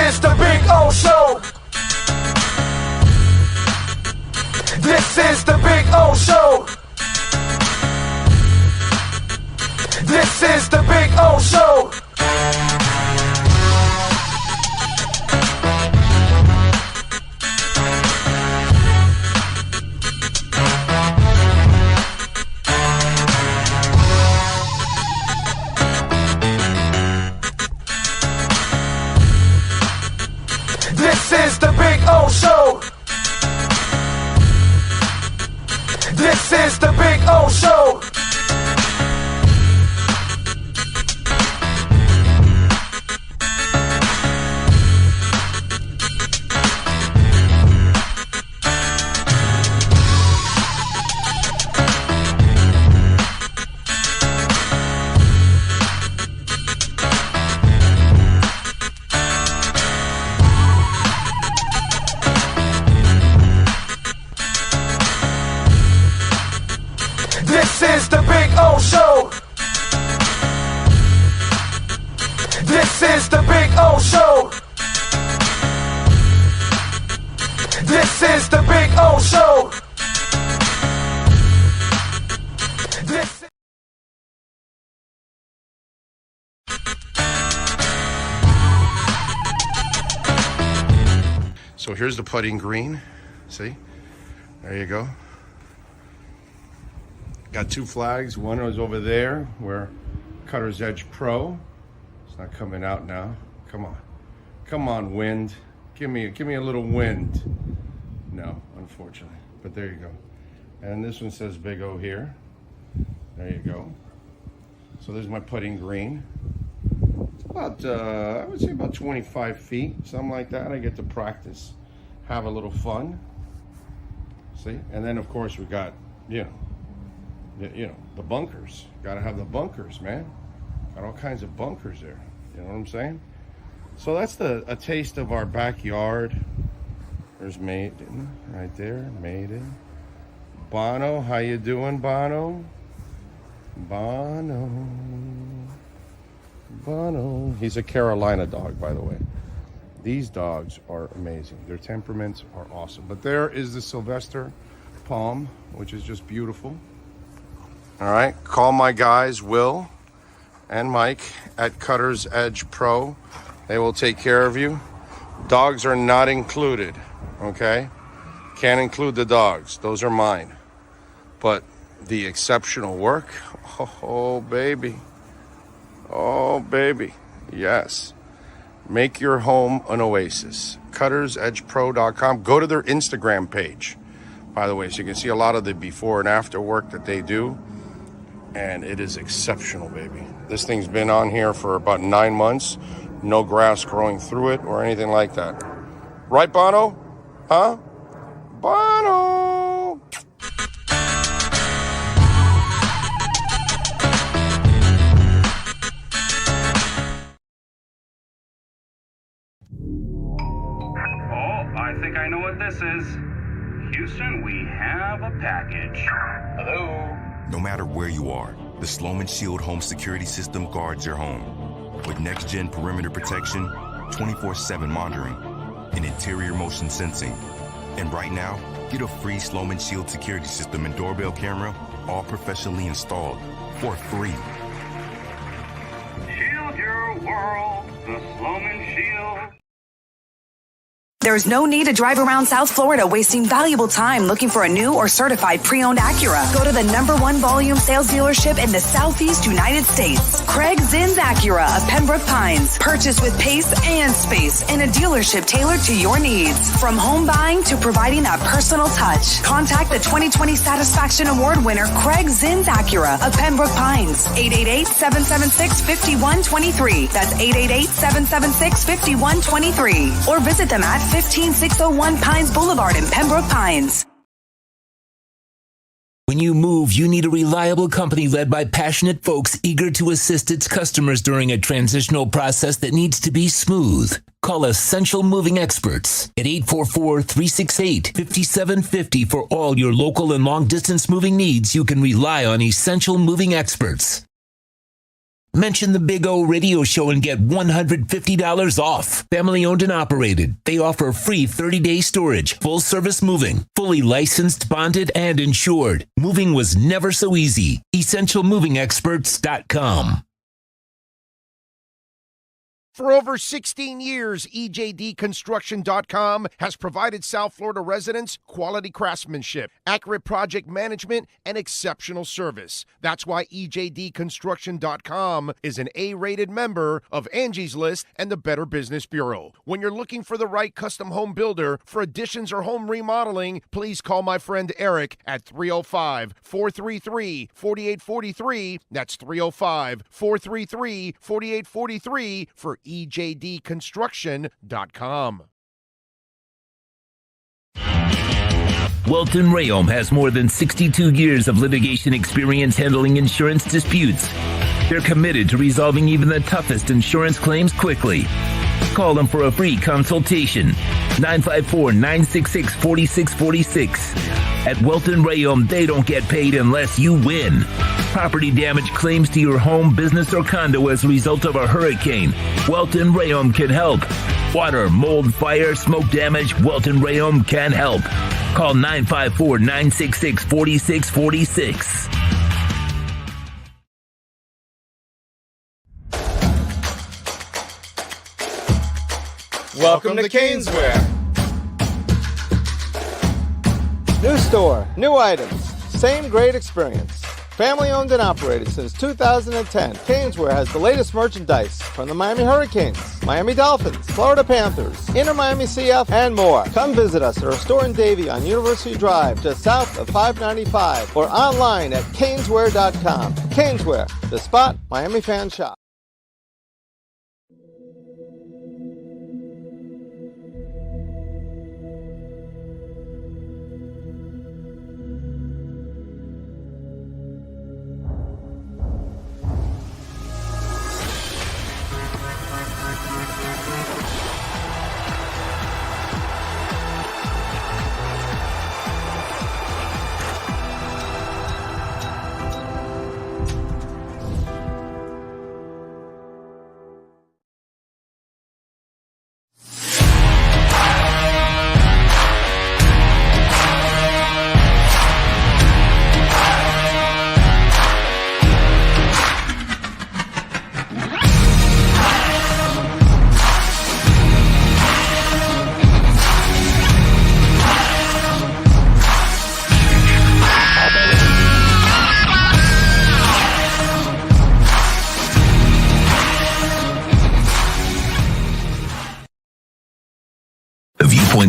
is the Big O Show. This is the Big O Show. This is the Big O Show. This is the Big O Show. This is the Big O Show. This is the Big O Show. This is the Big O Show. This is the Big O Show. This So here's the putting green. See? There you go. Got two flags. One was over there where Cutter's Edge Pro. It's not coming out now. Come on. Come on, wind. Give me a little wind. No, unfortunately. But there you go. And this one says Big O here. There you go. So there's my putting green. It's about, I would say about 25 feet, something like that. I get to practice, have a little fun. See? And then, of course, we got, the bunkers. Got to have the bunkers, man. Got all kinds of bunkers there. You know what I'm saying? So that's a taste of our backyard. There's Maiden right there. Maiden. Bono, how you doing, Bono? Bono. Bono. He's a Carolina dog, by the way. These dogs are amazing. Their temperaments are awesome. But there is the Sylvester Palm, which is just beautiful. All right, call my guys, Will and Mike at Cutter's Edge Pro. They will take care of you. Dogs are not included, okay? Can't include the dogs. Those are mine. But the exceptional work, oh, baby. Oh, baby. Yes. Make your home an oasis. CuttersEdgePro.com. Go to their Instagram page, by the way, so you can see a lot of the before and after work that they do. And it is exceptional, baby. This thing's been on here for about 9 months. No grass growing through it or anything like that. Right, Bono? Huh? Bono! Oh, I think I know what this is. Houston, we have a package. Hello? No matter where you are, the Sloman Shield home security system guards your home. With next-gen perimeter protection, 24/7 monitoring, and interior motion sensing. And right now, get a free Sloman Shield security system and doorbell camera, all professionally installed, for free. Shield your world, the Sloman Shield. There's no need to drive around South Florida wasting valuable time looking for a new or certified pre-owned Acura. Go to the #1 volume sales dealership in the Southeast United States. Craig Zinn's Acura of Pembroke Pines. Purchase with pace and space in a dealership tailored to your needs. From home buying to providing that personal touch. Contact the 2020 Satisfaction Award winner Craig Zinn's Acura of Pembroke Pines. 888-776-5123. That's 888-776-5123. Or visit them at 15601 Pines Boulevard in Pembroke Pines. When you move, you need a reliable company led by passionate folks eager to assist its customers during a transitional process that needs to be smooth. Call Essential Moving Experts at 844-368-5750 for all your local and long-distance moving needs. You can rely on Essential Moving Experts. Mention the Big O Radio Show and get $150 off. Family owned and operated. They offer free 30-day storage, full service moving, fully licensed, bonded, and insured. Moving was never so easy. EssentialMovingExperts.com. For over 16 years, EJDConstruction.com has provided South Florida residents quality craftsmanship, accurate project management, and exceptional service. That's why EJDConstruction.com is an A-rated member of Angie's List and the Better Business Bureau. When you're looking for the right custom home builder for additions or home remodeling, please call my friend Eric at 305-433-4843. That's 305-433-4843 for EJDConstruction.com. Welton Rayom has more than 62 years of litigation experience handling insurance disputes. They're committed to resolving even the toughest insurance claims quickly. Call them for a free consultation. 954-966-4646. At Welton Rayom, they don't get paid unless you win. Property damage claims to your home, business, or condo as a result of a hurricane. Welton Rayom can help. Water, mold, fire, smoke damage, Welton Rayom can help. Call 954-966-4646. Welcome to Caneswear. New store, new items, same great experience. Family owned and operated since 2010, Caneswear has the latest merchandise from the Miami Hurricanes, Miami Dolphins, Florida Panthers, Inter Miami CF, and more. Come visit us at our store in Davie on University Drive, just south of 595, or online at caneswear.com. Caneswear, the spot Miami fans shop.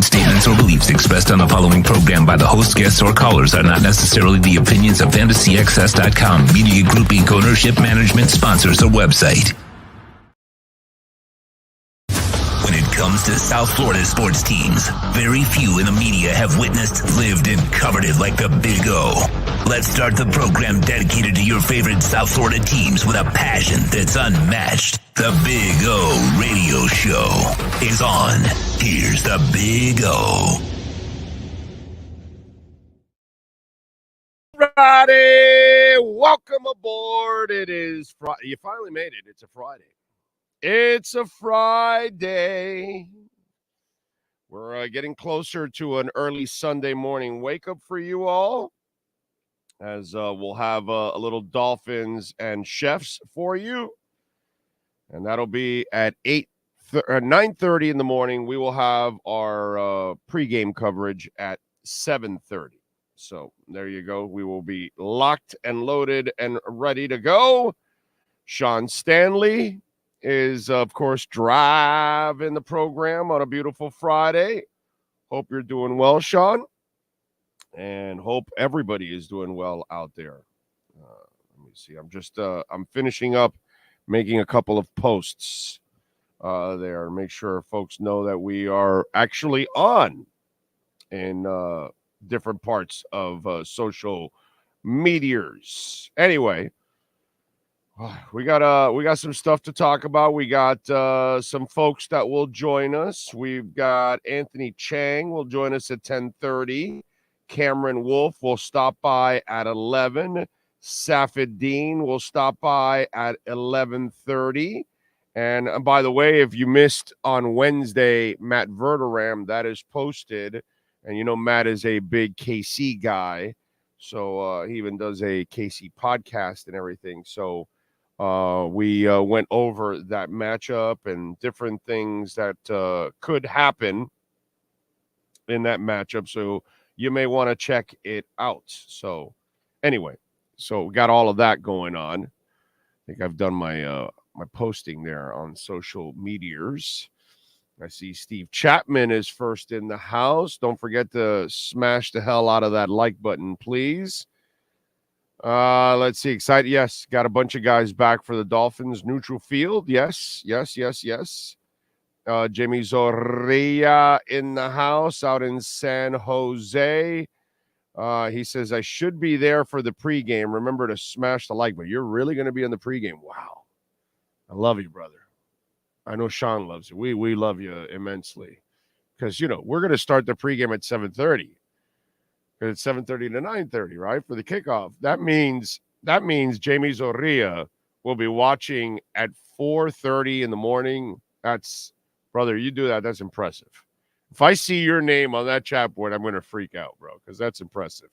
Statements or beliefs expressed on the following program by the host, guests, or callers are not necessarily the opinions of FantasyXS.com, Media Group Inc., ownership, management, sponsors, or website. When it comes to South Florida sports teams, very few in the media have witnessed, lived, and covered it like the Big O. Let's start the program dedicated to your favorite South Florida teams with a passion that's unmatched. The Big O Radio Show is on. Here's the Big O. Friday, welcome aboard. It is Friday. You finally made it. It's a Friday. It's a Friday. We're getting closer to an early Sunday morning wake up for you all, as we'll have a little Dolphins and Chefs for you. And that'll be at 9:30 in the morning. We will have our pregame coverage at 7:30. So there you go. We will be locked and loaded and ready to go. Sean Stanley is, of course, driving the program on a beautiful Friday. Hope you're doing well, Sean. And hope everybody is doing well out there. Let me see. I'm finishing up making a couple of posts there. Make sure folks know that we are actually on in different parts of social meteors. Anyway, we got some stuff to talk about. We got some folks that will join us. We've got Anthony Chang will join us at 10:30. Cameron Wolf will stop by at 11. Safid Deen will stop by at 11:30. And by the way, if you missed on Wednesday, Matt Verderam, that is posted. And you know, Matt is a big KC guy. So he even does a KC podcast and everything. So we went over that matchup and different things that could happen in that matchup. So you may want to check it out. So anyway, so we got all of that going on. I think I've done my my posting there on social medias. I see Steve Chapman is first in the house. Don't forget to smash the hell out of that like button, please. Let's see. Excited. Yes. Got a bunch of guys back for the Dolphins. Neutral field. Yes. Jimmy Zorrilla in the house out in San Jose. He says, I should be there for the pregame. Remember to smash the like button. You're really going to be in the pregame. Wow. I love you, brother. I know Sean loves you. We love you immensely. Because, you know, we're going to start the pregame at 7:30. It's 7:30 to 9:30, right, for the kickoff. That means Jamie Zorrilla will be watching at 4:30 in the morning. That's, brother, you do that. That's impressive. If I see your name on that chat board, I'm going to freak out, bro, because that's impressive.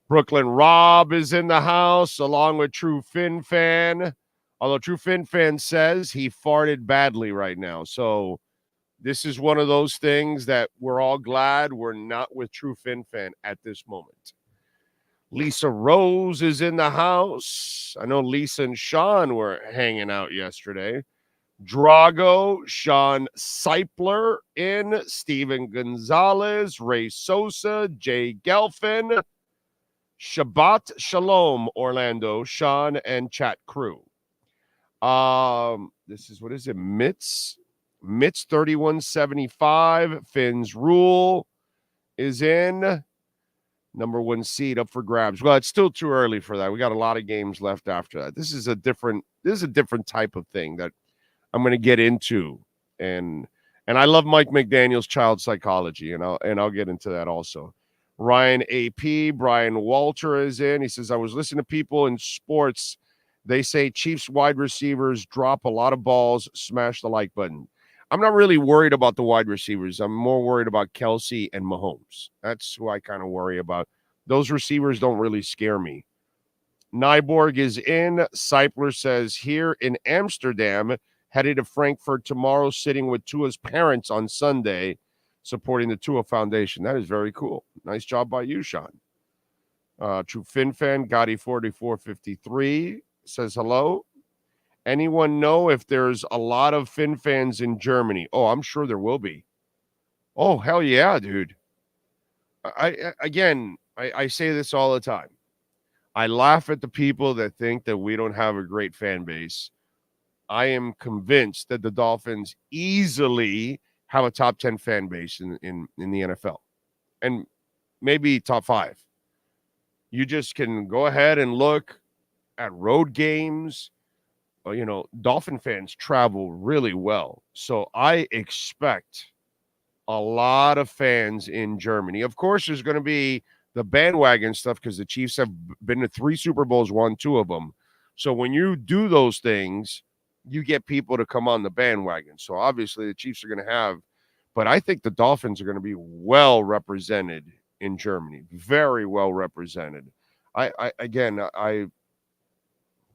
Brooklyn Rob is in the house along with True Fin Fan. Although True Fin Fan says he farted badly right now. So this is one of those things that we're all glad we're not with True Fin Fan at this moment. Lisa Rose is in the house. I know Lisa and Sean were hanging out yesterday. Drago, Sean Seipler in, Steven Gonzalez, Ray Sosa, Jay Gelfin, Shabbat Shalom, Orlando, Sean, and chat crew. This is, what is it? Mitz 3175. Finn's Rule is in. Number 1 seed up for grabs. Well, it's still too early for that. We got a lot of games left after that. This is a different type of thing that I'm going to get into. And I love Mike McDaniel's child psychology, and I'll get into that also. Ryan AP, Brian Walter is in. He says, I was listening to people in sports. They say Chiefs wide receivers drop a lot of balls. Smash the like button. I'm not really worried about the wide receivers. I'm more worried about Kelsey and Mahomes. That's who I kind of worry about. Those receivers don't really scare me. Nyborg is in. Seipler says, here in Amsterdam, headed to Frankfurt tomorrow, sitting with Tua's parents on Sunday, supporting the Tua Foundation. That is very cool. Nice job by you, Sean. True Fin Fan, Gotti 4453 says hello. Anyone know if there's a lot of Fin fans in Germany? Oh, I'm sure there will be. Oh, hell yeah, dude. I say this all the time. I laugh at the people that think that we don't have a great fan base. I am convinced that the Dolphins easily have a top 10 fan base in the NFL, and maybe top 5. You just can go ahead and look at road games. You know, Dolphin fans travel really well. So I expect a lot of fans in Germany. Of course, there's going to be the bandwagon stuff because the Chiefs have been to 3 Super Bowls, won 2 of them. So when you do those things, you get people to come on the bandwagon. So obviously the Chiefs are going to have, but I think the Dolphins are going to be well represented in Germany. Very well represented.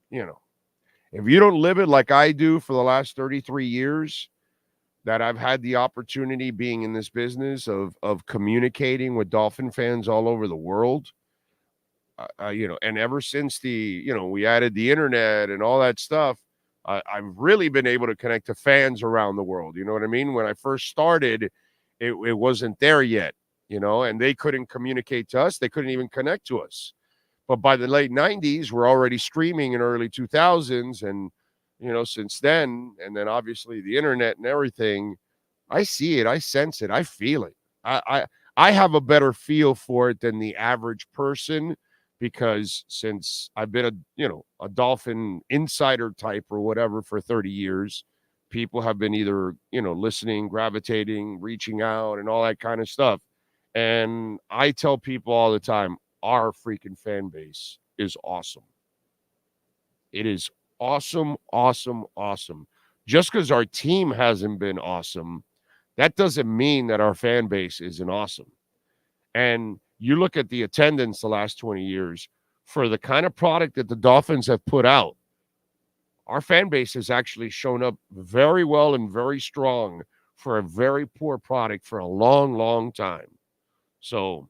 You know, if you don't live it like I do for the last 33 years that I've had the opportunity being in this business of communicating with Dolphin fans all over the world, you know, and ever since we added the internet and all that stuff, I've really been able to connect to fans around the world. You know what I mean? When I first started, it wasn't there yet, you know, and they couldn't communicate to us. They couldn't even connect to us. But by the late 90s, we're already streaming in early 2000s. And, you know, since then, and then obviously the internet and everything, I see it. I sense it. I feel it. I have a better feel for it than the average person, because since I've been a Dolphin insider type or whatever for 30 years, people have been either, listening, gravitating, reaching out and all that kind of stuff. And I tell people all the time, our freaking fan base is awesome. It is awesome, awesome, awesome. Just because our team hasn't been awesome, that doesn't mean that our fan base isn't awesome. And you look at the attendance the last 20 years for the kind of product that the Dolphins have put out, our fan base has actually shown up very well and very strong for a very poor product for a long, long time. So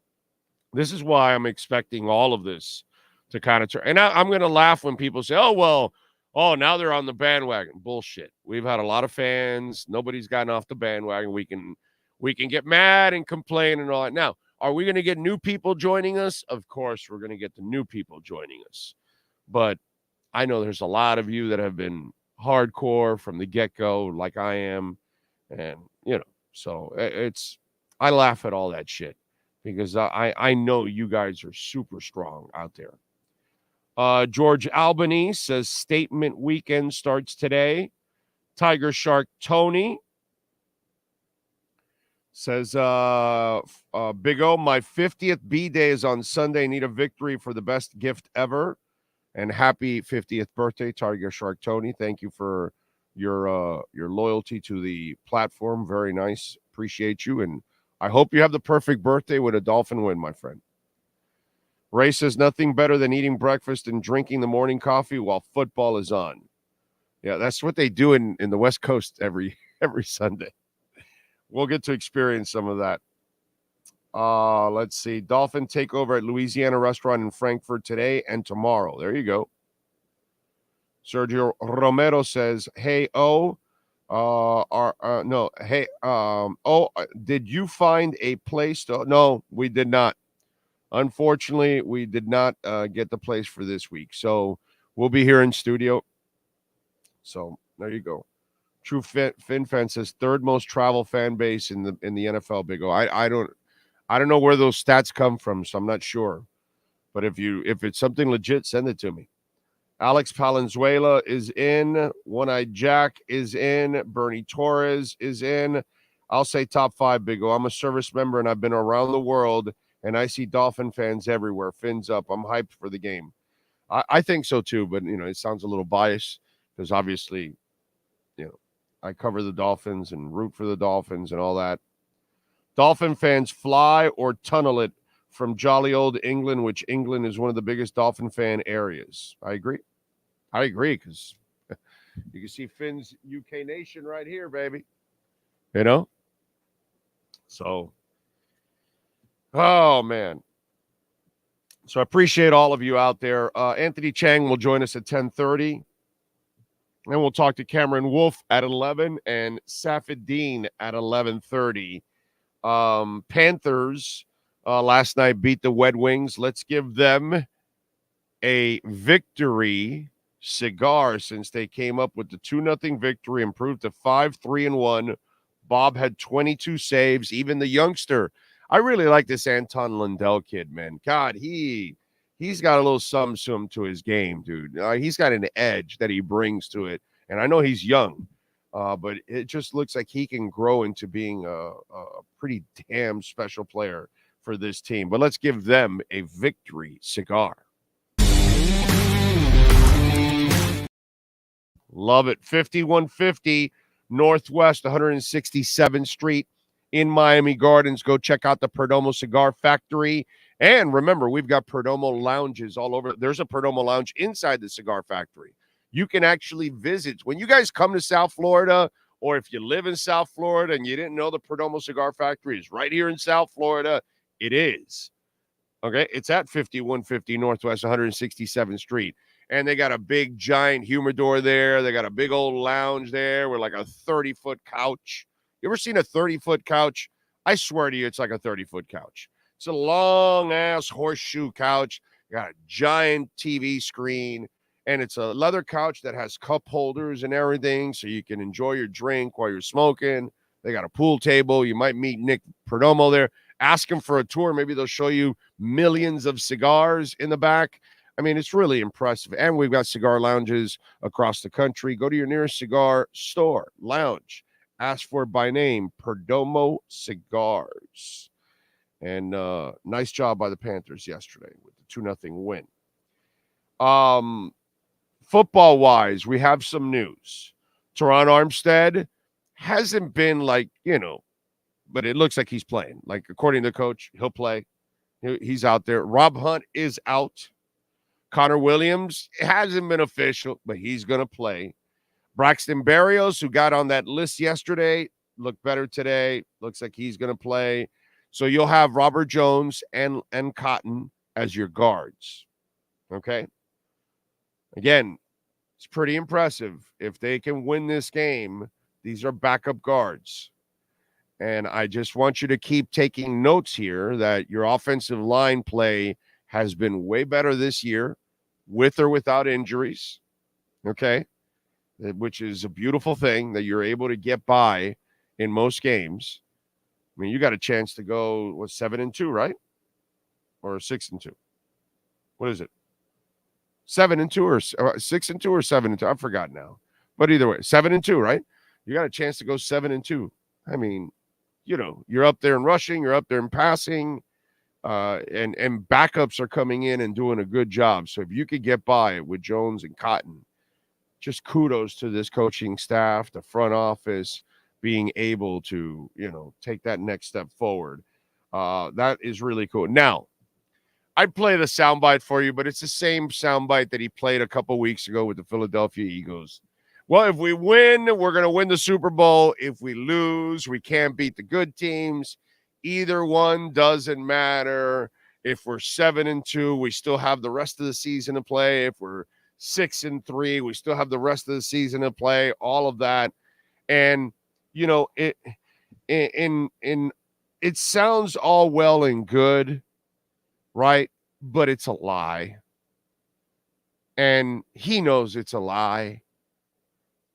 this is why I'm expecting all of this to kind of turn. And I'm going to laugh when people say, oh, well, oh, now they're on the bandwagon. Bullshit. We've had a lot of fans. Nobody's gotten off the bandwagon. We can get mad and complain and all that. Now, are we going to get new people joining us? Of course, we're going to get the new people joining us. But I know there's a lot of you that have been hardcore from the get-go, like I am. And, so I laugh at all that shit because I know you guys are super strong out there. George Albany says statement weekend starts today. Tiger Shark Tony says, Big O, my 50th B-Day is on Sunday. Need a victory for the best gift ever. And happy 50th birthday, Tiger Shark Tony. Thank you for your loyalty to the platform. Very nice. Appreciate you. And I hope you have the perfect birthday with a Dolphin win, my friend. Ray says nothing better than eating breakfast and drinking the morning coffee while football is on. Yeah, that's what they do in the West Coast every Sunday. We'll get to experience some of that. Let's see. Dolphin takeover at Louisiana restaurant in Frankfurt today and tomorrow. There you go. Sergio Romero says, "Hey, did you find a place to?" No, we did not. Unfortunately, we did not get the place for this week. So we'll be here in studio. So there you go. True Fin Fan says third most travel fan base in the NFL. Big O. I don't know where those stats come from, so I'm not sure. But if it's something legit, send it to me. Alex Palenzuela is in. One-Eyed Jack is in. Bernie Torres is in. I'll say top 5, Big O. I'm a service member, and I've been around the world, and I see Dolphin fans everywhere. Fins up. I'm hyped for the game. I think so, too, but, it sounds a little biased because obviously, I cover the Dolphins and root for the Dolphins and all that. Dolphin fans fly or tunnel it from jolly old England, which England is one of the biggest Dolphin fan areas. I agree because you can see Finn's UK Nation right here, baby. So, oh, man. So I appreciate all of you out there. Anthony Chang will join us at 10:30. And we'll talk to Cameron Wolf at 11 and Safid Deen at 11:30. Panthers last night beat the Red Wings. Let's give them a victory cigar since they came up with the 2-0 victory, improved to 5-3-1. Bob had 22 saves. Even the youngster, I really like this Anton Lundell kid, man. God, he's got a little something to his game, dude. He's got an edge that he brings to it. And I know he's young, but it just looks like he can grow into being a pretty damn special player for this team. But let's give them a victory cigar. Love it. 5150 Northwest 167th Street in Miami Gardens. Go check out the Perdomo Cigar Factory. And remember, we've got Perdomo lounges all over. There's a Perdomo lounge inside the Cigar Factory. You can actually visit. When you guys come to South Florida, or if you live in South Florida and you didn't know the Perdomo Cigar Factory is right here in South Florida, it is. Okay, it's at 5150 Northwest 167th Street. And they got a big, giant humidor there. They got a big old lounge there with like a 30-foot couch. You ever seen a 30-foot couch? I swear to you, it's like a 30-foot couch. It's a long-ass horseshoe couch. You got a giant TV screen. And it's a leather couch that has cup holders and everything, so you can enjoy your drink while you're smoking. They got a pool table. You might meet Nick Perdomo there. Ask him for a tour. Maybe they'll show you millions of cigars in the back. I mean, it's really impressive. And we've got cigar lounges across the country. Go to your nearest cigar store, lounge. Ask for it by name, Perdomo Cigars. And nice job by the Panthers yesterday with the 2-0 win. Football-wise, we have some news. Teron Armstead hasn't been like, but it looks like he's playing. Like, according to the coach, he'll play. He's out there. Rob Hunt is out. Connor Williams hasn't been official, but he's going to play. Braxton Berrios, who got on that list yesterday, looked better today. Looks like he's going to play. So you'll have Robert Jones and Cotton as your guards. Okay? Again, it's pretty impressive. If they can win this game, these are backup guards. And I just want you to keep taking notes here that your offensive line play has been way better this year, with or without injuries, okay? Which is a beautiful thing that you're able to get by in most games. I mean, you got a chance to go, 7-2, right? Or 6-2? What is it? 7-2 or 6-2 or 7-2? I forgot now. But either way, 7-2, right? You got a chance to go 7-2. I mean, you're up there in rushing, you're up there in passing, and backups are coming in and doing a good job. So if you could get by with Jones and Cotton, just kudos to this coaching staff, the front office, being able to, take that next step forward. That is really cool. Now, I'd play the soundbite for you, but it's the same soundbite that he played a couple weeks ago with the Philadelphia Eagles. Well, if we win, we're going to win the Super Bowl. If we lose, we can't beat the good teams. Either one doesn't matter. If we're 7-2, we still have the rest of the season to play. If we're 6-3, we still have the rest of the season to play. All of that, and it sounds all well and good, right? But it's a lie, and he knows it's a lie.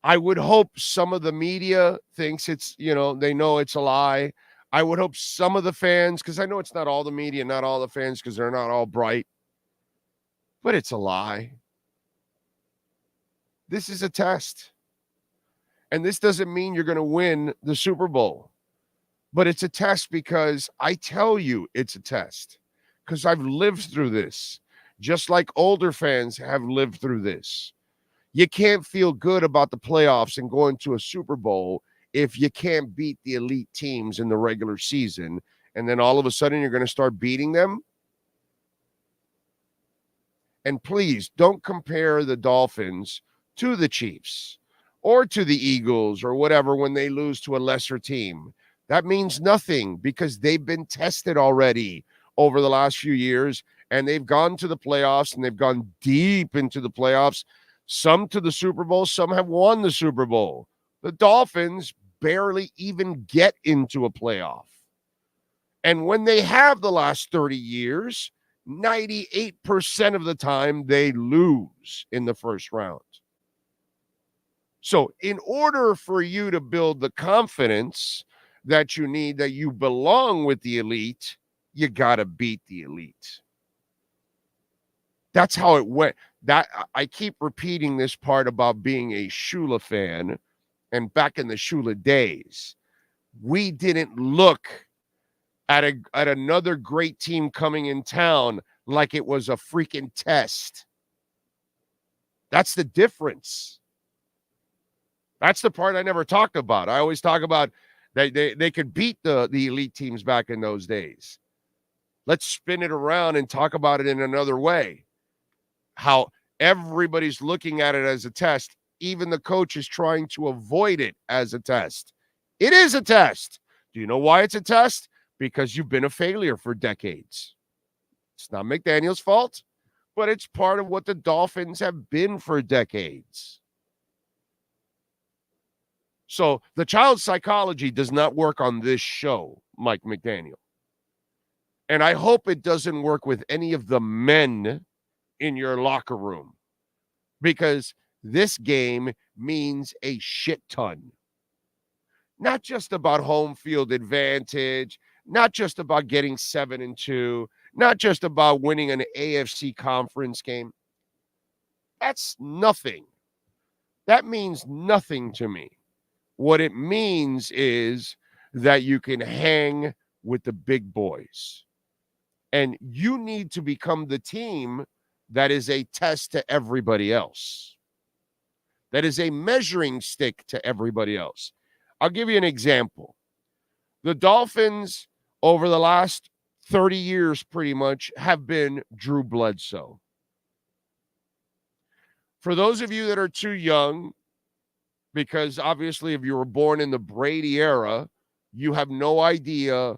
I would hope some of the media thinks it's, they know it's a lie. I would hope some of the fans, because I know it's not all the media, not all the fans, because they're not all bright, but it's a lie. This is a test. And this doesn't mean you're going to win the Super Bowl, but it's a test because I tell you it's a test because I've lived through this, just like older fans have lived through this. You can't feel good about the playoffs and going to a Super Bowl if you can't beat the elite teams in the regular season, and then all of a sudden you're going to start beating them. And please don't compare the Dolphins to the Chiefs or to the Eagles or whatever when they lose to a lesser team. That means nothing because they've been tested already over the last few years, and they've gone to the playoffs, and they've gone deep into the playoffs. Some to the Super Bowl, some have won the Super Bowl. The Dolphins barely even get into a playoff. And when they have the last 30 years, 98% of the time they lose in the first round. So in order for you to build the confidence that you need, that you belong with the elite, you got to beat the elite. That's how it went. That I keep repeating this part about being a Shula fan, and back in the Shula days, we didn't look at another great team coming in town like it was a freaking test. That's the difference. That's the part I never talked about. I always talk about they could beat the elite teams back in those days. Let's spin it around and talk about it in another way. How everybody's looking at it as a test. Even the coach is trying to avoid it as a test. It is a test. Do you know why it's a test? Because you've been a failure for decades. It's not McDaniel's fault, but it's part of what the Dolphins have been for decades. So the child psychology does not work on this show, Mike McDaniel. And I hope it doesn't work with any of the men in your locker room, because this game means a shit ton. Not just about home field advantage, not just about getting 7-2, not just about winning an AFC conference game. That's nothing. That means nothing to me. What it means is that you can hang with the big boys. And you need to become the team that is a test to everybody else. that is a measuring stick to everybody else. I'll give you an example. The Dolphins, over the last 30 years pretty much, have been Drew Bledsoe. For those of you that are too young, because obviously if you were born in the Brady era, you have no idea.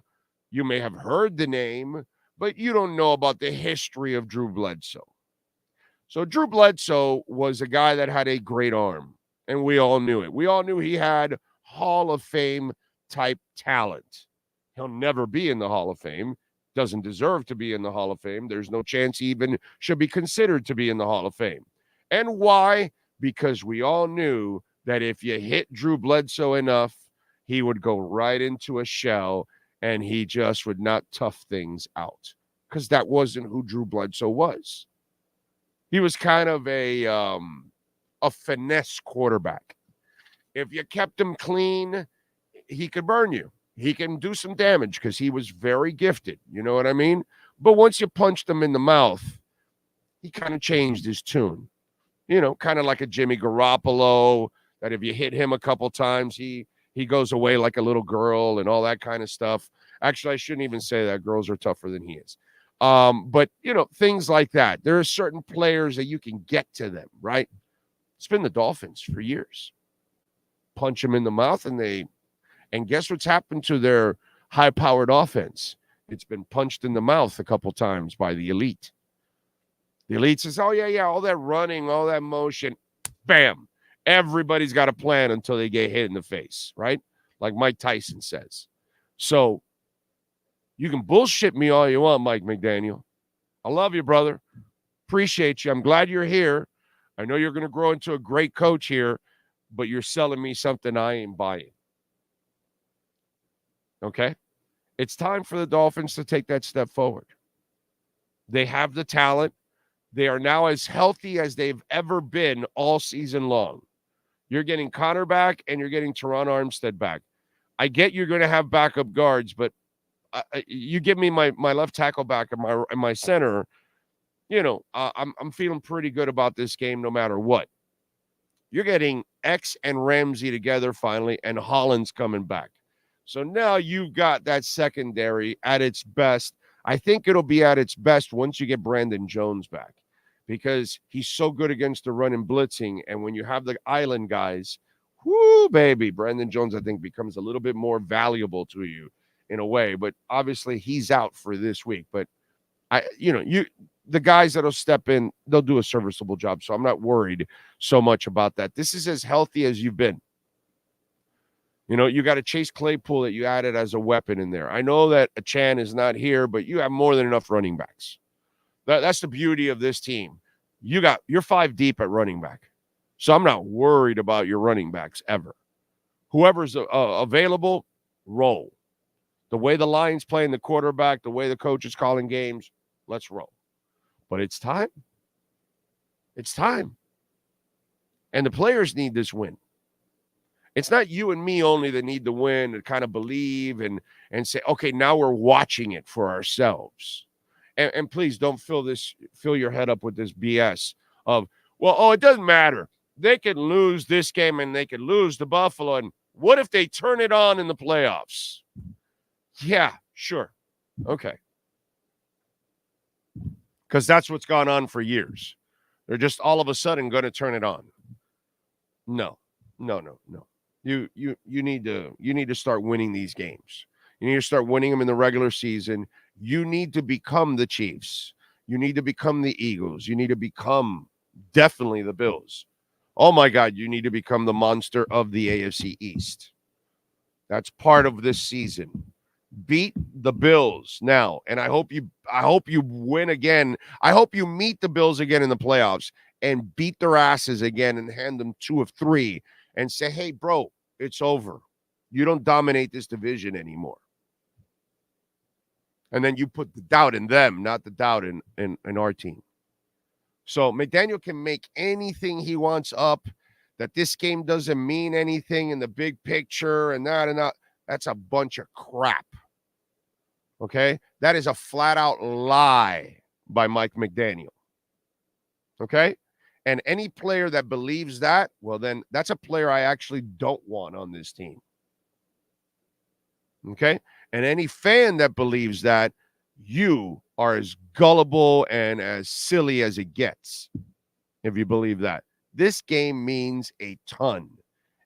You may have heard the name, but you don't know about the history of Drew Bledsoe. So Drew Bledsoe was a guy that had a great arm, and we all knew it. We all knew he had Hall of Fame type talent. He'll never be in the Hall of Fame. Doesn't deserve to be in the Hall of Fame. There's no chance he even should be considered to be in the Hall of Fame. And why? Because we all knew that if you hit Drew Bledsoe enough, he would go right into a shell and he just would not tough things out, because that wasn't who Drew Bledsoe was. He was kind of a finesse quarterback. If you kept him clean, he could burn you. He can do some damage because he was very gifted. You know what I mean? But once you punched him in the mouth, he kind of changed his tune. You know, kind of like a Jimmy Garoppolo, that if you hit him a couple times, he goes away like a little girl and all that kind of stuff. Actually, I shouldn't even say that. Girls are tougher than he is. But, you know, things like that. There are certain players that you can get to them, right? It's been the Dolphins for years. Punch them in the mouth, and guess what's happened to their high-powered offense? It's been punched in the mouth a couple times by the elite. The elite says, oh, yeah, all that running, all that motion, bam. Everybody's got a plan until they get hit in the face, right? Like Mike Tyson says. So you can bullshit me all you want, Mike McDaniel. I love you, brother. Appreciate you. I'm glad you're here. I know you're going to grow into a great coach here, but you're selling me something I ain't buying. Okay? It's time for the Dolphins to take that step forward. They have the talent. They are now as healthy as they've ever been all season long. You're getting Connor back, and you're getting Teron Armstead back. I get you're going to have backup guards, but you give me my left tackle back and my center, you know, I'm feeling pretty good about this game no matter what. You're getting X and Ramsey together finally, and Holland's coming back. So now you've got that secondary at its best. I think it'll be at its best once you get Brandon Jones back, because he's so good against the run and blitzing. And when you have the island guys, whoo, baby, Brandon Jones, I think, becomes a little bit more valuable to you in a way. But obviously he's out for this week. But the guys that'll step in, they'll do a serviceable job. So I'm not worried so much about that. This is as healthy as you've been. You know, you got a Chase Claypool that you added as a weapon in there. I know that a Chan is not here, but you have more than enough running backs. That's the beauty of this team. You're 5 deep at running back. So I'm not worried about your running backs ever. Whoever's available, roll. The way the line's playing the quarterback, the way the coach is calling games, let's roll. But it's time. It's time. And the players need this win. It's not you and me only that need the win and kind of believe and say, okay, now we're watching it for ourselves. And please don't fill your head up with this BS of, it doesn't matter. They could lose this game and they could lose to Buffalo. And what if they turn it on in the playoffs? Yeah, sure. Okay. Because that's what's gone on for years. They're just all of a sudden going to turn it on. No. You need to start winning these games. You need to start winning them in the regular season. You need to become the Chiefs. You need to become the Eagles. You need to become definitely the Bills. Oh my God, you need to become the monster of the AFC East. That's part of this season. Beat the Bills now, and I hope you win again. I hope you meet the Bills again in the playoffs and beat their asses again and hand them 2 of 3 and say, hey, bro, it's over. You don't dominate this division anymore. And then you put the doubt in them, not the doubt in our team. So McDaniel can make anything he wants up, that this game doesn't mean anything in the big picture and that. That's a bunch of crap. Okay? That is a flat-out lie by Mike McDaniel. Okay? And any player that believes that, well, then that's a player I actually don't want on this team. Okay? And any fan that believes that, you are as gullible and as silly as it gets, if you believe that. This game means a ton,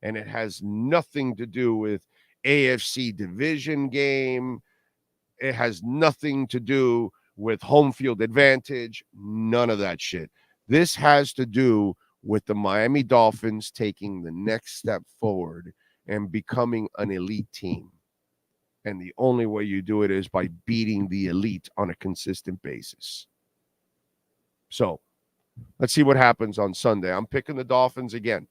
and it has nothing to do with AFC division game. It has nothing to do with home field advantage. None of that shit. This has to do with the Miami Dolphins taking the next step forward and becoming an elite team. And the only way you do it is by beating the elite on a consistent basis. So let's see what happens on Sunday. I'm picking the Dolphins again.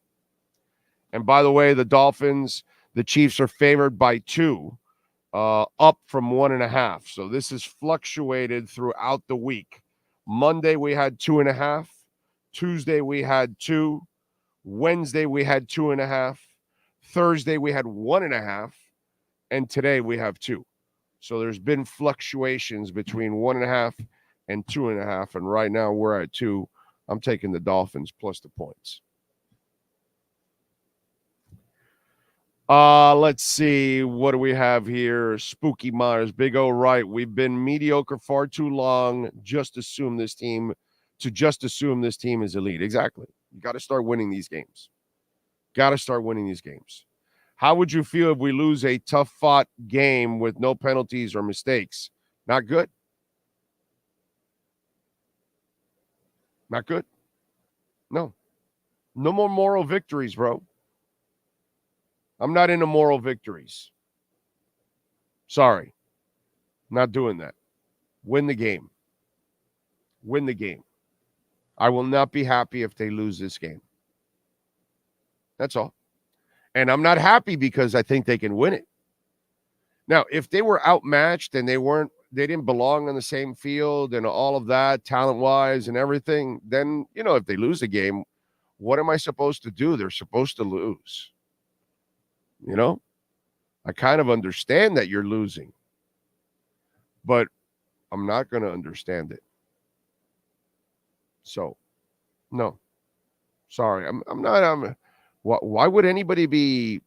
And by the way, the Dolphins, the Chiefs are favored by 2, up from 1.5. So this is fluctuated throughout the week. Monday, we had 2.5. Tuesday, we had 2. Wednesday, we had 2.5. Thursday, we had 1.5. And today, we have 2. So there's been fluctuations between 1.5 and 2.5. And right now, we're at 2. I'm taking the Dolphins plus the points. Let's see. What do we have here? Spooky Myers, Big O, right. We've been mediocre far too long. Just assume this team is elite. Exactly. You got to start winning these games. How would you feel if we lose a tough-fought game with no penalties or mistakes? Not good. Not good. No. No more moral victories, bro. I'm not into moral victories. Sorry. Not doing that. Win the game. I will not be happy if they lose this game. That's all. And I'm not happy because I think they can win it. Now, if they were outmatched and they didn't belong on the same field and all of that, talent-wise and everything, then, if they lose a game, what am I supposed to do? They're supposed to lose. I kind of understand that you're losing, but I'm not going to understand it. So, no. Sorry, I'm not. Why would anybody be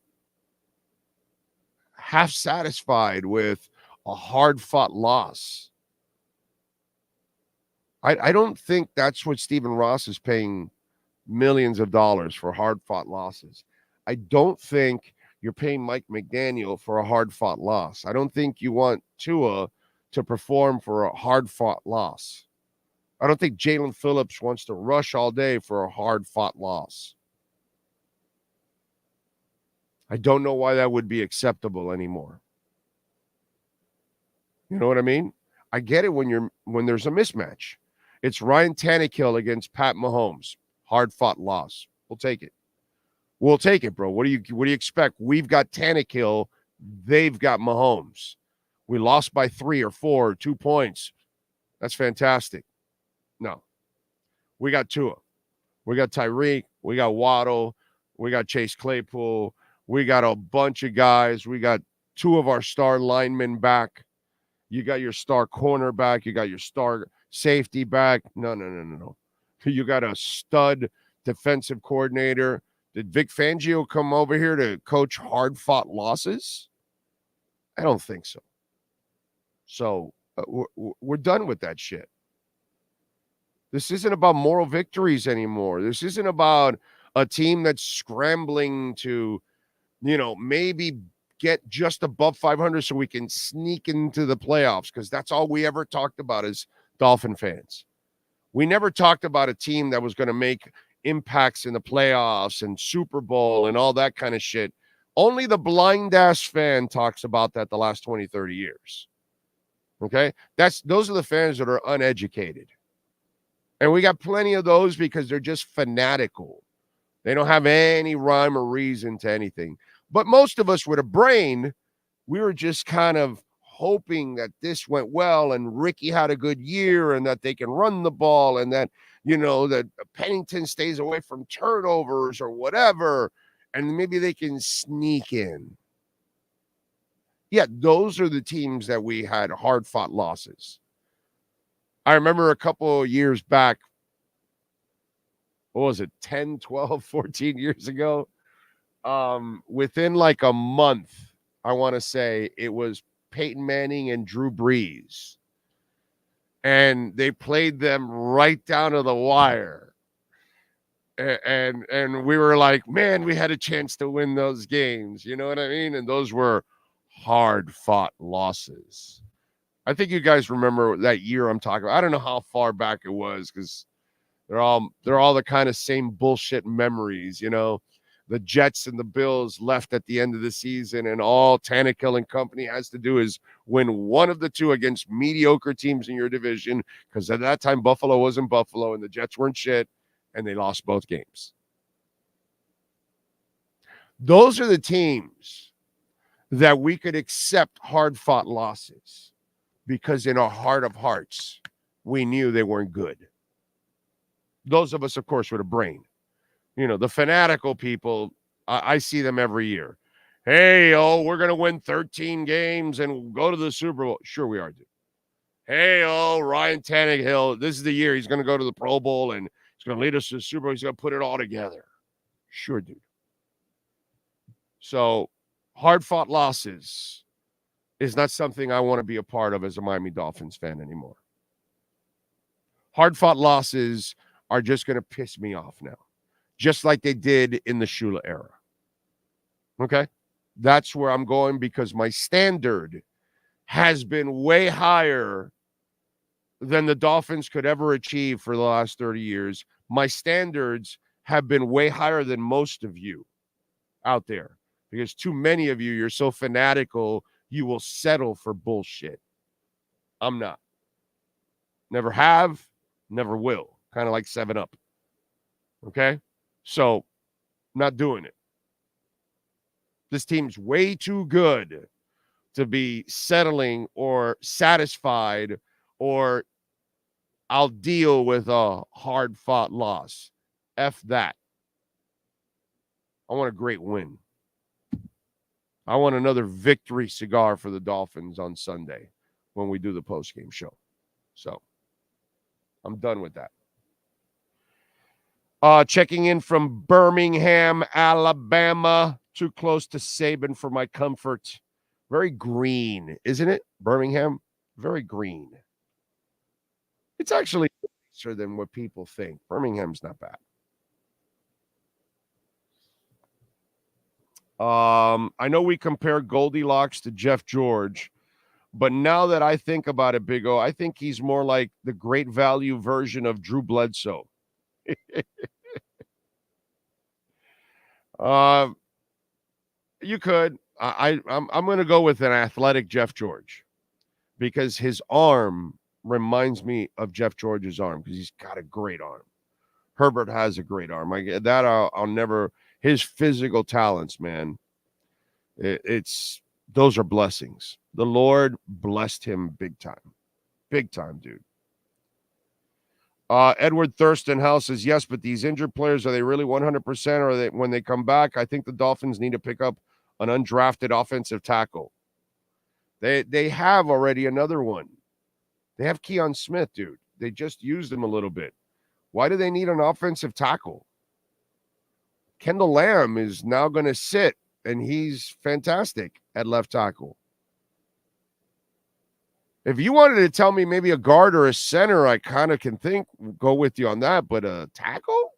half satisfied with a hard-fought loss? I don't think that's what Stephen Ross is paying millions of dollars for, hard-fought losses. I don't think you're paying Mike McDaniel for a hard-fought loss. I don't think you want Tua to perform for a hard-fought loss. I don't think Jalen Phillips wants to rush all day for a hard-fought loss. I don't know why that would be acceptable anymore. You know what I mean? I get it when there's a mismatch. It's Ryan Tannehill against Pat Mahomes. Hard-fought loss. We'll take it. We'll take it, bro. What do you expect? We've got Tannehill. They've got Mahomes. We lost by 3 or 4 or 2 points. That's fantastic. No. We got Tua. We got Tyreek. We got Waddle. We got Chase Claypool. We got a bunch of guys. We got 2 of our star linemen back. You got your star cornerback. You got your star safety back. No. You got a stud defensive coordinator. Did Vic Fangio come over here to coach hard-fought losses? I don't think so. So we're done with that shit. This isn't about moral victories anymore. This isn't about a team that's scrambling to, maybe get just above 500 so we can sneak into the playoffs, because that's all we ever talked about as Dolphin fans. We never talked about a team that was going to make impacts in the playoffs and Super Bowl and all that kind of shit. Only the blind-ass fan talks about that the last 20, 30 years. Okay? Those are the fans that are uneducated. And we got plenty of those because they're just fanatical. They don't have any rhyme or reason to anything. But most of us with a brain, we were just kind of hoping that this went well and Ricky had a good year and that they can run the ball and that, that Pennington stays away from turnovers or whatever, and maybe they can sneak in. Yeah, those are the teams that we had hard-fought losses. I remember a couple of years back, what was it, 10, 12, 14 years ago? Within like a month, I want to say it was Peyton Manning and Drew Brees. And they played them right down to the wire. And we were like, man, we had a chance to win those games. You know what I mean? And those were hard-fought losses. I think you guys remember that year I'm talking about. I don't know how far back it was because they're all the kind of same bullshit memories, you know. The Jets and the Bills left at the end of the season, and all Tannehill and company has to do is win one of the two against mediocre teams in your division, because at that time Buffalo wasn't Buffalo and the Jets weren't shit, and they lost both games. Those are the teams that we could accept hard-fought losses because in our heart of hearts, we knew they weren't good. Those of us, of course, with a brain. You know, the fanatical people, I see them every year. Hey, we're going to win 13 games and go to the Super Bowl. Sure we are, dude. Hey, Ryan Tannehill, this is the year he's going to go to the Pro Bowl and he's going to lead us to the Super Bowl. He's going to put it all together. Sure, dude. So hard-fought losses is not something I want to be a part of as a Miami Dolphins fan anymore. Hard-fought losses are just going to piss me off now, just like they did in the Shula era. Okay? That's where I'm going because my standard has been way higher than the Dolphins could ever achieve for the last 30 years. My standards have been way higher than most of you out there because too many of you, you're so fanatical, you will settle for bullshit. I'm not. Never have, never will. Kind of like 7-Up. Okay? So, not doing it. This team's way too good to be settling or satisfied or I'll deal with a hard-fought loss. F that. I want a great win. I want another victory cigar for the Dolphins on Sunday when we do the postgame show. So, I'm done with that. Checking in from Birmingham, Alabama. Too close to Saban for my comfort. Very green, isn't it? Birmingham? Very green. It's actually nicer than what people think. Birmingham's not bad. I know we compare Goldilocks to Jeff George, but now that I think about it, Big O, I think he's more like the great value version of Drew Bledsoe. You could. I'm going to go with an athletic Jeff George because his arm reminds me of Jeff George's arm because he's got a great arm. Herbert has a great arm. I'll never. His physical talents, man. Those are blessings. The Lord blessed him big time, dude. Edward Thurstonhouse says, yes, but these injured players, are they really 100%? Or are they, when they come back, I think the Dolphins need to pick up an undrafted offensive tackle. They have already another one. They have Keon Smith, dude. They just used him a little bit. Why do they need an offensive tackle? Kendall Lamb is now going to sit, and he's fantastic at left tackle. If you wanted to tell me maybe a guard or a center, I kind of can go with you on that. But a tackle?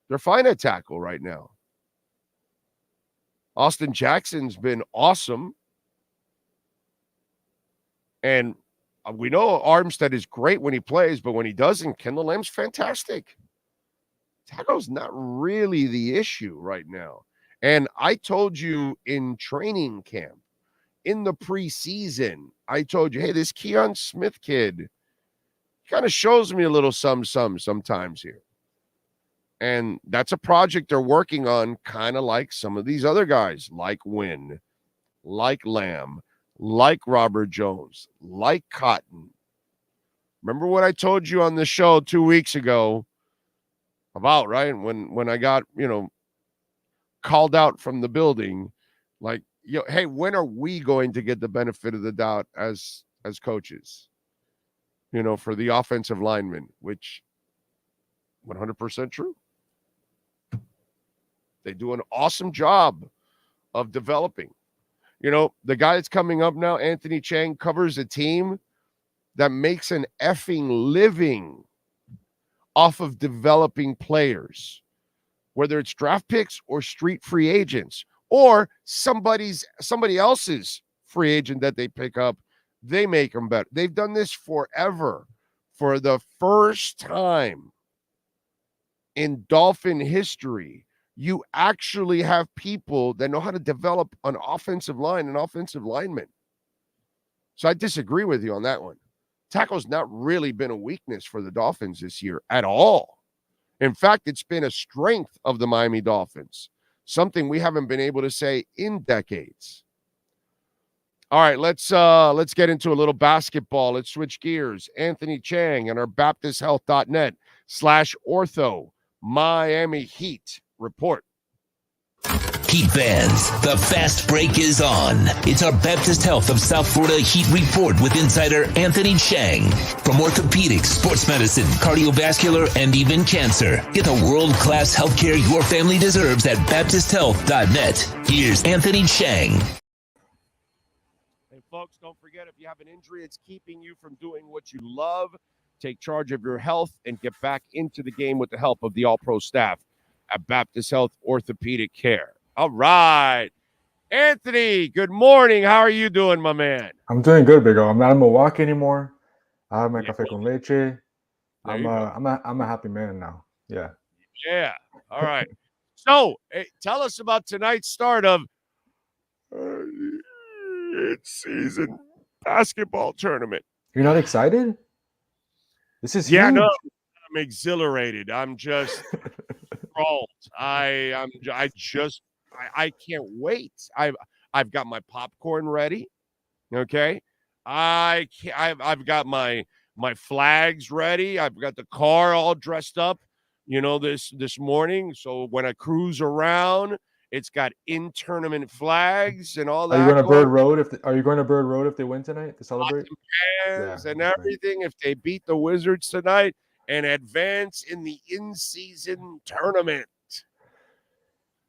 They're fine at tackle right now. Austin Jackson's been awesome. And we know Armstead is great when he plays, but when he doesn't, Kendall Lamb's fantastic. Tackle's not really the issue right now. And I told you in training camp, in the preseason, I told you, hey, this Keon Smith kid kind of shows me a little sometimes here. And that's a project they're working on, kind of like some of these other guys, like Wynn, like Lamb, like Robert Jones, like Cotton. Remember what I told you on the show 2 weeks ago about, right? When I got, called out from the building, like, hey, when are we going to get the benefit of the doubt as coaches, for the offensive linemen, which 100% true. They do an awesome job of developing. You know, the guy that's coming up now, Anthony Chang, covers a team that makes an effing living off of developing players, whether it's draft picks or street free agents or somebody else's free agent that they pick up. They make them better. They've done this forever. For the first time in Dolphin history, you actually have people that know how to develop an offensive line and offensive linemen. So I disagree with you on that one. Tackle's not really been a weakness for the Dolphins this year at all. In fact, it's been a strength of the Miami Dolphins, something we haven't been able to say in decades. All right, let's get into a little basketball. Let's switch gears. Anthony Chang and our BaptistHealth.net/ortho Miami Heat report. Heat fans, the fast break is on. It's our Baptist Health of South Florida Heat report with insider Anthony Chang. From orthopedics, sports medicine, cardiovascular, and even cancer. Get the world-class healthcare your family deserves at BaptistHealth.net. Here's Anthony Chang. Hey, folks, don't forget, if you have an injury, it's keeping you from doing what you love. Take charge of your health and get back into the game with the help of the all-pro staff at Baptist Health Orthopedic Care. All right. Anthony, good morning. How are you doing, my man? I'm doing good, Big O. I'm not in Milwaukee anymore. I have my café con leche. I'm a happy man now. Yeah. Yeah. All right. So, tell us about tonight's start of season basketball tournament. You're not excited? This is huge. No, I'm exhilarated. I'm just enthralled. I can't wait. I've got my popcorn ready. Okay. I've got my flags ready. I've got the car all dressed up, this morning. So when I cruise around, it's got in-tournament flags and all that. Are you going to Bird Road if they win tonight to celebrate? And everything if they beat the Wizards tonight and advance in the in-season tournament.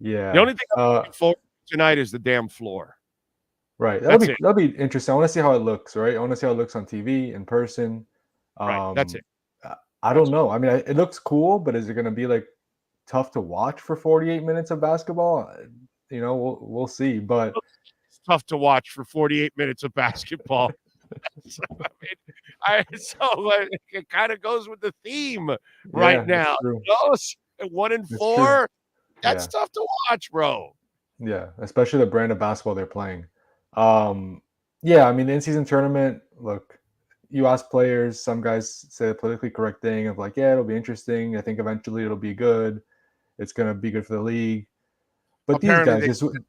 Yeah. The only thing I'm looking forward to tonight is the damn floor. Right. That'll be interesting. I want to see how it looks, right? I want to see how it looks on TV, in person. Right. That's it. I don't know. I mean, it looks cool, but is it going to be like tough to watch for 48 minutes of basketball? We'll see. But it's tough to watch for 48 minutes of basketball. It kind of goes with the theme right now. 1-4. That's tough to watch, bro. Yeah, especially the brand of basketball they're playing. I mean, the in-season tournament, look, you ask players, some guys say the politically correct thing of like, yeah, it'll be interesting. I think eventually it'll be good. It's going to be good for the league. But apparently these guys just got a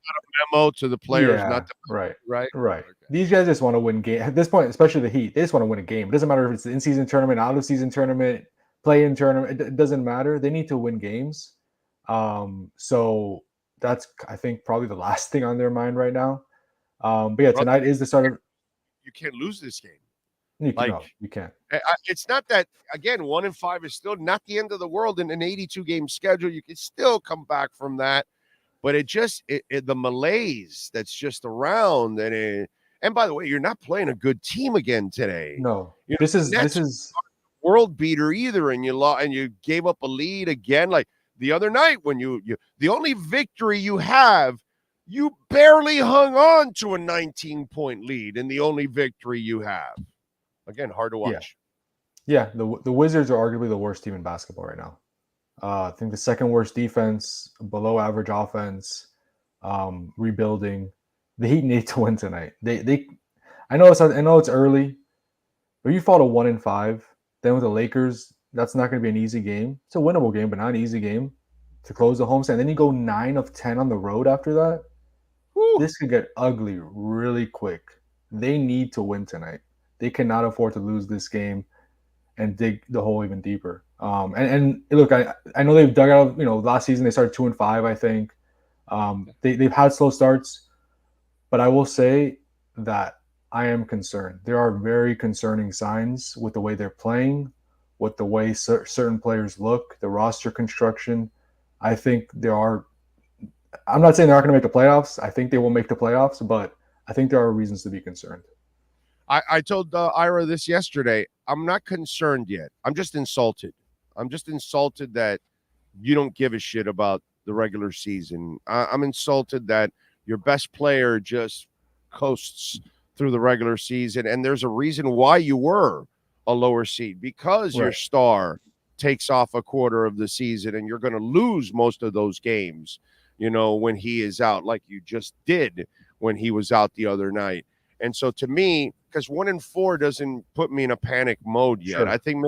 memo to the players, not the right. Okay. These guys just want to win game at this point, especially the Heat. They just want to win a game. It doesn't matter if it's the in-season tournament, out-of-season tournament, play-in tournament. It doesn't matter. They need to win games. So that's, I think, probably the last thing on their mind right now. But yeah, tonight is the start of. You can't lose this game. You can't. It's not that, again, 1-5 is still not the end of the world in an 82-game schedule. You can still come back from that. But the malaise that's just around. And by the way, you're not playing a good team again today. No, this is world beater either. And you gave up a lead again. Like the other night when the only victory you have, you barely hung on to a 19-point lead in the only victory you have. Again, hard to watch. Yeah, the Wizards are arguably the worst team in basketball right now. I think the second worst defense, below average offense, rebuilding. The Heat need to win tonight. I know it's early, but you fall to 1-5. Then with the Lakers, that's not going to be an easy game. It's a winnable game, but not an easy game to close the homestand. Then you go 9 of 10 on the road after that. Woo. This could get ugly really quick. They need to win tonight. They cannot afford to lose this game and dig the hole even deeper. And look, I know they've dug out. Last season they started 2-5. I think they've had slow starts, but I will say that I am concerned. There are very concerning signs with the way they're playing, with the way certain players look, the roster construction. I think there are – I'm not saying they're not going to make the playoffs. I think they will make the playoffs, but I think there are reasons to be concerned. I told Ira this yesterday. I'm not concerned yet. I'm just insulted. I'm just insulted that you don't give a shit about the regular season. I'm insulted that your best player just coasts through the regular season, and there's a reason why you were a lower seed, because your star takes off a quarter of the season and you're going to lose most of those games, when he is out, like you just did when he was out the other night. And so to me, because 1-4 doesn't put me in a panic mode yet. Sure. I think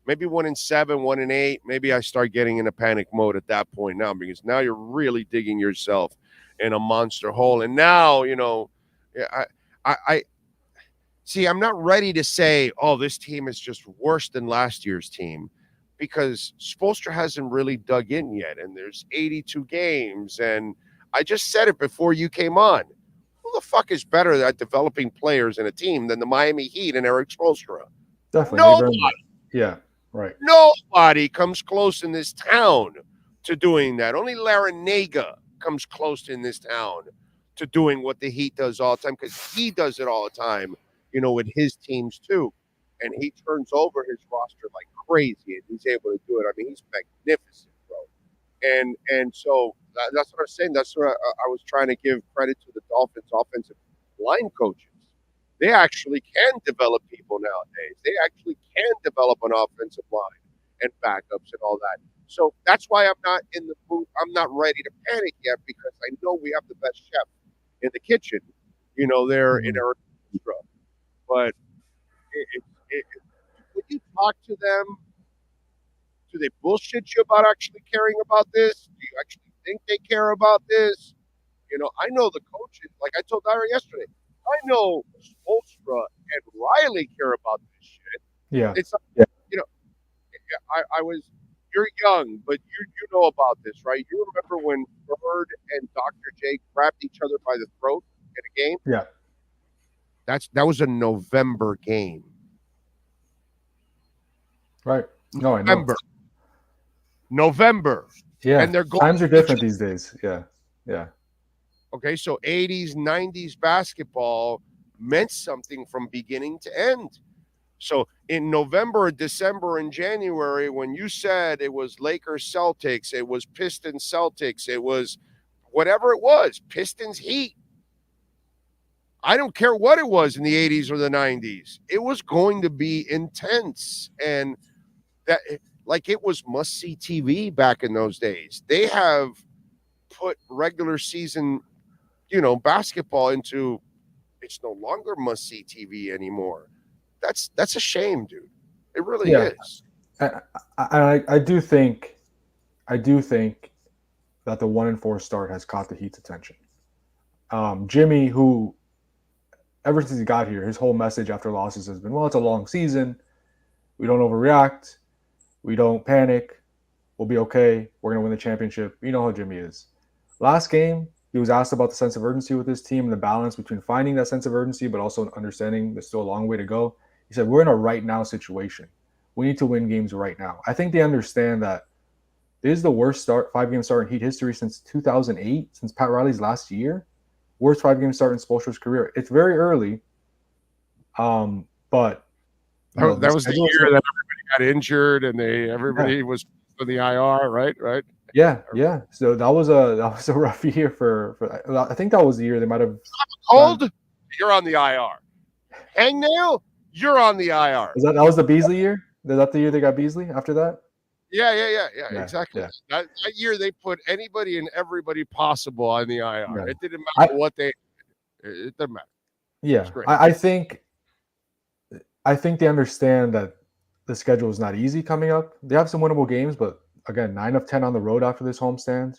maybe 1-7, 1-8, maybe I start getting in a panic mode at that point now, because now you're really digging yourself in a monster hole. And now, I see, I'm not ready to say, oh, this team is just worse than last year's team, because Spoelstra hasn't really dug in yet, and there's 82 games. And I just said it before you came on. Who the fuck is better at developing players in a team than the Miami Heat and Eric Spoelstra? Definitely. Nobody. Yeah, right. Nobody comes close in this town to doing that. Only Larinaga comes close in this town to doing what the Heat does all the time, because he does it all the time, with his teams too. And he turns over his roster like crazy, and he's able to do it. I mean, he's magnificent, bro. And so that's what I'm saying. That's what I was trying to give credit to the Dolphins offensive line coaches. They actually can develop people nowadays. They actually can develop an offensive line and backups and all that. So that's why I'm not in the mood. I'm not ready to panic yet, because I know we have the best chef in the kitchen, there in our restaurant. But when you talk to them, do they bullshit you about actually caring about this? Do you actually think they care about this? I know the coaches, like I told Ira yesterday, I know Spoelstra and Riley care about this shit. Yeah. It's like, you're young, but you know about this, right? You remember when Bird and Dr. J grabbed each other by the throat in a game? Yeah. That was a November game. Right. No, I know. November. Yeah. And they're going times are different these days. Yeah. Yeah. Okay, so 80s, 90s basketball meant something from beginning to end. So in November, December, and January, when you said it was Lakers Celtics, it was Pistons Celtics, it was whatever it was, Pistons Heat. I don't care what it was in the 80s or the 90s. It was going to be intense. And that, like, it was must-see TV back in those days. They have put regular season, basketball into, it's no longer must-see TV anymore. That's a shame, dude. It really is. I do think that the 1-4 start has caught the Heat's attention. Jimmy, who ever since he got here, his whole message after losses has been, well, it's a long season. We don't overreact. We don't panic. We'll be okay. We're going to win the championship. You know how Jimmy is. Last game, he was asked about the sense of urgency with his team and the balance between finding that sense of urgency, but also understanding there's still a long way to go. He said, we're in a right now situation. We need to win games right now. I think they understand that this is the worst 5-game start in Heat history since 2008, since Pat Riley's last year. Worst 5-game start in Spoelstra's career. It's very early, but that was the year that everybody got injured and everybody was on the IR, right? Right. Yeah. So that was a rough year for. I think that was the year they might have. Cold, you're on the IR. Hangnail, you're on the IR. That was the Beasley year? Is that the year they got Beasley after that? Yeah, exactly. Yeah. That year they put anybody and everybody possible on the IR. Yeah. It didn't matter what they. It doesn't matter. Yeah, I think they understand that the schedule is not easy coming up. They have some winnable games, but again, 9 of 10 on the road after this homestand.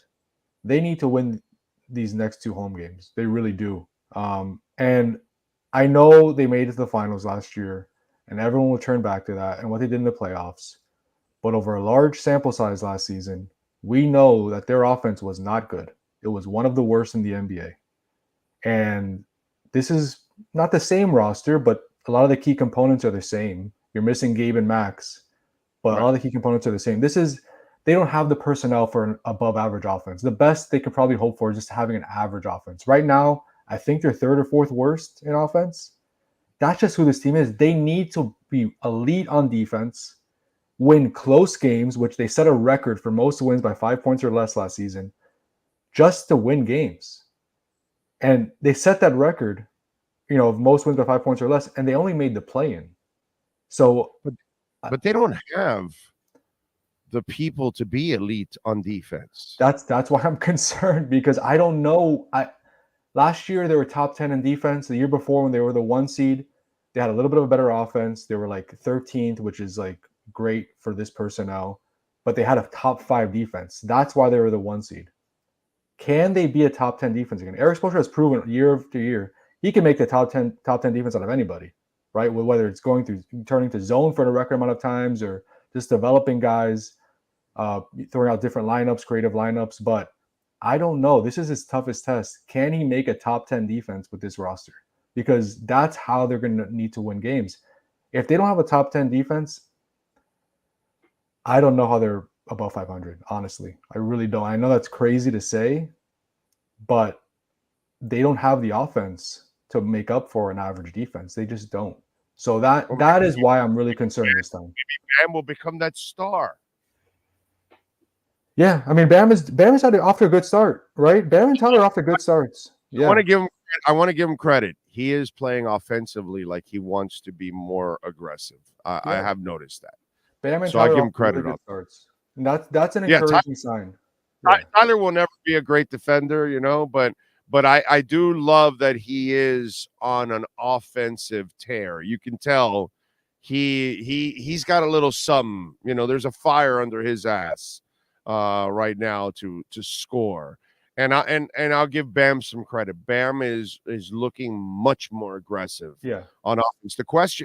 They need to win these next 2 home games. They really do. And I know they made it to the finals last year, and everyone will turn back to that and what they did in the playoffs. But over a large sample size last season, we know that their offense was not good. It was one of the worst in the NBA. And this is not the same roster, but a lot of the key components are the same. You're missing Gabe and Max. but a lot of the key components are the same. They don't have the personnel for an above average offense. The best they could probably hope for is just having an average offense. Right now, I think they're third or fourth worst in offense. That's just who this team is. They need to be elite on defense, win close games, which they set a record for most wins by 5 points or less last season, just to win games. And they set that record, of most wins by 5 points or less, and they only made the play-in. So, but they don't have the people to be elite on defense. That's why I'm concerned, because I don't know. Last year they were top 10 in defense. The year before, when they were the 1 seed, they had a little bit of a better offense. They were like 13th, which is like great for this personnel, but they had a top 5 defense. That's why they were the 1 seed. Can they be a top 10 defense again? Eric Spoelstra has proven year after year he can make the top 10 defense out of anybody, right? Whether it's turning to zone for a record amount of times or just developing guys, throwing out different lineups, creative lineups. But I don't know. This is his toughest test. Can he make a top 10 defense with this roster? Because that's how they're going to need to win games. If they don't have a top 10 defense, I don't know how they're above 500, honestly. I really don't. I know that's crazy to say, but they don't have the offense to make up for an average defense. They just don't. So that is why I'm really concerned this time. Maybe Bam will become that star. Yeah, I mean, Bam is off to a good start, right? Bam and Tyler are off to good starts. Yeah. I want to give him credit. He is playing offensively like he wants to be more aggressive. I have noticed that. Bam and so Tyler I give him credit really on starts. And that's an encouraging sign. Yeah. Tyler will never be a great defender, but I do love that he is on an offensive tear. You can tell he's got a little something. There's a fire under his ass right now to score. And I'll give Bam some credit. Bam is looking much more aggressive on offense.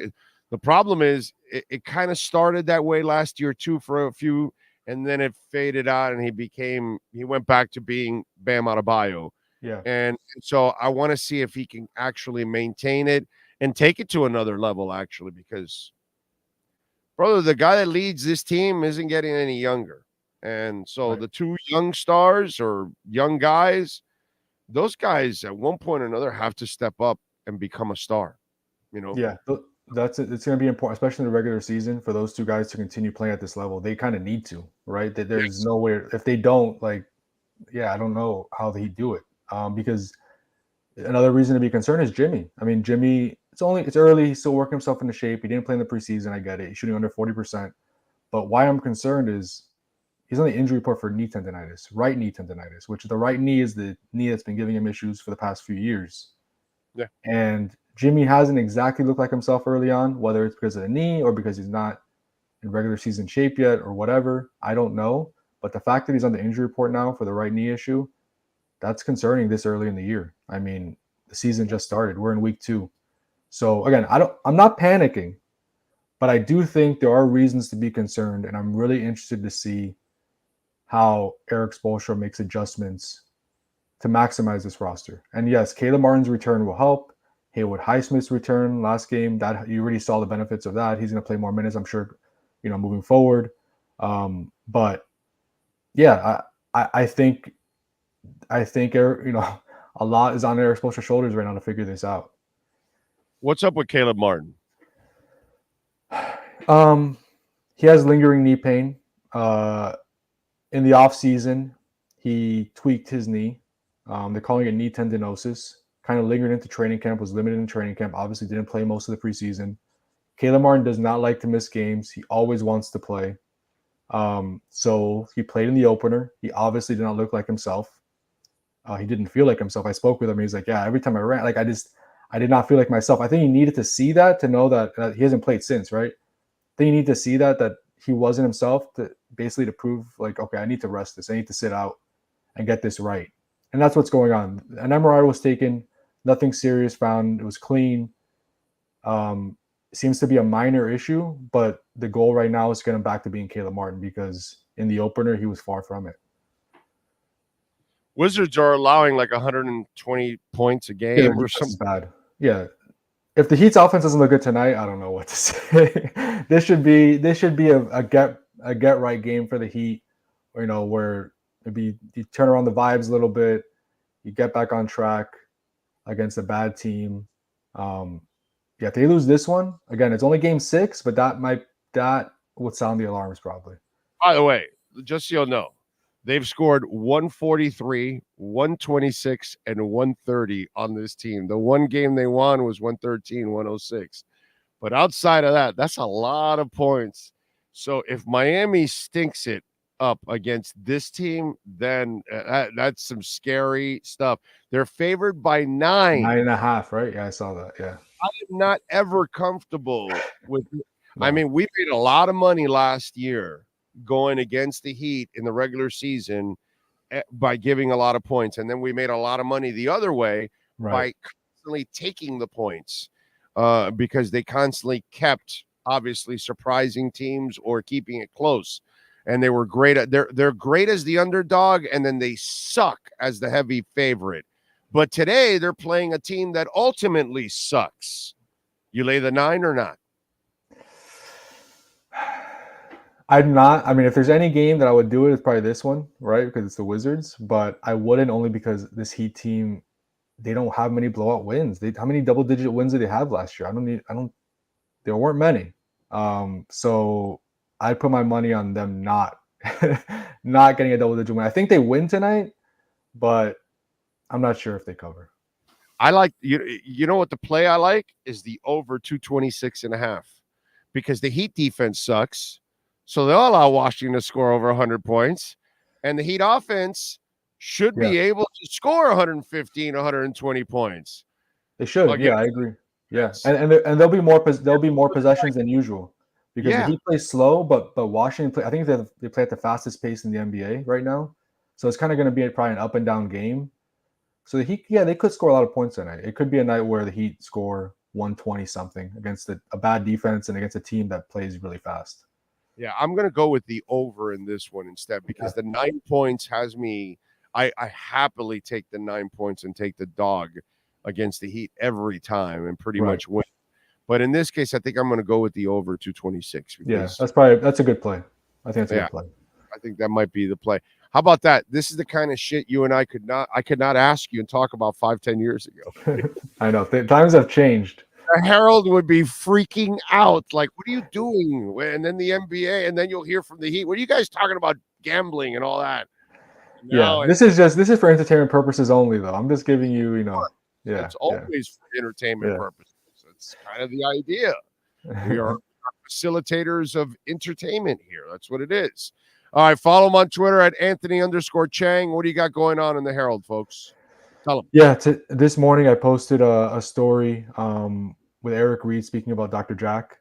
The problem is it kind of started that way last year too for a few, and then it faded out, and he went back to being Bam Adebayo. Yeah. And so I want to see if he can actually maintain it and take it to another level, actually, because, brother, the guy that leads this team isn't getting any younger. And so the two young stars or young guys, those guys at one point or another have to step up and become a star, Yeah, it's going to be important, especially in the regular season, for those two guys to continue playing at this level. They kind of need to, right? There's nowhere, if they don't, I don't know how they do it. Because another reason to be concerned is Jimmy. I mean, Jimmy, it's early. He's still working himself into shape. He didn't play in the preseason. I get it. He's shooting under 40%. But why I'm concerned is he's on the injury report for knee tendonitis, right knee tendonitis, which the right knee is the knee that's been giving him issues for the past few years. Yeah. And Jimmy hasn't exactly looked like himself early on, whether it's because of the knee or because he's not in regular season shape yet or whatever. I don't know. But the fact that he's on the injury report now for the right knee issue, that's concerning this early in the year. I mean, the season just started. We're in week 2. So again, I'm not panicking, but I do think there are reasons to be concerned, and I'm really interested to see how Eric Spoelstra makes adjustments to maximize this roster. And yes, Caleb Martin's return will help. Haywood Highsmith's return last game, that you already saw the benefits of that. He's going to play more minutes, I'm sure, moving forward. But yeah, I think Eric, a lot is on Eric Spoelstra's shoulders right now to figure this out. What's up with Caleb Martin? He has lingering knee pain. In the offseason, he tweaked his knee. They're calling it knee tendinosis. Kind of lingered into training camp, was limited in training camp. Obviously didn't play most of the preseason. Caleb Martin does not like to miss games. He always wants to play. So he played in the opener. He obviously did not look like himself. He didn't feel like himself. I spoke with him. He's like, yeah, every time I ran, I did not feel like myself. I think he needed to see that to know that he hasn't played since, right? I think you need to see that he wasn't himself to prove okay, I need to rest this. I need to sit out and get this right. And that's what's going on. An MRI was taken, nothing serious found. It was clean. Seems to be a minor issue, but the goal right now is to get him back to being Caleb Martin, because in the opener, he was far from it. Wizards are allowing 120 points a game or something. Bad. Yeah. if the Heat's offense doesn't look good tonight, I don't know what to say. This should be a get right game for the Heat, where maybe you turn around the vibes a little bit, you get back on track against a bad team. Yeah, if they lose this one, again, it's only game 6, but that would sound the alarms probably. By the way, just so you'll know, they've scored 143, 126, and 130 on this team. The one game they won was 113, 106. But outside of that, that's a lot of points. So if Miami stinks it up against this team, then that's some scary stuff. They're favored by 9. 9.5, right? Yeah, I saw that. Yeah. I am not ever comfortable with. No. I mean, we made a lot of money last year going against the Heat in the regular season by giving a lot of points, and then we made a lot of money the other way by constantly taking the points because they constantly kept obviously surprising teams or keeping it close, and they were great at they're great as the underdog, and then they suck as the heavy favorite. But today they're playing a team that ultimately sucks. You lay the 9 or not? I'm not. I mean, if there's any game that I would do it's probably this one, right? Because it's the Wizards. But I wouldn't, only because this Heat team, they don't have many blowout wins. How many double-digit wins did they have last year? There weren't many. So I put my money on them not getting a double-digit win. I think they win tonight, but I'm not sure if they cover. I like you know what the play I like is the over 226.5, because the Heat defense sucks. So they'll allow Washington to score over 100 points, and the Heat offense should be able to score 115, 120 points. They should. I agree. Yeah, and there'll be more possessions than usual because the Heat play slow, but Washington I think they play at the fastest pace in the NBA right now. So it's kind of going to be probably an up and down game. So the Heat, they could score a lot of points tonight. It could be a night where the Heat score 120 something against a bad defense and against a team that plays really fast. Yeah, I'm going to go with the over in this one instead, because the 9 points has me. I happily take the 9 points and take the dog against the Heat every time and pretty much win. But in this case, I think I'm going to go with the over 226. Yeah, that's a good play. I think that's a good play. I think that might be the play. How about that? This is the kind of shit you and I could not ask you and talk about 5-10 years ago. I know. Times have changed. The Herald would be freaking out. Like, what are you doing? And then the NBA, and then you'll hear from the Heat. What are you guys talking about gambling and all that? This is for entertainment purposes only, though. I'm just giving you, it's always for entertainment purposes. That's kind of the idea. We are facilitators of entertainment here. That's what it is. All right, follow him on Twitter at Anthony_Chang. What do you got going on in the Herald, folks? Tell them. Yeah, this morning I posted a story with Eric Reed speaking about Dr. Jack.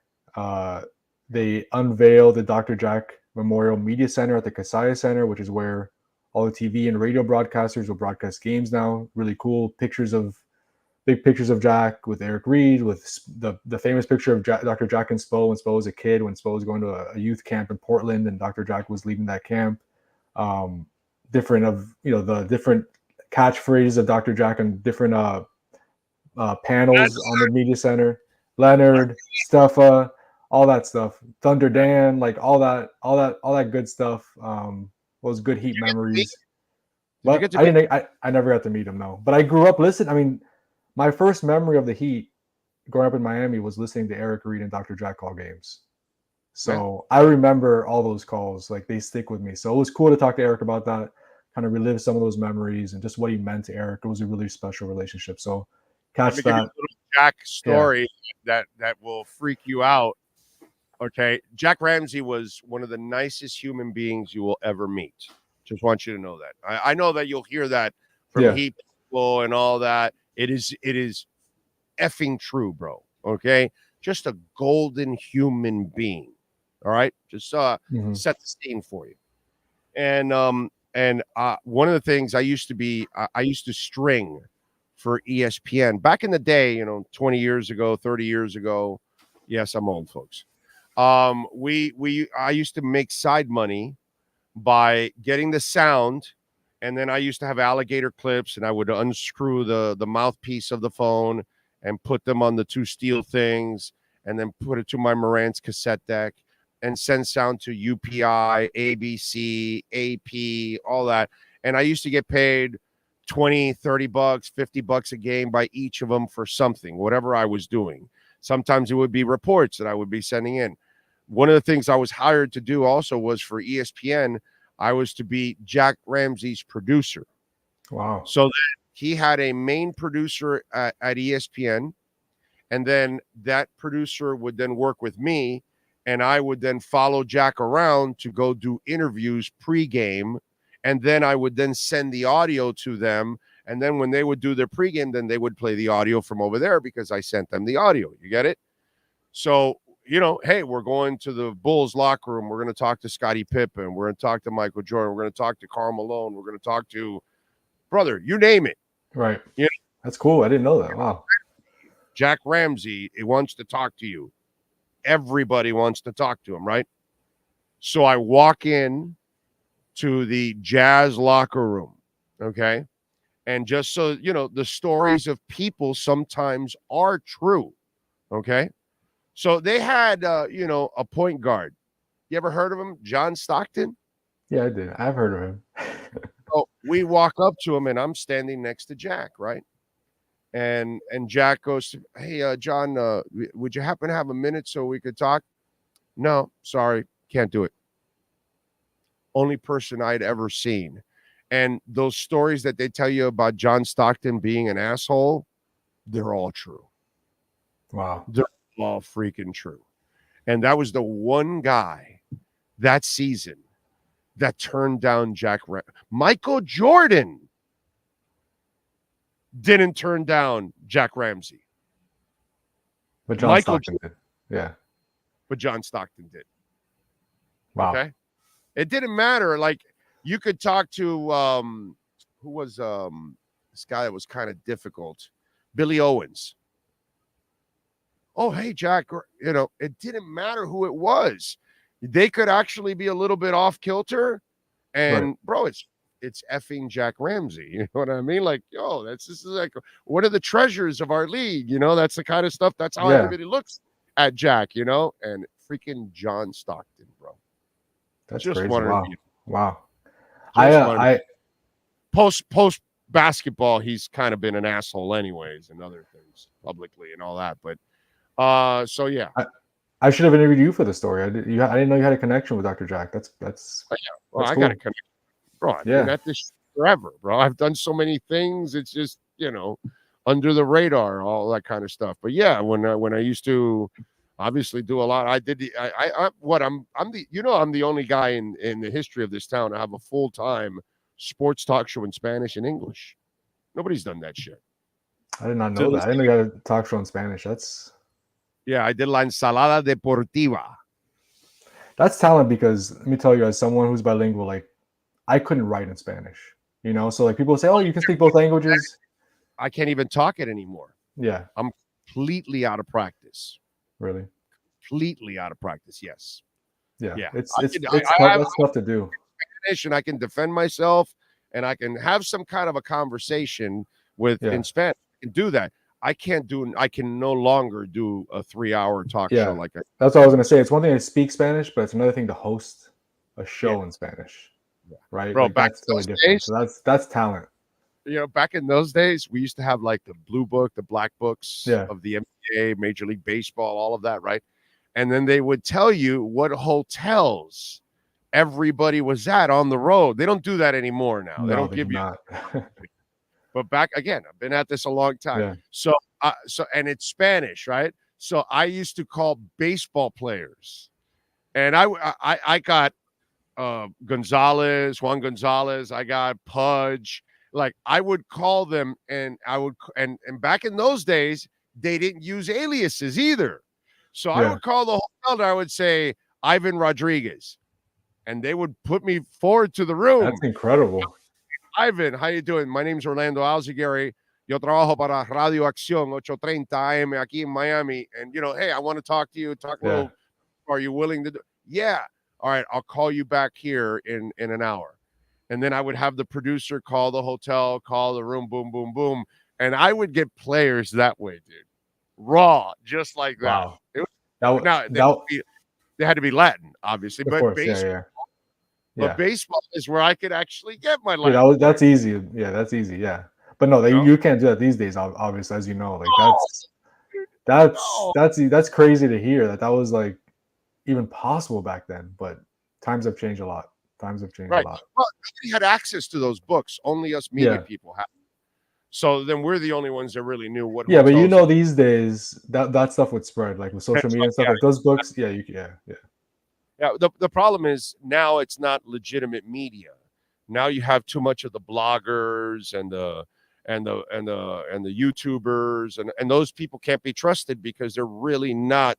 They unveiled the Dr. Jack Memorial Media Center at the Kasaya Center, which is where all the TV and radio broadcasters will broadcast games now. Really cool big pictures of Jack with Eric Reed, with the famous picture of Dr. Jack and Spo when Spo was a kid, when Spo was going to a youth camp in Portland and Dr. Jack was leaving that camp. The different catchphrases of Dr. Jack and different panels on the media center. Leonard, Steffa, all that stuff. Thunder Dan, like all that good stuff. Those good Heat memories. But I never got to meet him, no. But I grew up listening. I mean, my first memory of the Heat growing up in Miami was listening to Eric Reed and Dr. Jack call games. So I remember all those calls. Like, they stick with me. So it was cool to talk to Eric about that, kind of relive some of those memories and just what he meant to Eric. It was a really special relationship. So catch that. Give you a little Jack story that will freak you out. Okay. Jack Ramsey was one of the nicest human beings you will ever meet. Just want you to know that. I know that you'll hear that from Heat people and all that. It is effing true, bro. Okay. Just a golden human being. All right. Just set the scene for you. And one of the things I used to string for ESPN back in the day, 20 years ago, 30 years ago. Yes, I'm old, folks. I used to make side money by getting the sound, and then I used to have alligator clips, and I would unscrew the mouthpiece of the phone, and put them on the 2 steel things and then put it to my Marantz cassette deck and send sound to UPI, ABC, AP, all that. And I used to get paid $20, $30, $50 a game by each of them for something, whatever I was doing. Sometimes it would be reports that I would be sending in. One of the things I was hired to do also was for ESPN, I was to be Jack Ramsey's producer. Wow. So that he had a main producer at ESPN, and then that producer would then work with me, and I would then follow Jack around to go do interviews pregame, and then I would then send the audio to them, and then when they would do their pregame, then they would play the audio from over there because I sent them the audio. You get it? So, hey, we're going to the Bulls locker room. We're going to talk to Scottie Pippen. We're going to talk to Michael Jordan. We're going to talk to Karl Malone. We're going to talk to, brother, you name it. Right. Yeah. That's cool. I didn't know that. Wow. Jack Ramsey, he wants to talk to you. Everybody wants to talk to him, right? So I walk in to the Jazz locker room, okay? And just so, the stories of people sometimes are true, okay? So they had, a point guard. You ever heard of him? John Stockton? Yeah, I did. I've heard of him. So we walk up to him, and I'm standing next to Jack, right? And Jack goes, hey, John, would you happen to have a minute so we could talk? No, sorry, can't do it. Only person I'd ever seen. And those stories that they tell you about John Stockton being an asshole, they're all true. Wow. They're all freaking true. And that was the one guy that season that turned down Michael Jordan didn't turn down Jack Ramsey. But John Stockton did. Yeah. But John Stockton did. Wow. Okay. It didn't matter. Like, you could talk to who was this guy that was kind of difficult, Billy Owens. Oh, hey, Jack, it didn't matter who it was. They could actually be a little bit off kilter. And right. Bro, it's effing Jack Ramsey. You know what I mean? Like, this is like one of the treasures of our league. That's the kind of stuff. That's how everybody looks at Jack, and freaking John Stockton, bro. That's just crazy. Wow. Post basketball, he's kind of been an asshole anyways, and other things publicly and all that. But so yeah. I should have interviewed you for the story. I didn't know you had a connection with Dr. Jack. That's Well, that's I cool. got a connection. Bro, I've been at this forever, bro. I've done so many things. It's just, under the radar, all that kind of stuff. But yeah, when I used to obviously do a lot, I did I'm the only guy in the history of this town to have a full-time sports talk show in Spanish and English. Nobody's done that shit. I did not know that. I didn't know you had a talk show in Spanish. Yeah, I did La Ensalada Deportiva. That's talent, because let me tell you, as someone who's bilingual, like, I couldn't write in Spanish, so like people say, oh, you can speak both languages. I can't even talk it anymore. Yeah. I'm completely out of practice. Really? Completely out of practice. Yes. Yeah. Yeah. It's tough to do. And I can defend myself, and I can have some kind of a conversation in Spanish. I can do that. I can no longer do a 3-hour talk show like that. That's what I was going to say. It's one thing to speak Spanish, but it's another thing to host a show in Spanish. Yeah. Right? Bro, like, that's totally different. Days, so that's talent. Back in those days, we used to have like the blue book, the black books of the NBA, Major League Baseball, all of that, right? And then they would tell you what hotels everybody was at on the road. They don't do that anymore now. They don't give you. But back again, I've been at this a long time. Yeah. So and it's Spanish, right? So I used to call baseball players, and I got Juan Gonzalez. I got Pudge. Like, I would call them, and and back in those days, they didn't use aliases either. So I would call the hotel, and I would say Ivan Rodriguez, and they would put me forward to the room. That's incredible. Ivan, how you doing? My name's Orlando Alzigari. Yo trabajo para Radio Acción 830 AM aquí en Miami. And, hey, I want to talk to you. Talk a little. Are you willing to do? Yeah. All right. I'll call you back here in an hour. And then I would have the producer call the hotel, call the room, boom, boom, boom. And I would get players that way, dude. raw, just like that. Wow. It was, That now they had to be Latin, obviously, of but course, yeah. baseball is where I could actually get my Yeah, Latin. that's easy. Yeah, that's easy. Yeah, but no, you can't do that these days. Obviously, as you know, like that's crazy to hear that was like even possible back then. But times have changed a lot. Times have changed a Right. lot. Well, nobody had access to those books. Only us media people have. So then we're the only ones that really knew what. Yeah, but hotels these days that stuff would spread, like with social media and stuff. Like those books, yeah. Yeah. The problem is now it's not legitimate media. Now you have too much of the bloggers and the YouTubers and those people can't be trusted because they're really not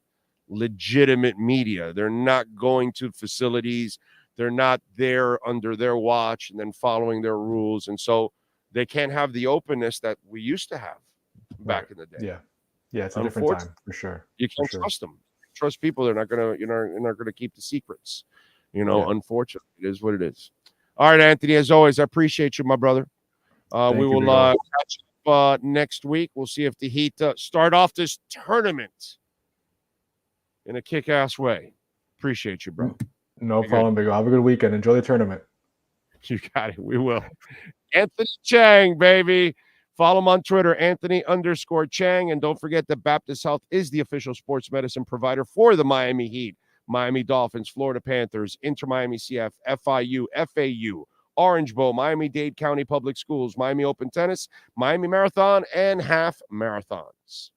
legitimate media. They're not going to facilities. They're not there under their watch and then following their rules. And so they can't have the openness that we used to have back in the day. Yeah, it's a different time for sure. You can't trust them. Trust people. They're not gonna, you're not gonna keep the secrets. Unfortunately, it is what it is. All right, Anthony. As always, I appreciate you, my brother. We will catch up next week. We'll see if the Heat start off this tournament in a kick-ass way. Appreciate you, bro. No problem, Big O. Have a good weekend. Enjoy the tournament. You got it. We will. Anthony Chang, baby. Follow him on Twitter, Anthony_Chang. And don't forget that Baptist Health is the official sports medicine provider for the Miami Heat, Miami Dolphins, Florida Panthers, Inter Miami CF, FIU, FAU, Orange Bowl, Miami-Dade County Public Schools, Miami Open Tennis, Miami Marathon, and half marathons.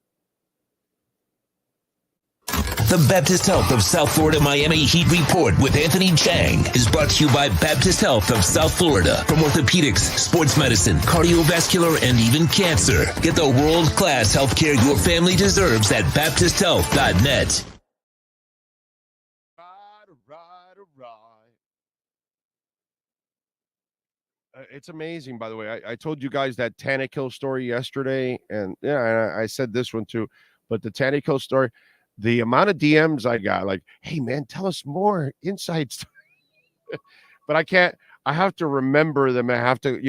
The Baptist Health of South Florida Miami Heat Report with Anthony Chang is brought to you by Baptist Health of South Florida. From orthopedics, sports medicine, cardiovascular, and even cancer. Get the world-class healthcare your family deserves at BaptistHealth.net. It's amazing, by the way. I told you guys that Tannehill story yesterday, and I said this one too. But the Tannehill story, the amount of DMs I got, like, hey man, tell us more insights. But I can't. I have to remember them. I have to,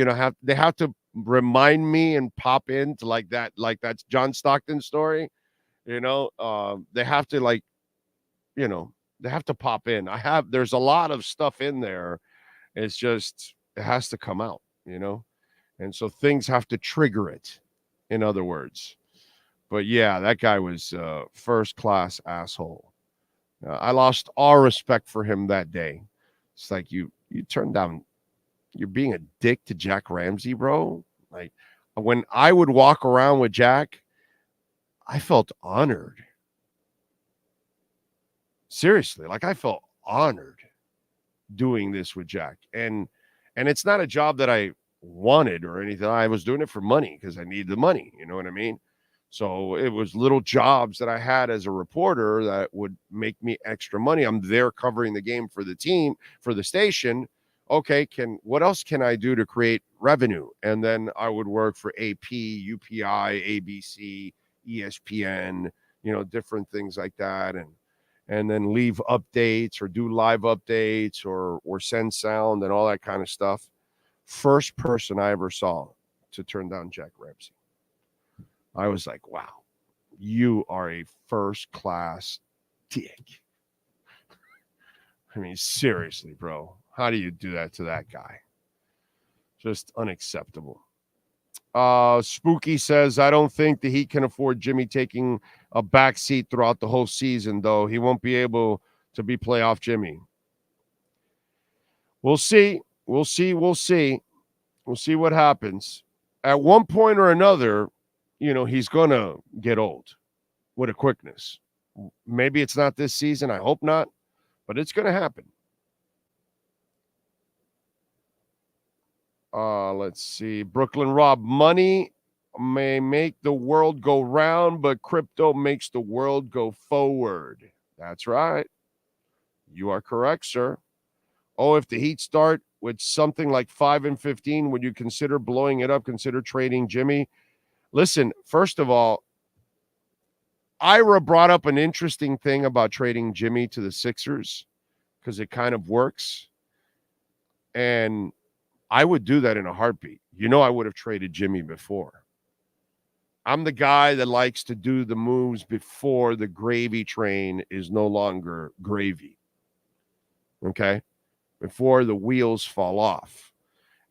they have to remind me and pop into like that's John Stockton story. They have to they have to pop in. There's a lot of stuff in there. It's just, it has to come out, and so things have to trigger it, in other words. But yeah, that guy was first class asshole. I lost all respect for him that day. It's like you turned down, you're being a dick to Jack Ramsey, bro. Like when I would walk around with Jack, I felt honored. Seriously, like I felt honored doing this with Jack. And it's not a job that I wanted or anything. I was doing it for money because I needed the money. You know what I mean? So it was little jobs that I had as a reporter that would make me extra money. I'm there covering the game for the team, for the station. Okay, what else can I do to create revenue? And then I would work for AP, UPI, ABC, ESPN, different things like that. And then leave updates or do live updates or send sound and all that kind of stuff. First person I ever saw to turn down Jack Ramsey. I was like, wow, you are a first-class dick. I mean, seriously, bro. How do you do that to that guy? Just unacceptable. Spooky says, I don't think the Heat can afford Jimmy taking a back seat throughout the whole season, though. He won't be able to be playoff Jimmy. We'll see. We'll see what happens. At one point or another, he's going to get old with a quickness. Maybe it's not this season. I hope not, but it's going to happen. Let's see. Brooklyn Rob, money may make the world go round, but crypto makes the world go forward. That's right. You are correct, sir. Oh, if the Heat start with something like 5-15, would you consider blowing it up? Consider trading Jimmy? Listen, first of all, Ira brought up an interesting thing about trading Jimmy to the Sixers because it kind of works. And I would do that in a heartbeat. I would have traded Jimmy before. I'm the guy that likes to do the moves before the gravy train is no longer gravy. Okay? Before the wheels fall off.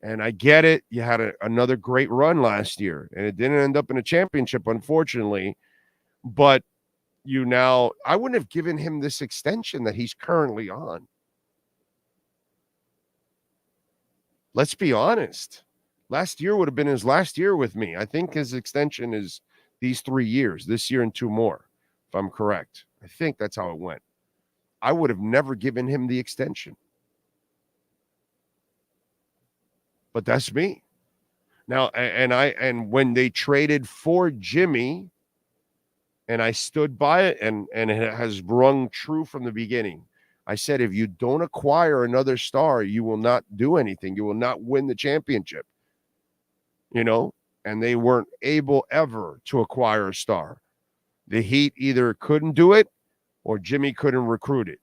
And I get it. You had another great run last year, and it didn't end up in a championship, unfortunately. But I wouldn't have given him this extension that he's currently on. Let's be honest. Last year would have been his last year with me. I think his extension is these 3 years, this year and 2 more, if I'm correct. I think that's how it went. I would have never given him the extension. But that's me. Now, and when they traded for Jimmy, and I stood by it, and it has rung true from the beginning. I said, if you don't acquire another star, you will not do anything. You will not win the championship. And they weren't able ever to acquire a star. The Heat either couldn't do it or Jimmy couldn't recruit it.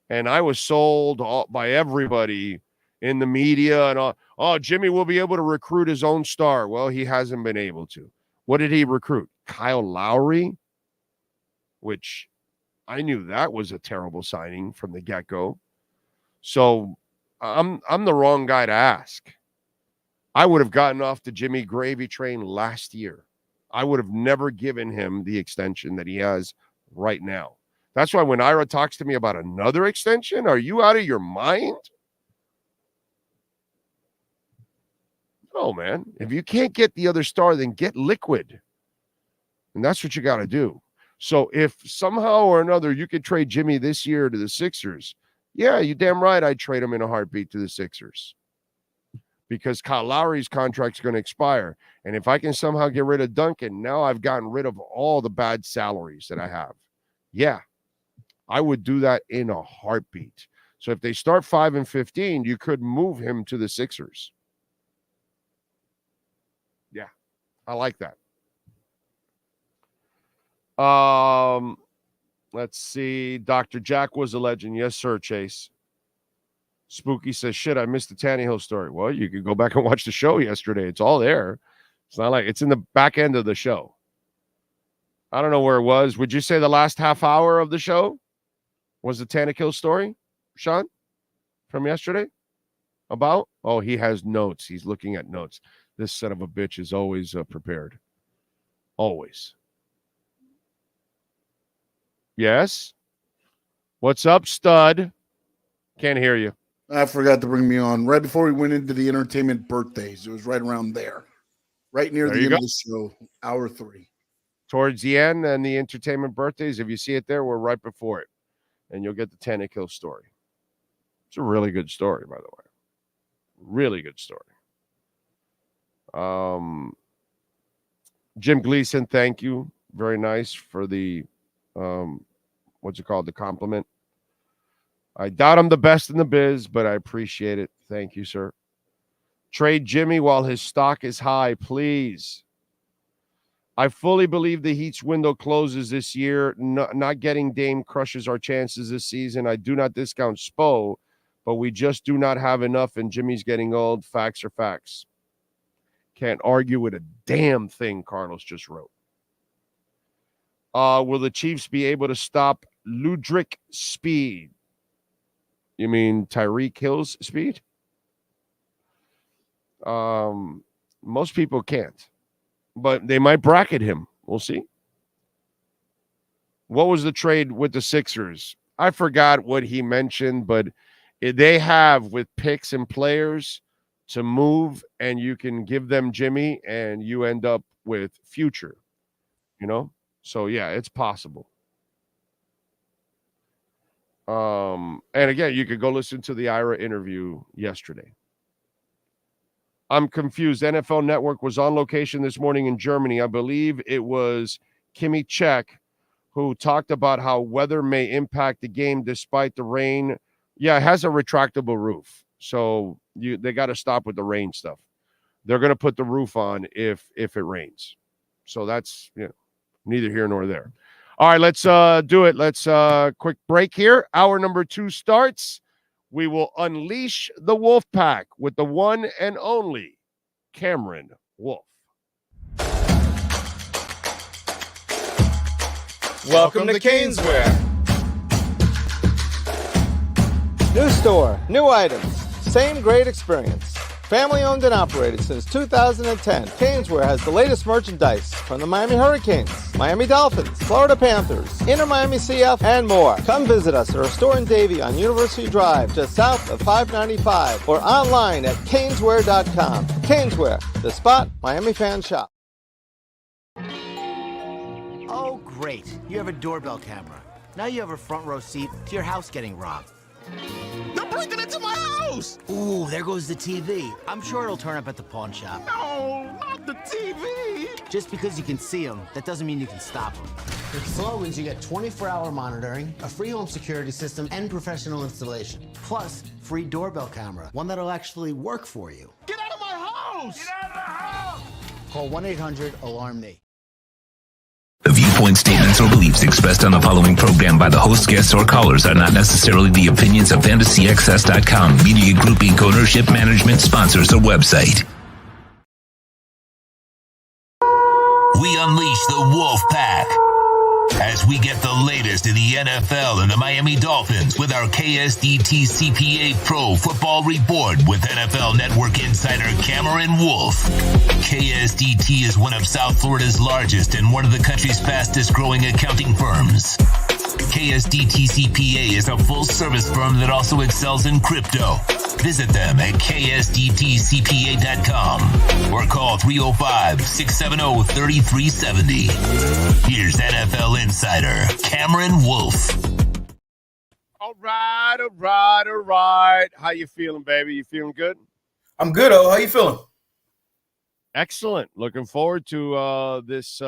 And I was sold by everybody in the media and Jimmy will be able to recruit his own star. Well, he hasn't been able to. What did he recruit? Kyle Lowry, which I knew that was a terrible signing from the get-go. So I'm the wrong guy to ask. I would have gotten off the Jimmy gravy train last year. I would have never given him the extension that he has right now. That's why when Ira talks to me about another extension, are you out of your mind? No, man. If you can't get the other star, then get liquid. And that's what you got to do. So if somehow or another you could trade Jimmy this year to the Sixers, yeah, you damn right I'd trade him in a heartbeat to the Sixers. Because Kyle Lowry's contract's going to expire. And if I can somehow get rid of Duncan, now I've gotten rid of all the bad salaries that I have. Yeah, I would do that in a heartbeat. So if they start 5-15, you could move him to the Sixers. Yeah, I like that. Let's see. Dr. Jack was a legend. Yes, sir, Chase. Spooky says, shit, I missed the Tannehill story. Well, you could go back and watch the show yesterday. It's all there. It's not like it's in the back end of the show. I don't know where it was. Would you say the last half hour of the show was the Tannehill story, Sean, from yesterday? About? Oh, he has notes. He's looking at notes. This son of a bitch is always prepared. Always. Yes? What's up, stud? Can't hear you. I forgot to bring me on. Right before we went into the entertainment birthdays, it was right around there. Right near the end of the show, hour 3. Towards the end and the entertainment birthdays, if you see it there, we're right before it. And you'll get the Tannehill story. It's a really good story, by the way. Really good story. Jim Gleason, thank you. Very nice for the, what's it called? The compliment. I doubt I'm the best in the biz, but I appreciate it. Thank you, sir. Trade Jimmy while his stock is high, please. I fully believe the Heat's window closes this year. Not getting Dame crushes our chances this season. I do not discount Spo, but we just do not have enough, and Jimmy's getting old. Facts are facts. Can't argue with a damn thing Carlos just wrote. Will the Chiefs be able to stop Ludrick Speed? You mean Tyreek Hill's speed? Most people can't. But they might bracket him. We'll see. What was the trade with the Sixers? I forgot what he mentioned, but they have with picks and players to move, and you can give them Jimmy, and you end up with future. So, yeah, it's possible. And again, you could go listen to the Ira interview yesterday. I'm confused. NFL Network was on location this morning in Germany. I believe it was Kimmy Czech who talked about how weather may impact the game despite the rain. Yeah, it has a retractable roof. So they got to stop with the rain stuff. They're going to put the roof on if it rains. So that's neither here nor there. All right, let's do it. Let's quick break here. Hour number 2 starts. We will unleash the Wolf Pack with the one and only Cameron Wolf. Welcome to Caneswear. New store, new items, same great experience. Family owned and operated since 2010, Caneswear has the latest merchandise from the Miami Hurricanes, Miami Dolphins, Florida Panthers, Inter Miami CF, and more. Come visit us at our store in Davie on University Drive, just south of 595, or online at caneswear.com. Caneswear, the spot Miami fans shop. Oh, great. You have a doorbell camera. Now you have a front row seat to your house getting robbed. They're breaking into my house! Ooh, there goes the TV. I'm sure it'll turn up at the pawn shop. No, not the TV! Just because you can see them, that doesn't mean you can stop them. With Slogans, you get 24-hour monitoring, a free home security system, and professional installation. Plus, free doorbell camera, one that'll actually work for you. Get out of my house! Get out of the house! Call 1-800-ALARM-ME. The viewpoint, statements, or beliefs expressed on the following program by the host, guests, or callers are not necessarily the opinions of FantasyXS.com, Media Group Inc. ownership, management, sponsors, or website. We unleash the Wolf Pack as we get the latest in the NFL and the Miami Dolphins with our KSDT CPA Pro Football Report with NFL Network insider Cameron Wolf. KSDT is one of South Florida's largest and one of the country's fastest growing accounting firms. KSDT CPA is a full-service firm that also excels in crypto. Visit them at ksdtcpa.com or call 305-670-3370. Here's NFL insider Cameron Wolf. All right. How you feeling, baby? You feeling good? I'm good, how you feeling? Excellent. Looking forward to this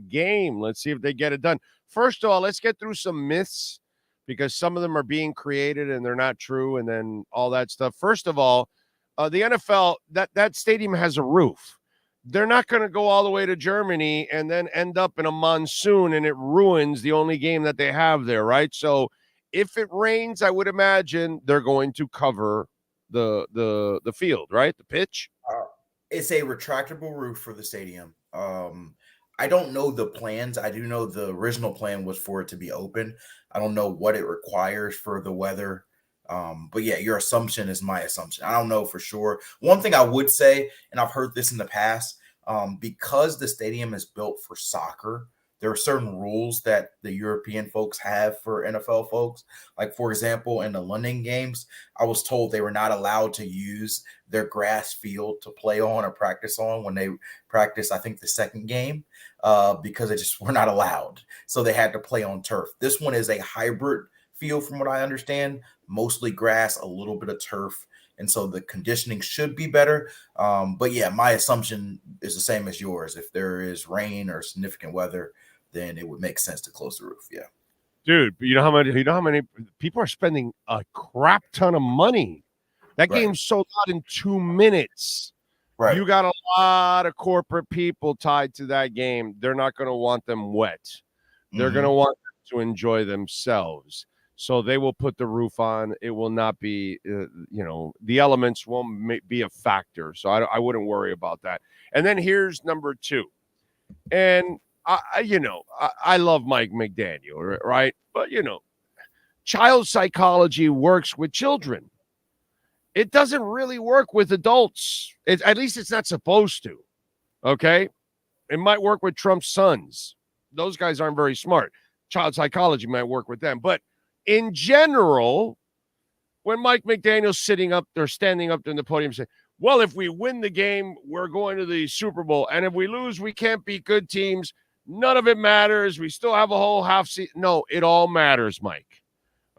game. Let's see if they get it done. First of all, let's get through some myths because some of them are being created and they're not true, and then all that stuff. First of all, the NFL, that stadium has a roof. They're not going to go all the way to Germany and then end up in a monsoon and it ruins the only game that they have there, right? So if it rains, I would imagine they're going to cover the field, right? The pitch. It's a retractable roof for the stadium. I don't know the plans. I do know the original plan was for it to be open. I don't know what it requires for the weather. But yeah, your assumption is my assumption. I don't know for sure. One thing I would say, and I've heard this in the past, because the stadium is built for soccer, there are certain rules that the European folks have for NFL folks. Like, for example, in the London games, I was told they were not allowed to use their grass field to play on or practice on when they practice, I think, the second game, because they just were not allowed. So they had to play on turf. This one is a hybrid field from what I understand, mostly grass, a little bit of turf. And so the conditioning should be better. But yeah, my assumption is the same as yours. If there is rain or significant weather, then it would make sense to close the roof. Yeah. Dude, you know how many people are spending a crap ton of money. That game's sold out in 2 minutes. Right. You got a lot of corporate people tied to that game. They're not going to want them wet. They're going to want them to enjoy themselves. So they will put the roof on. It will not be, the elements won't be a factor. So I wouldn't worry about that. And then here's number two. And, I love Mike McDaniel, right? But, child psychology works with children. It doesn't really work with adults. At least it's not supposed to, okay? It might work with Trump's sons. Those guys aren't very smart. Child psychology might work with them. But in general, when Mike McDaniel's standing up in the podium saying, well, if we win the game, we're going to the Super Bowl. And if we lose, we can't beat good teams. None of it matters. We still have a whole half season. No, it all matters, Mike.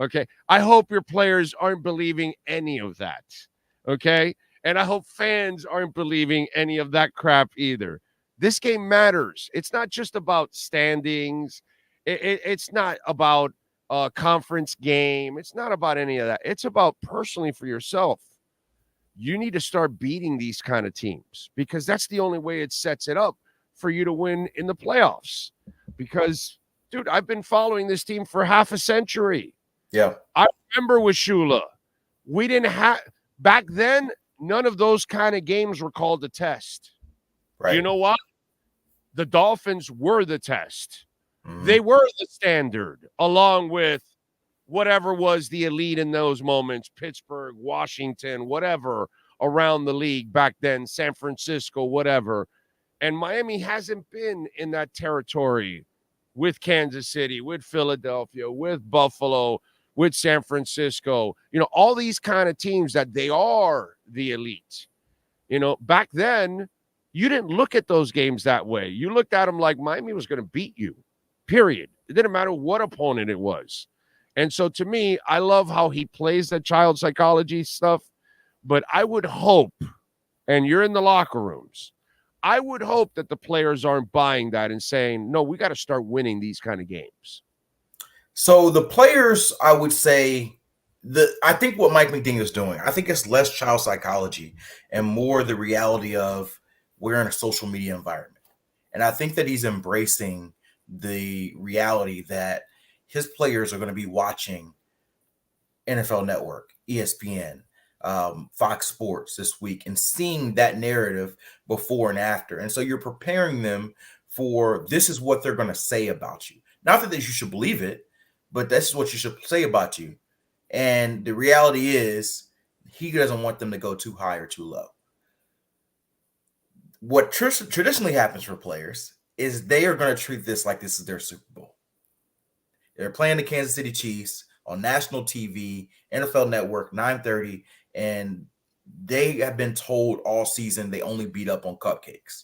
Okay. I hope your players aren't believing any of that. Okay. And I hope fans aren't believing any of that crap either. This game matters. It's not just about standings. It's not about a conference game. It's not about any of that. It's about personally for yourself. You need to start beating these kind of teams because that's the only way it sets it up for you to win in the playoffs. Because, dude, I've been following this team for half a century. Yeah. I remember with Shula, we didn't have, back then, none of those kind of games were called a test. Right. You know what? The Dolphins were the test. They were the standard, along with whatever was the elite in those moments, Pittsburgh, Washington, whatever, around the league back then, San Francisco, whatever. And Miami hasn't been in that territory with Kansas City, with Philadelphia, with Buffalo, with San Francisco. All these kind of teams that they are the elite. Back then, you didn't look at those games that way. You looked at them like Miami was going to beat you, period. It didn't matter what opponent it was. And so to me, I love how he plays the child psychology stuff, but I would hope, and you're in the locker rooms, I would hope that the players aren't buying that and saying, no, we got to start winning these kind of games. So the players, I would say, I think what Mike McDaniel is doing, I think it's less child psychology and more the reality of we're in a social media environment. And I think that he's embracing the reality that his players are going to be watching NFL Network, ESPN, Fox Sports this week and seeing that narrative before and after. And so you're preparing them for this is what they're going to say about you. Not that you should believe it, but this is what you should say about you. And the reality is he doesn't want them to go too high or too low. What traditionally happens for players is they are going to treat this like this is their Super Bowl. They're playing the Kansas City Chiefs on national TV, NFL Network, 9:30, and they have been told all season they only beat up on cupcakes.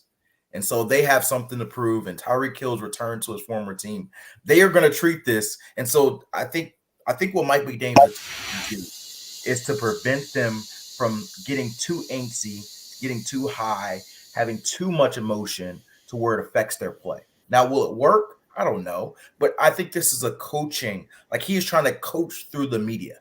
And so they have something to prove, and Tyreek Hill's return to his former team. They are going to treat this. And so I think what Mike McDaniel is to prevent them from getting too angsty, getting too high, having too much emotion to where it affects their play. Now, will it work? I don't know. But I think this is a coaching, like he's trying to coach through the media,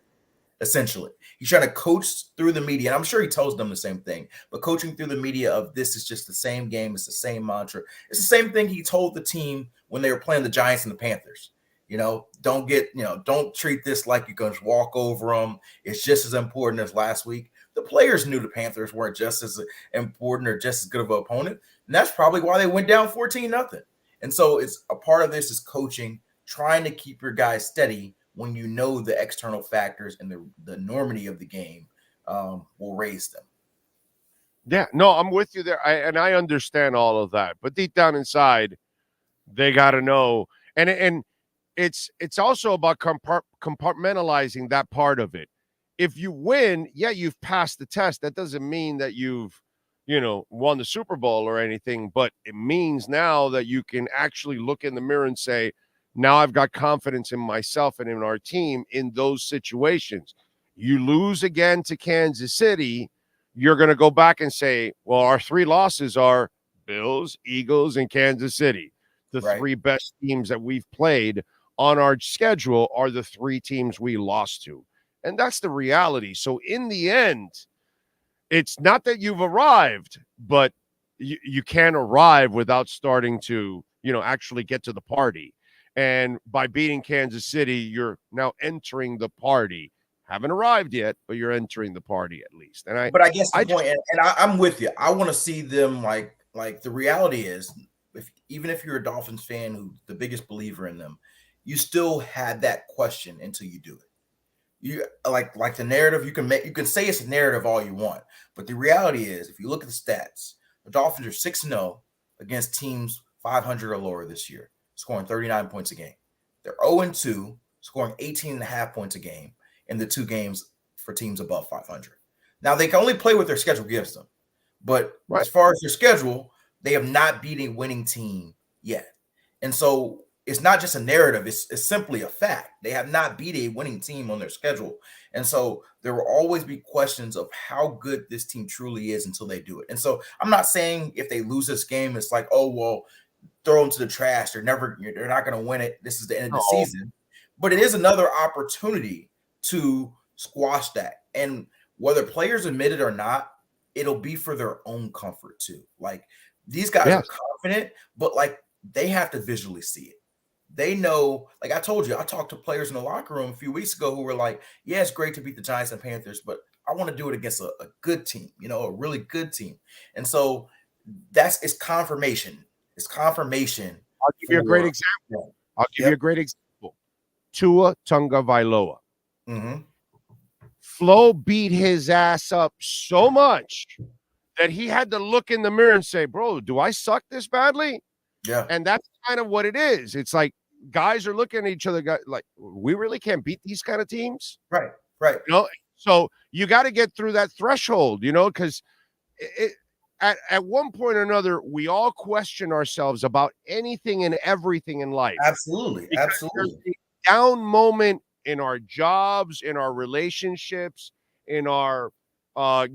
essentially. He's trying to coach through the media. And I'm sure he tells them the same thing. But coaching through the media of this is just the same game. It's the same mantra. It's the same thing he told the team when they were playing the Giants and the Panthers. Don't treat this like you're going to walk over them. It's just as important as last week. The players knew the Panthers weren't just as important or just as good of an opponent. And that's probably why they went down 14-0. And so it's a part of this is coaching, trying to keep your guys steady when you know the external factors and the enormity of the game will raise them. Yeah, no, I'm with you there. I understand all of that. But deep down inside, they got to know. And it's also about compartmentalizing that part of it. If you win, yeah, you've passed the test. That doesn't mean that you've, won the Super Bowl or anything, but it means now that you can actually look in the mirror and say, now I've got confidence in myself and in our team in those situations. You lose again to Kansas City, you're going to go back and say, well, our three losses are Bills, Eagles, and Kansas City. The three best teams that we've played on our schedule are the three teams we lost to. And that's the reality. So in the end, it's not that you've arrived, but you can't arrive without starting to, actually get to the party. And by beating Kansas City, you're now entering the party. Haven't arrived yet, but you're entering the party at least. And I guess the point, and I'm with you. I want to see them like the reality is, even if you're a Dolphins fan who's the biggest believer in them, you still had that question until you do it. You like the narrative, you can say it's a narrative all you want, but the reality is, if you look at the stats, the Dolphins are 6-0 against teams 500 or lower this year, scoring 39 points a game. They're 0-2, scoring 18.5 points a game in the two games for teams above 500. Now, they can only play what their schedule gives them, but as far as their schedule, they have not beat a winning team yet. And so it's not just a narrative. It's simply a fact. They have not beat a winning team on their schedule. And so there will always be questions of how good this team truly is until they do it. And so I'm not saying if they lose this game, it's like, oh, well, throw them to the trash. They're not going to win it. This is the end of the season. But it is another opportunity to squash that. And whether players admit it or not, it'll be for their own comfort too. Like, these guys are confident, but like they have to visually see it. They know, like I told you, I talked to players in the locker room a few weeks ago who were like, yeah, it's great to beat the Giants and Panthers, but I want to do it against a good team, a really good team. And so it's confirmation. It's confirmation. I'll give you a great example. I'll give you a great example. Tua Tagovailoa. Mm-hmm. Flo beat his ass up so much that he had to look in the mirror and say, bro, do I suck this badly? Yeah. And that's kind of what it is. It's like guys are looking at each other like, we really can't beat these kind of teams. Right. You know, so you got to get through that threshold, you know, because at one point or another, we all question ourselves about anything and everything in life. Absolutely. Absolutely. There's a down moment in our jobs, in our relationships, in our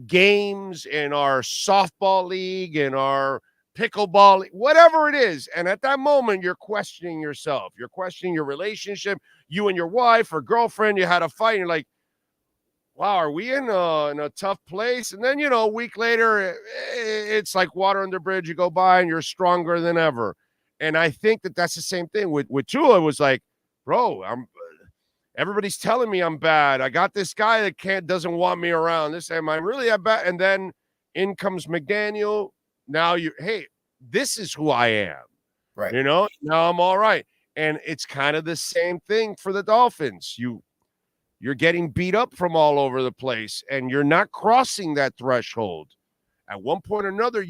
games, in our softball league, in our pickleball, whatever it is. And at that moment, you're questioning yourself. You're questioning your relationship. You and your wife or girlfriend, you had a fight. And you're like, wow, are we in a tough place? And then, you know, a week later, it's like water under the bridge. You go by and you're stronger than ever. And I think that that's the same thing with Tua. It was like, bro, everybody's telling me I'm bad. I got this guy that doesn't want me around. Am I really that bad? And then in comes McDaniel. Now hey, this is who I am. Right. You know, now I'm all right. And it's kind of the same thing for the Dolphins. You're getting beat up from all over the place, and you're not crossing that threshold. At one point or another,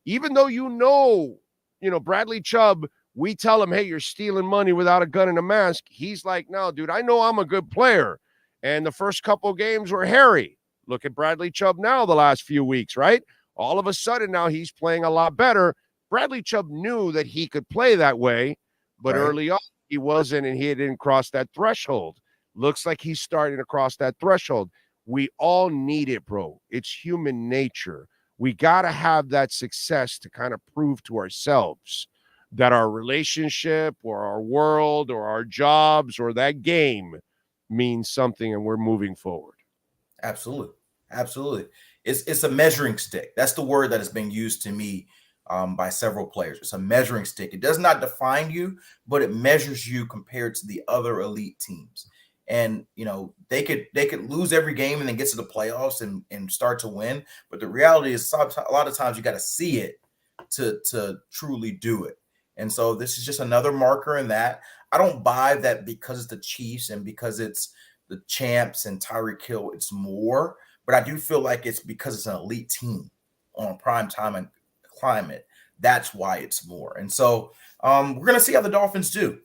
even though you know, Bradley Chubb, we tell him, hey, you're stealing money without a gun and a mask. He's like, no, dude, I know I'm a good player. And the first couple of games were hairy. Look at Bradley Chubb now the last few weeks, right? All of a sudden now he's playing a lot better. Bradley Chubb knew that he could play that way, but early on he wasn't, and he didn't cross that threshold. Looks like he's starting to cross that threshold. We all need it, bro. It's human nature. We got to have that success to kind of prove to ourselves that our relationship or our world or our jobs or that game means something and we're moving forward. Absolutely. Absolutely. It's a measuring stick. That's the word that has been used to me by several players. It's a measuring stick. It does not define you, but it measures you compared to the other elite teams. And, they could lose every game and then get to the playoffs and start to win. But the reality is a lot of times you got to see it to truly do it. And so this is just another marker in that. I don't buy that because it's the Chiefs and because it's the champs and Tyreek Hill, it's more. But I do feel like it's because it's an elite team on prime time and climate. That's why it's more. And so we're going to see how the Dolphins do.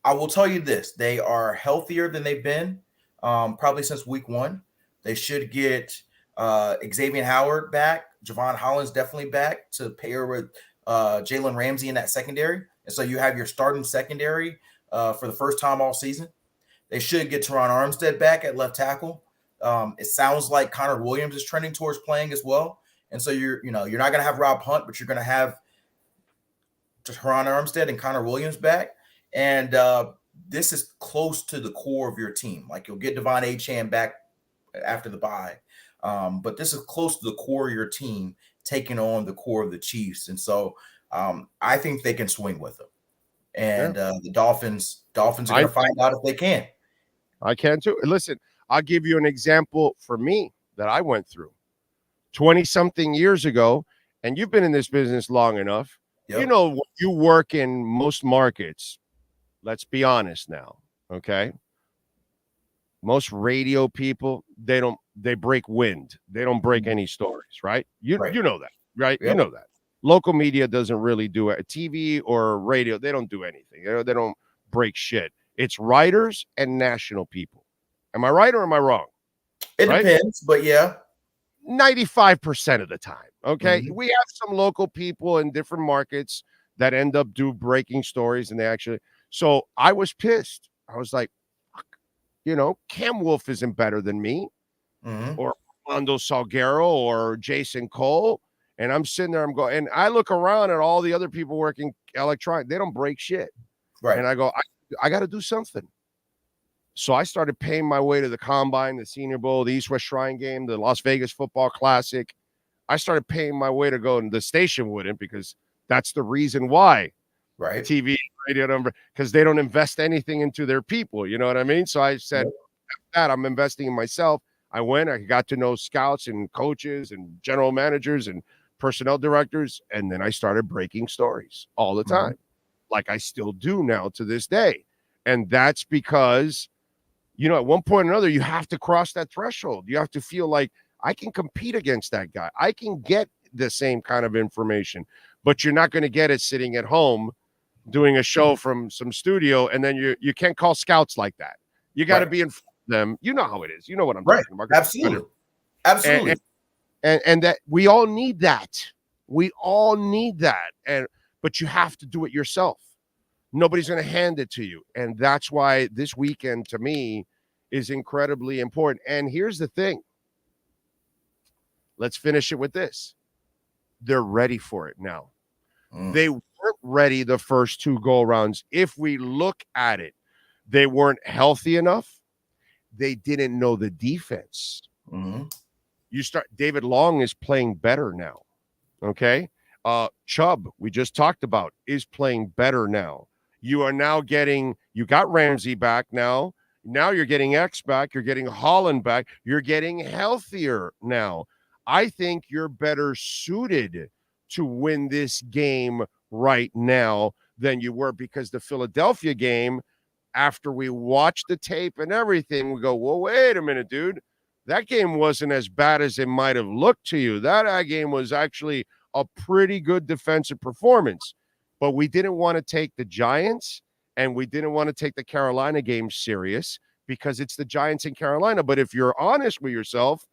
I will tell you this, they are healthier than they've been probably since week 1. They should get Xavier Howard back. Javon Holland's definitely back to pair with Jalen Ramsey in that secondary. And so you have your starting secondary for the first time all season. They should get Teron Armstead back at left tackle. It sounds like Connor Williams is trending towards playing as well. And so you're not going to have Rob Hunt, but you're going to have Teron Armstead and Connor Williams back. And this is close to the core of your team. Like you'll get Devon Achane back after the bye. But this is close to the core of your team taking on the core of the Chiefs. And so I think they can swing with them. And the Dolphins are going to find out if they can. I can too. Listen, I'll give you an example for me that I went through 20-something years ago. And you've been in this business long enough. Yep. You work in most markets. Let's be honest now, okay? Most radio people, they break wind. They don't break any stories, right? You know that, right? Yep. You know that. Local media doesn't really do it. TV or radio, they don't do anything. They don't break shit. It's writers and national people. Am I right or am I wrong? It depends, but yeah. 95% of the time, okay? Mm-hmm. We have some local people in different markets that end up breaking stories, and they actually... So I was pissed. I was like, Cam Wolf isn't better than me, or Armando Salguero or Jason Cole. And I'm sitting there, and I look around at all the other people working electronic. They don't break shit. Right. And I go, I got to do something. So I started paying my way to the Combine, the Senior Bowl, the East West Shrine Game, the Las Vegas Football Classic. I started paying my way to go, and the station wouldn't, because that's the reason why. Right. TV, radio number, because they don't invest anything into their people. You know what I mean? So I said, that I'm investing in myself. I went, I got to know scouts and coaches and general managers and personnel directors. And then I started breaking stories all the time. like I still do now to this day. And that's because, at one point or another, you have to cross that threshold. You have to feel like I can compete against that guy. I can get the same kind of information, but you're not going to get it sitting at home doing a show from some studio, and then you can't call scouts like that. You got to be in front of them. You know how it is. You know what I'm talking about. Absolutely. And that we all need that. We all need that. But you have to do it yourself. Nobody's going to hand it to you. And that's why this weekend, to me, is incredibly important. And here's the thing. Let's finish it with this. They're ready for it now. They weren't ready the first two go-rounds. If we look at it, they weren't healthy enough. They didn't know the defense. David Long is playing better now. Okay. Chubb, we just talked about, is playing better now. You are now you got Ramsey back now. Now you're getting X back. You're getting Holland back. You're getting healthier now. I think you're better suited to win this game right now than you were, because the Philadelphia game, after we watched the tape and everything, we go, well, wait a minute, dude. That game wasn't as bad as it might have looked to you. That game was actually a pretty good defensive performance. But we didn't want to take the Giants and we didn't want to take the Carolina game serious because it's the Giants in Carolina. But if you're honest with yourself,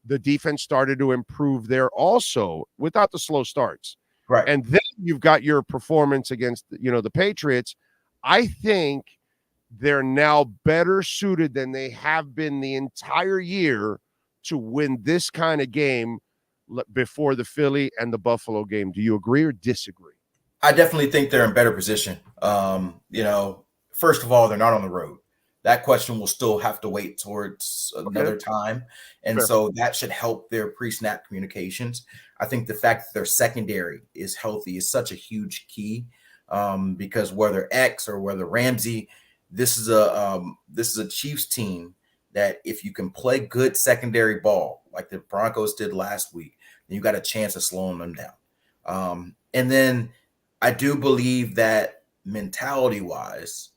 the defense started to improve there also without the slow starts. Right. And then you've got your performance against, the Patriots. I think they're now better suited than they have been the entire year to win this kind of game before the Philly and the Buffalo game. Do you agree or disagree? I definitely think they're in better position. First of all, they're not on the road. That question will still have to wait towards another time. And so that should help their pre-snap communications. I think the fact that their secondary is healthy is such a huge key, because whether X or whether Ramsey, this is a Chiefs team that if you can play good secondary ball like the Broncos did last week, then you got a chance of slowing them down. And then I do believe that mentality-wise,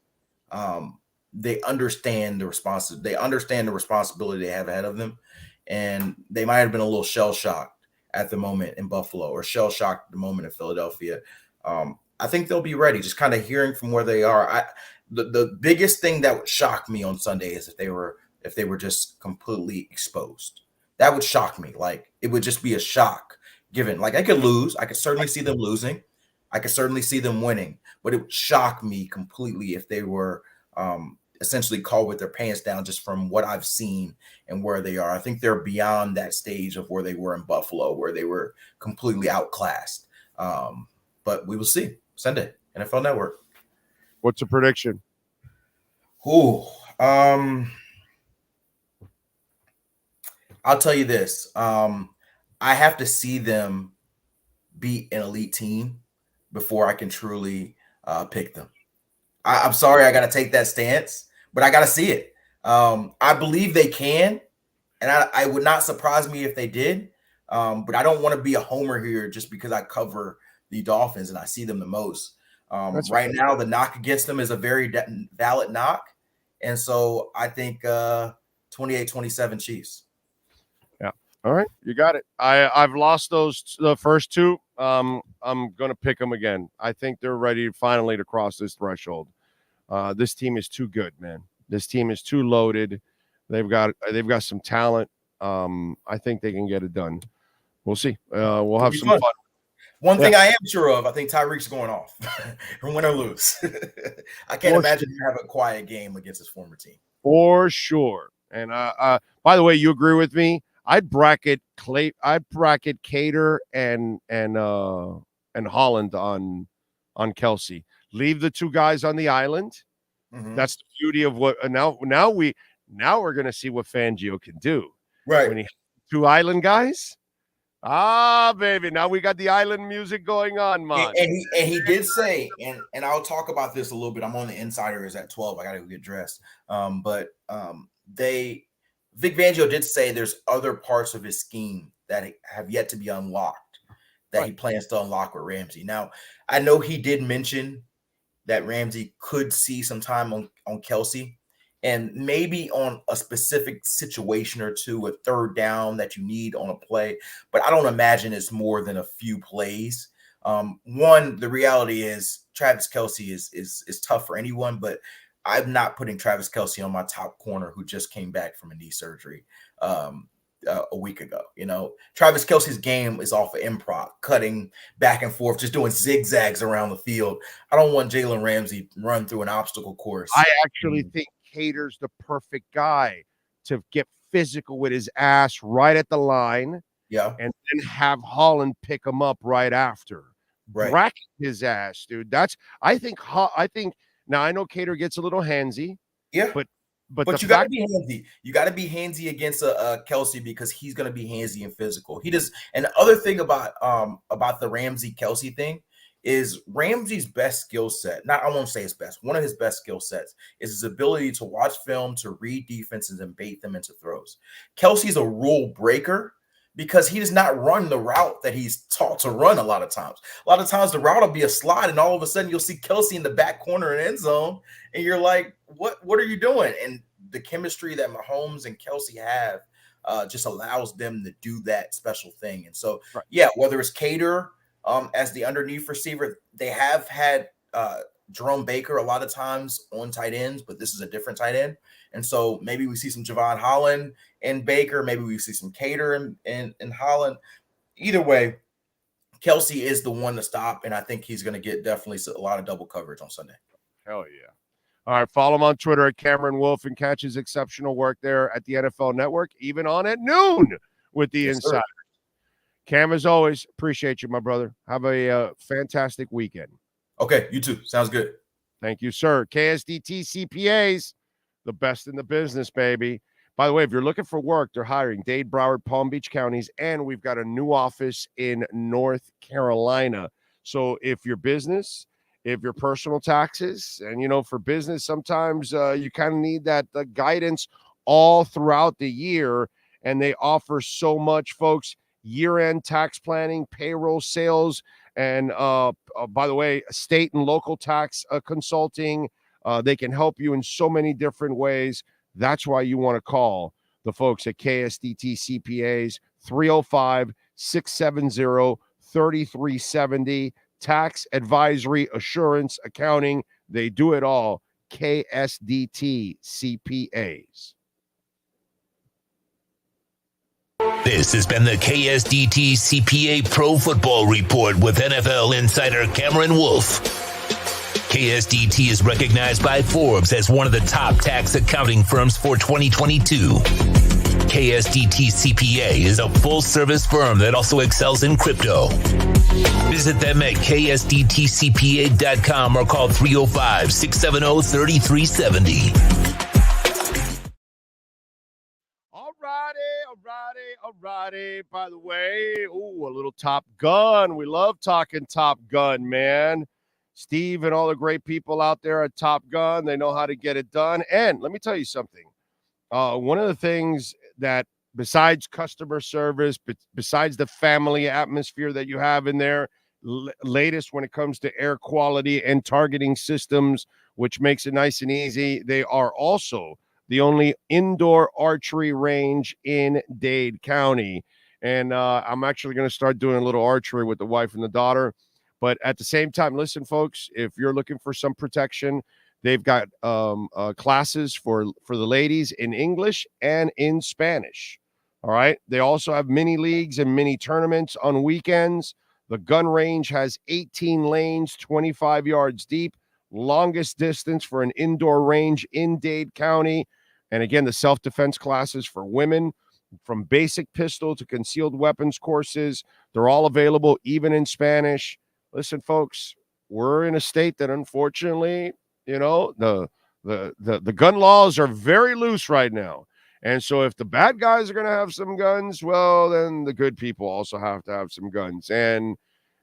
they understand the responsibility they have ahead of them, and they might have been a little shell-shocked at the moment in Buffalo or shell-shocked at the moment in Philadelphia. I think they'll be ready. Just kind of hearing from where they are. The biggest thing that would shock me on Sunday is if they were just completely exposed. That would shock me. Like, it would just be a shock. Given, like, I could lose. I could certainly see them losing. I could certainly see them winning. But it would shock me completely if they were essentially caught with their pants down just from what I've seen and where they are. I think they're beyond that stage of where they were in Buffalo, where they were completely outclassed. But we will see Sunday, NFL Network. What's the prediction? I'll tell you this. I have to see them beat an elite team before I can truly pick them. I'm sorry I got to take that stance, but I got to see it. I believe they can, and I would not surprise me if they did. But I don't want to be a homer here just because I cover the Dolphins and I see them the most. Right now, the knock against them is a very valid knock. And so I think 28-27 Chiefs. Yeah. All right. You got it. I've lost the first two. I'm going to pick them again. I think they're ready finally to cross this threshold. This team is too good, man. This team is too loaded. They've got some talent. I think they can get it done. We'll see. We'll have some fun. One thing I am sure of, I think Tyreek's going off, win or lose. I can't imagine him have a quiet game against his former team. For sure. And by the way, you agree with me? I'd bracket Cater and Holland on Kelsey. Leave the two guys on the island. Mm-hmm. That's the beauty of what now we're gonna see what Fangio can do. Right. When he has two island guys. Ah, baby. Now we got the island music going on, man. And he did say, and I'll talk about this a little bit. I'm on the Insiders at 12. I got to get dressed. Vic Fangio did say there's other parts of his scheme that have yet to be unlocked that he plans to unlock with Ramsey. Now, I know he did mention that Ramsey could see some time on Kelsey, and maybe on a specific situation or two, a third down that you need on a play. But I don't imagine it's more than a few plays. The reality is Travis Kelsey is tough for anyone, but I'm not putting Travis Kelsey on my top corner who just came back from a knee surgery a week ago. Travis Kelsey's game is off of improv, cutting back and forth, just doing zigzags around the field. I don't want Jalen Ramsey run through an obstacle course. I actually think Cater's the perfect guy to get physical with his ass right at the line. Yeah. And then have Holland pick him up right after. Right. Bracket his ass, dude. I think now I know Cater gets a little handsy. Yeah. But you got to be handsy. You got to be handsy against a Kelsey because he's going to be handsy and physical. He does. And the other thing about the Ramsey Kelsey thing is Ramsey's best skill set. I won't say his best. One of his best skill sets is his ability to watch film, to read defenses, and bait them into throws. Kelsey's a rule breaker because he does not run the route that he's taught to run a lot of times. A lot of times the route will be a slide, and all of a sudden you'll see Kelsey in the back corner and end zone, and you're like, what are you doing? And the chemistry that Mahomes and Kelsey have just allows them to do that special thing. And so, yeah, whether it's Cater as the underneath receiver, they have had Jerome Baker a lot of times on tight ends, but this is a different tight end. And so maybe we see some Javon Holland and Baker. Maybe we see some Cater and Holland. Either way, Kelsey is the one to stop, and I think he's going to get definitely a lot of double coverage on Sunday. Hell yeah. All right, follow him on Twitter at Cameron Wolf and catch his exceptional work there at the NFL Network, even on at noon with the Insiders. Cam, as always, appreciate you, my brother. Have a fantastic weekend. Okay, you too. Sounds good. Thank you, sir. KSDT CPAs, the best in the business, baby. By the way, if you're looking for work, they're hiring Dade, Broward, Palm Beach counties, and we've got a new office in North Carolina. So if your business, if your personal taxes, and, for business, sometimes you kind of need that guidance all throughout the year, and they offer so much, folks. Year-end tax planning, payroll, sales, and by the way, state and local tax consulting. They can help you in so many different ways. That's why you want to call the folks at KSDT CPAs, 305-670-3370. Tax, advisory, assurance, accounting. They do it all. KSDT CPAs. This has been the KSDT CPA Pro Football Report with NFL insider Cameron Wolf. KSDT is recognized by Forbes as one of the top tax accounting firms for 2022. KSDT CPA is a full-service firm that also excels in crypto. Visit them at ksdtcpa.com or call 305-670-3370. Alrighty. By the way, a little Top Gun. We love talking Top Gun, man. Steve and all the great people out there at Top Gun, they know how to get it done. And let me tell you something. One of the things that, besides customer service, besides the family atmosphere that you have in there, latest when it comes to air quality and targeting systems, which makes it nice and easy, they are also the only indoor archery range in Dade County. And I'm actually going to start doing a little archery with the wife and the daughter. But at the same time, listen, folks, if you're looking for some protection, they've got classes for the ladies in English and in Spanish. All right. They also have mini leagues and mini tournaments on weekends. The gun range has 18 lanes, 25 yards deep, longest distance for an indoor range in Dade County. And again, the self-defense classes for women, from basic pistol to concealed weapons courses, they're all available, even in Spanish. Listen, folks, we're in a state that, unfortunately, the gun laws are very loose right now. And so if the bad guys are going to have some guns, well, then the good people also have to have some guns. And,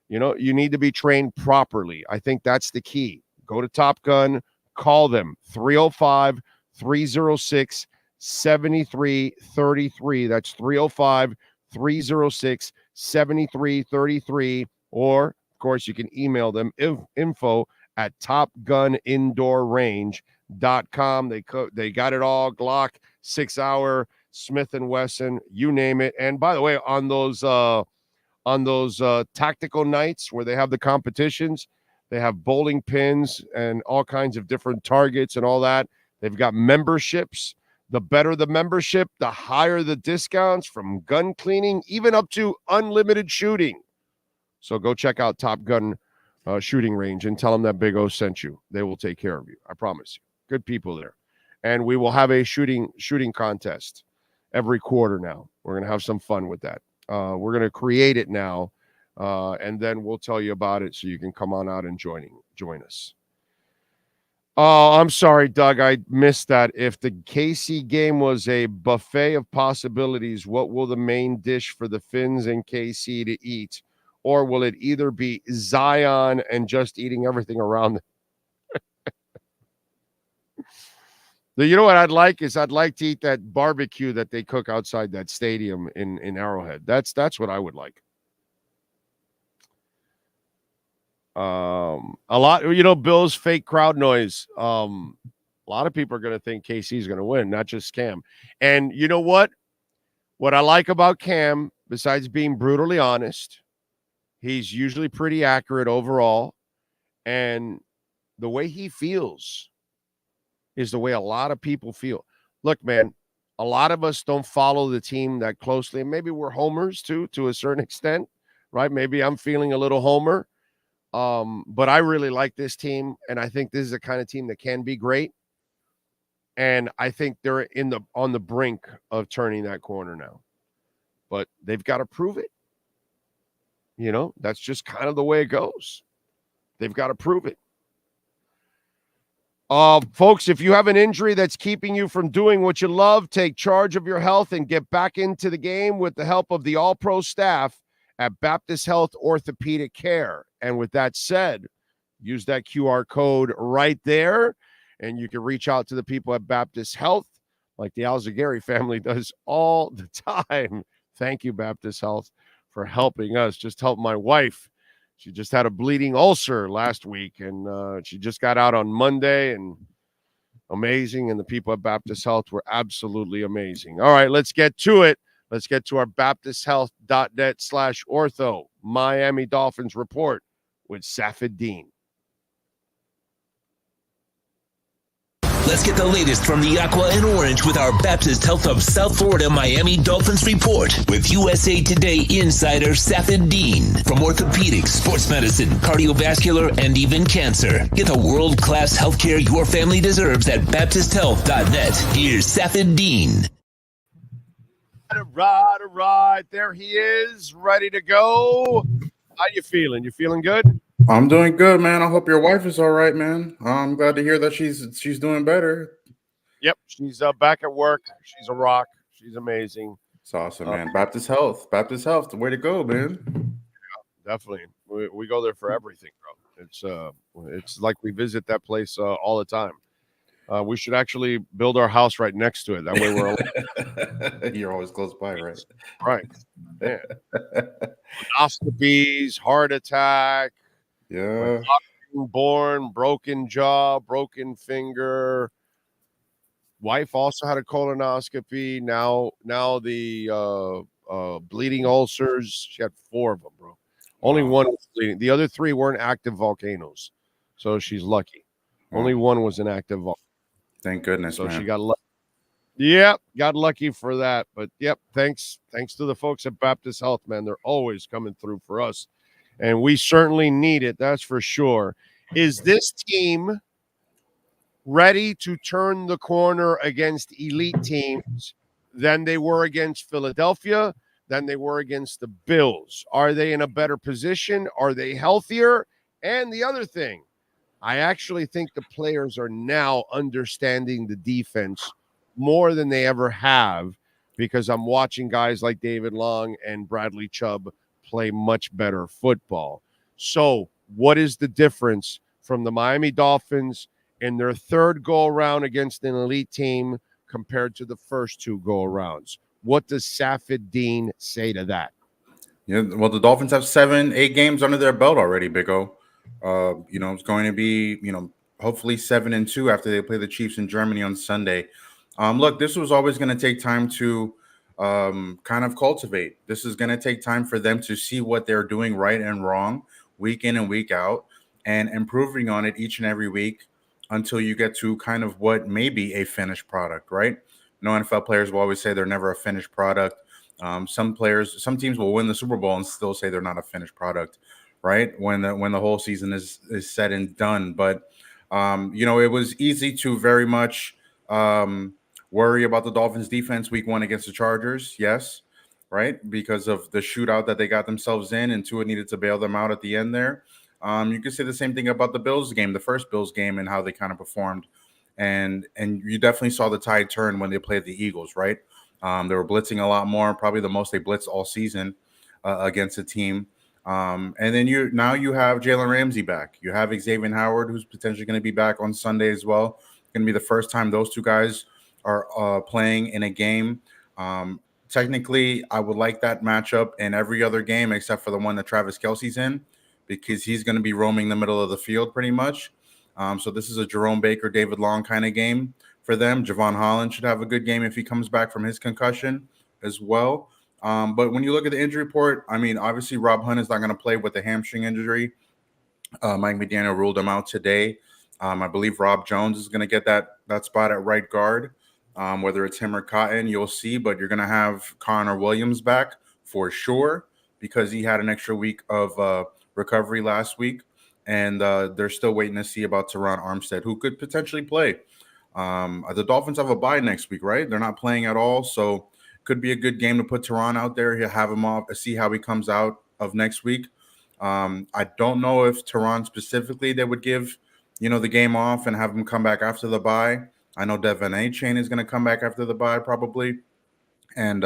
you need to be trained properly. I think that's the key. Go to Top Gun, call them, 305-306-7333. That's 305-306-7333. Or, of course, you can email them info at topgunindoorrange.com. They got it all, Glock, 6 Hour, Smith & Wesson, you name it. And by the way, on those tactical nights where they have the competitions, they have bowling pins and all kinds of different targets and all that. They've got memberships. The better the membership, the higher the discounts, from gun cleaning even up to unlimited shooting. So go check out Top Gun Shooting Range and tell them that Big O sent you. They will take care of you. I promise you. Good people there. And we will have a shooting contest every quarter now. We're going to have some fun with that. We're going to create it now, and then we'll tell you about it so you can come on out and join us. Oh, I'm sorry, Doug. I missed that. If the KC game was a buffet of possibilities, what will the main dish for the Finns and KC to eat? Or will it either be Zion and just eating everything around them? You know what I'd like to eat that barbecue that they cook outside that stadium in Arrowhead. That's what I would like. A lot, Bill's fake crowd noise. A lot of people are going to think KC is going to win, not just Cam. And you know what? What I like about Cam, besides being brutally honest, he's usually pretty accurate overall. And the way he feels is the way a lot of people feel. Look, man, a lot of us don't follow the team that closely. And maybe we're homers too, to a certain extent, right? Maybe I'm feeling a little homer. But I really like this team, and I think this is the kind of team that can be great. And I think they're on the brink of turning that corner now. But they've got to prove it. That's just kind of the way it goes. They've got to prove it. Folks, if you have an injury that's keeping you from doing what you love, take charge of your health and get back into the game with the help of the all-pro staff at Baptist Health Orthopedic Care. And with that said, use that QR code right there, and you can reach out to the people at Baptist Health like the Alzagari family does all the time. Thank you, Baptist Health, for helping us. Just help my wife. She just had a bleeding ulcer last week, and she just got out on Monday, and amazing. And the people at Baptist Health were absolutely amazing. All right, let's get to it. Let's get to our baptisthealth.net/ortho Miami Dolphins report with Safid Deen. Let's get the latest from the Aqua and Orange with our Baptist Health of South Florida Miami Dolphins report with USA Today insider Safid Deen. From orthopedics, sports medicine, cardiovascular, and even cancer. Get the world-class healthcare your family deserves at baptisthealth.net. Here's Safid Deen. All right. There he is, ready to go. How you feeling? You feeling good? I'm doing good, man. I hope your wife is all right, man. I'm glad to hear that she's doing better. Yep, she's back at work. She's a rock. She's amazing. It's awesome, man. Baptist Health, the way to go, man. Yeah, definitely. We go there for everything, bro. It's like we visit that place all the time. We should actually build our house right next to it. That way we're you're always close by, right? Right. Yeah. Endoscopies, heart attack. Yeah. Born, broken jaw, broken finger. Wife also had a colonoscopy. Now the bleeding ulcers. She had 4 of them, bro. Only one was bleeding. The other 3 weren't active volcanoes. So she's lucky. Only one was an active volcano. Thank goodness, so man. She got lucky. Yep, got lucky for that. But yep, thanks to the folks at Baptist Health, man. They're always coming through for us. And we certainly need it, that's for sure. Is this team ready to turn the corner against elite teams than they were against Philadelphia, than they were against the Bills? Are they in a better position? Are they healthier? And the other thing, I actually think the players are now understanding the defense more than they ever have, because I'm watching guys like David Long and Bradley Chubb play much better football. So what is the difference from the Miami Dolphins in their third go-around against an elite team compared to the first 2 go-arounds? What does Safid Deen say to that? Yeah, well, the Dolphins have 7-8 games under their belt already, Big O. It's going to be, hopefully 7-2 after they play the Chiefs in Germany on Sunday. Look, this was always going to take time to kind of cultivate. This is going to take time for them to see what they're doing right and wrong week in and week out and improving on it each and every week until you get to kind of what may be a finished product, right? No, NFL players will always say they're never a finished product. Some teams will win the Super Bowl and still say they're not a finished product, right? When the whole season is said and done. But it was easy to very much worry about the Dolphins defense week 1 against the Chargers. Yes, right, because of the shootout that they got themselves in, and Tua needed to bail them out at the end there. You could say the same thing about the Bills game, the first Bills game, and how they kind of performed. And you definitely saw the tide turn when they played the Eagles, right? They were blitzing a lot more, probably the most they blitzed all season against a team. And then you have Jalen Ramsey back. You have Xavier Howard, who's potentially going to be back on Sunday as well. Going to be the first time those two guys are playing in a game. Technically, I would like that matchup in every other game except for the one that Travis Kelce's in, because he's going to be roaming the middle of the field pretty much. So this is a Jerome Baker, David Long kind of game for them. Javon Holland should have a good game if he comes back from his concussion as well. But when you look at the injury report, I mean, obviously Rob Hunt is not going to play with a hamstring injury. Mike McDaniel ruled him out today. I believe Rob Jones is going to get that spot at right guard. Whether it's him or Cotton, you'll see. But you're going to have Connor Williams back for sure because he had an extra week of recovery last week. And they're still waiting to see about Teron Armstead, who could potentially play. The Dolphins have a bye next week, right? They're not playing at all. So could be a good game to put Teron out there. He'll have him off, see how he comes out of next week. I don't know if Teron specifically they would give, the game off and have him come back after the bye. I know Devin Achane is going to come back after the bye probably. And,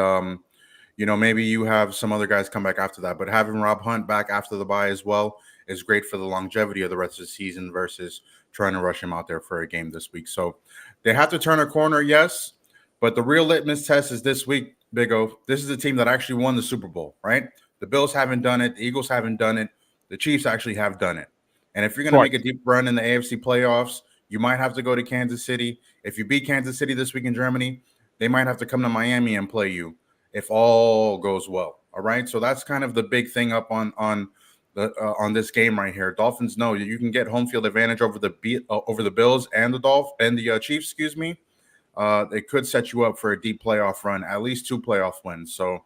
maybe you have some other guys come back after that. But having Rob Hunt back after the bye as well is great for the longevity of the rest of the season versus trying to rush him out there for a game this week. So they have to turn a corner, yes. But the real litmus test is this week, Big O. This is the team that actually won the Super Bowl, right? The Bills haven't done it. The Eagles haven't done it. The Chiefs actually have done it. And if you're going to make a deep run in the AFC playoffs, you might have to go to Kansas City. If you beat Kansas City this week in Germany, they might have to come to Miami and play you if all goes well. All right. So that's kind of the big thing up on this game right here. Dolphins know you can get home field advantage over the Bills and the Chiefs. Excuse me. It could set you up for a deep playoff run, at least 2 playoff wins. So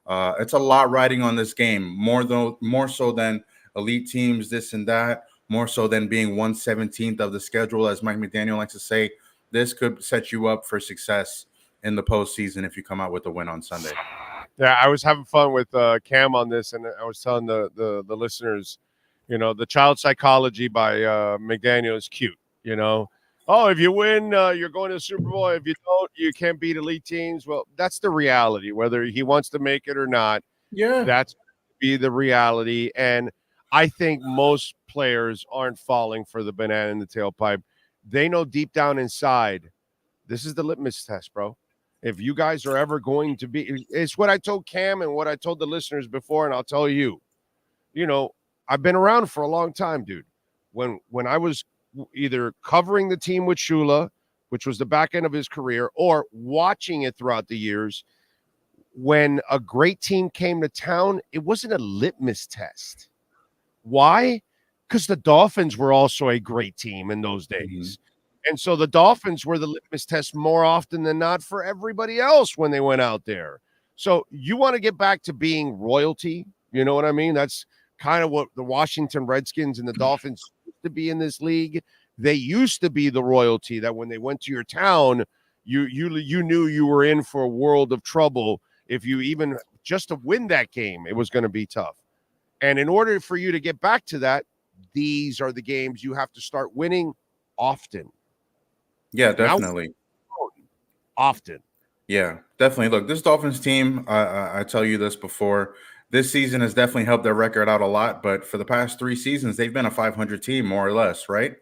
it's a lot riding on this game, more so than elite teams, this and that, more so than being 1/17th of the schedule, as Mike McDaniel likes to say. This could set you up for success in the postseason if you come out with a win on Sunday. Yeah, I was having fun with Cam on this, and I was telling the listeners, the child psychology by McDaniel is cute, Oh, if you win, you're going to the Super Bowl. If you don't, you can't beat elite teams. Well, that's the reality, whether he wants to make it or not. Yeah. That's be the reality. And I think most players aren't falling for the banana in the tailpipe. They know deep down inside, this is the litmus test, bro. If you guys are ever going to be, it's what I told Cam and what I told the listeners before, and I'll tell you, I've been around for a long time, dude. When I was either covering the team with Shula, which was the back end of his career, or watching it throughout the years, when a great team came to town, it wasn't a litmus test. Why? Because the Dolphins were also a great team in those days. Mm-hmm. And so the Dolphins were the litmus test more often than not for everybody else when they went out there. So you want to get back to being royalty. You know what I mean? That's kind of what the Washington Redskins and the Dolphins used to be in this league. They used to be the royalty that when they went to your town, you knew you were in for a world of trouble. If you even just to win that game, it was going to be tough. And in order for you to get back to that, these are the games you have to start winning often. Yeah, definitely. Often. Yeah, definitely. Look, this Dolphins team, I tell you this before, this season has definitely helped their record out a lot. But for the past 3 seasons, they've been a 500 team, more or less, right?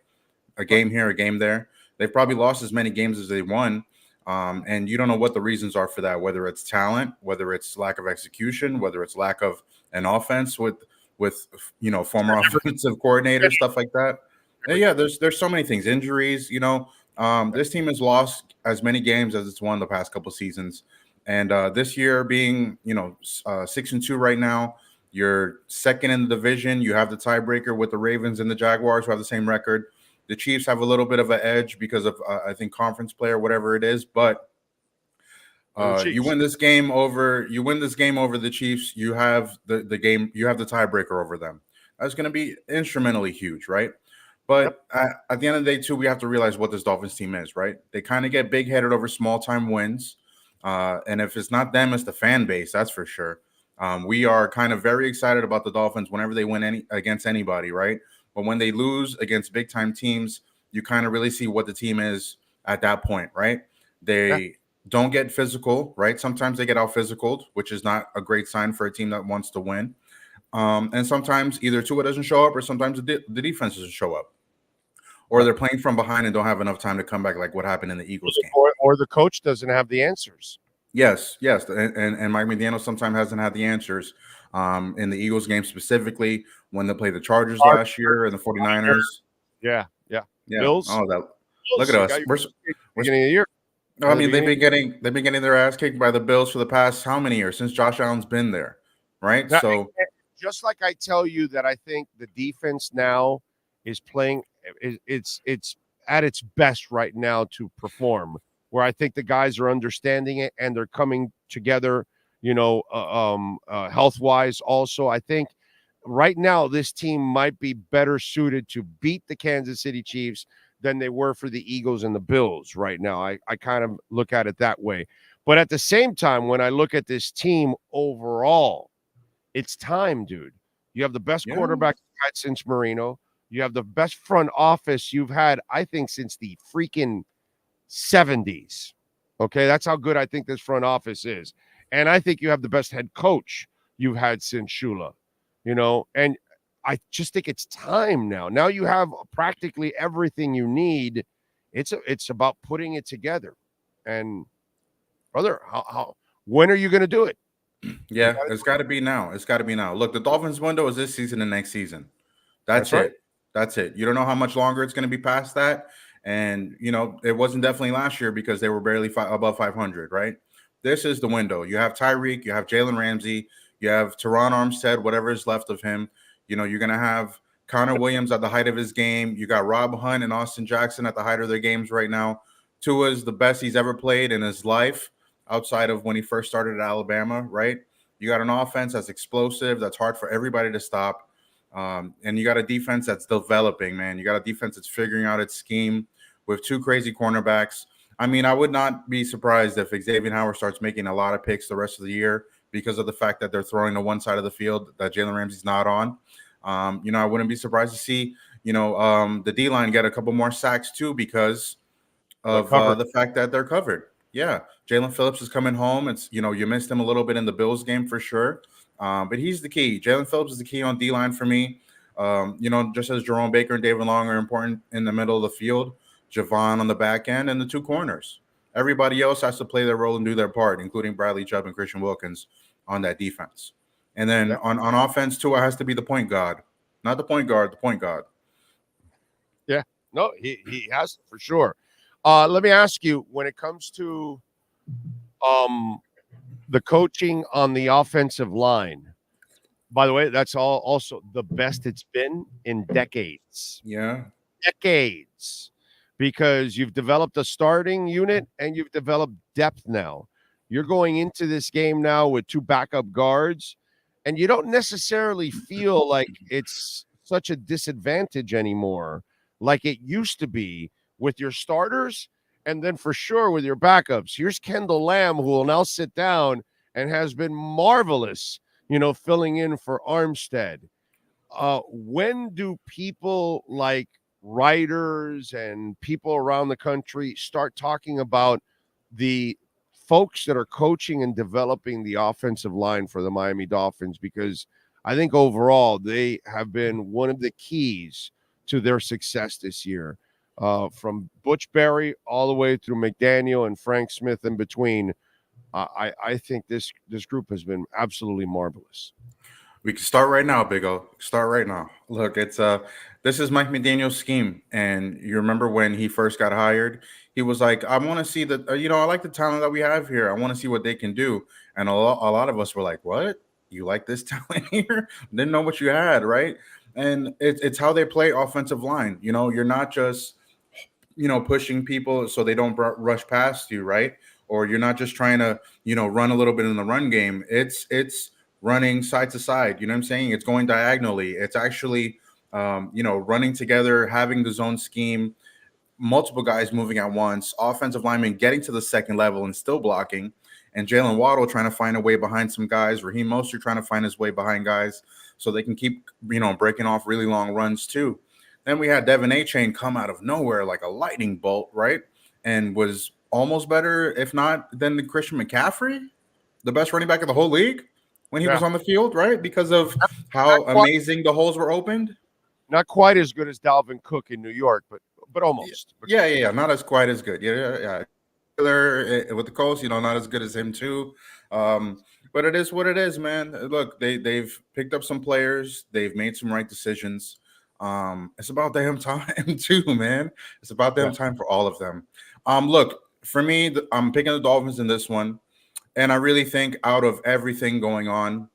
A game here, a game there. They've probably lost as many games as they won. And you don't know what the reasons are for that, whether it's talent, whether it's lack of execution, whether it's lack of an offense with with former offensive coordinators, stuff like that. And yeah, there's so many things, injuries. This team has lost as many games as it's won the past couple seasons, and this year being 6-2 right now. You're second in the division. You have the tiebreaker with the Ravens and the Jaguars, who have the same record. The Chiefs have a little bit of an edge because of I think conference play or whatever it is, but you win this game over the Chiefs, you have the game, you have the tiebreaker over them. That's going to be instrumentally huge, right? But at the end of the day, too, we have to realize what this Dolphins team is, right? They kind of get big-headed over small-time wins, and if it's not them, it's the fan base, that's for sure. We are kind of very excited about the Dolphins whenever they win against anybody, right? But when they lose against big-time teams, you kind of really see what the team is at that point, right? They don't get physical, right? Sometimes they get out physicaled, which is not a great sign for a team that wants to win. And sometimes either Tua doesn't show up or sometimes the defense doesn't show up. Or they're playing from behind and don't have enough time to come back, like what happened in the Eagles game. Or the coach doesn't have the answers. Yes. And Mike McDaniel sometimes hasn't had the answers in the Eagles game, specifically when they played the Chargers last year and the 49ers. Yeah. Bills. Oh, look at us. We're beginning of the year. I mean, they've been getting their ass kicked by the Bills for the past how many years since Josh Allen's been there, right? Now, so just like I tell you that I think the defense now is playing, it's at its best right now to perform. Where I think the guys are understanding it and they're coming together, health-wise. Also, I think right now this team might be better suited to beat the Kansas City Chiefs than they were for the Eagles and the Bills right now. I kind of look at it that way. But at the same time, when I look at this team overall, it's time, dude. You have the best quarterback you've had since Marino. You have the best front office you've had, I think, since the freaking 70s. Okay, that's how good I think this front office is. And I think you have the best head coach you've had since Shula, and I just think it's time now. Now you have practically everything you need. It's about putting it together. And brother, when are you going to do it? Yeah, it's got to be now. Look, the Dolphins window is this season and next season. That's it. Right. That's it. You don't know how much longer it's going to be past that. And, it wasn't definitely last year because they were barely above 500, right? This is the window. You have Tyreek, you have Jalen Ramsey, you have Teron Armstead, whatever is left of him. You're going to have Connor Williams at the height of his game. You got Rob Hunt and Austin Jackson at the height of their games right now. Tua is the best he's ever played in his life outside of when he first started at Alabama, right? You got an offense that's explosive, that's hard for everybody to stop. And you got a defense that's developing, man. You got a defense that's figuring out its scheme with two crazy cornerbacks. I mean, I would not be surprised if Xavier Howard starts making a lot of picks the rest of the year because of the fact that they're throwing to one side of the field that Jalen Ramsey's not on. I wouldn't be surprised to see, the D-line get a couple more sacks too because of the fact that they're covered. Yeah, Jalen Phillips is coming home. It's, you missed him a little bit in the Bills game for sure. But he's the key. Jalen Phillips is the key on D-line for me. Just as Jerome Baker and David Long are important in the middle of the field, Javon on the back end, and the two corners. Everybody else has to play their role and do their part, including Bradley Chubb and Christian Wilkins on that defense. And then on offense, Tua has to be the point guard. Not the point guard, the point guard. Yeah. No, he has for sure. Let me ask you, when it comes to the coaching on the offensive line, by the way, that's also the best it's been in decades. Yeah. Decades. Because you've developed a starting unit and you've developed depth now. You're going into this game now with two backup guards, and you don't necessarily feel like it's such a disadvantage anymore like it used to be with your starters and then for sure with your backups. Here's Kendall Lamb, who will now sit down and has been marvelous, filling in for Armstead. When do people like writers and people around the country start talking about the folks that are coaching and developing the offensive line for the Miami Dolphins? Because I think overall they have been one of the keys to their success this year, from Butch Berry all the way through McDaniel and Frank Smith in between. I think this group has been absolutely marvelous. We can start right now, Big O. Start right now. Look, it's this is Mike McDaniel's scheme, and you remember when he first got hired, he was like, "I want to see the, I like the talent that we have here. I want to see what they can do." And a lot of us were like, "What? You like this talent here? Didn't know what you had, right?" And it's how they play offensive line. You're not just pushing people so they don't rush past you, right? Or you're not just trying to, run a little bit in the run game. It's running side to side. You know what I'm saying? It's going diagonally. It's actually, running together, having the zone scheme, multiple guys moving at once, offensive linemen getting to the second level and still blocking, and Jalen Waddle trying to find a way behind some guys. Raheem Mostert trying to find his way behind guys so they can keep, breaking off really long runs too. Then we had Devin Achane come out of nowhere like a lightning bolt, right? And was almost better, if not, than the Christian McCaffrey, the best running back of the whole league when he was on the field, right? Because of how amazing the holes were opened. Not quite as good as Dalvin Cook in New York, but almost. Yeah. Not as quite as good. Yeah. With the Colts, not as good as him too. But it is what it is, man. Look, they've picked up some players. They've made some right decisions. It's about damn time too, man. It's about damn time for all of them. Look, for me, I'm picking the Dolphins in this one. And I really think out of everything going on,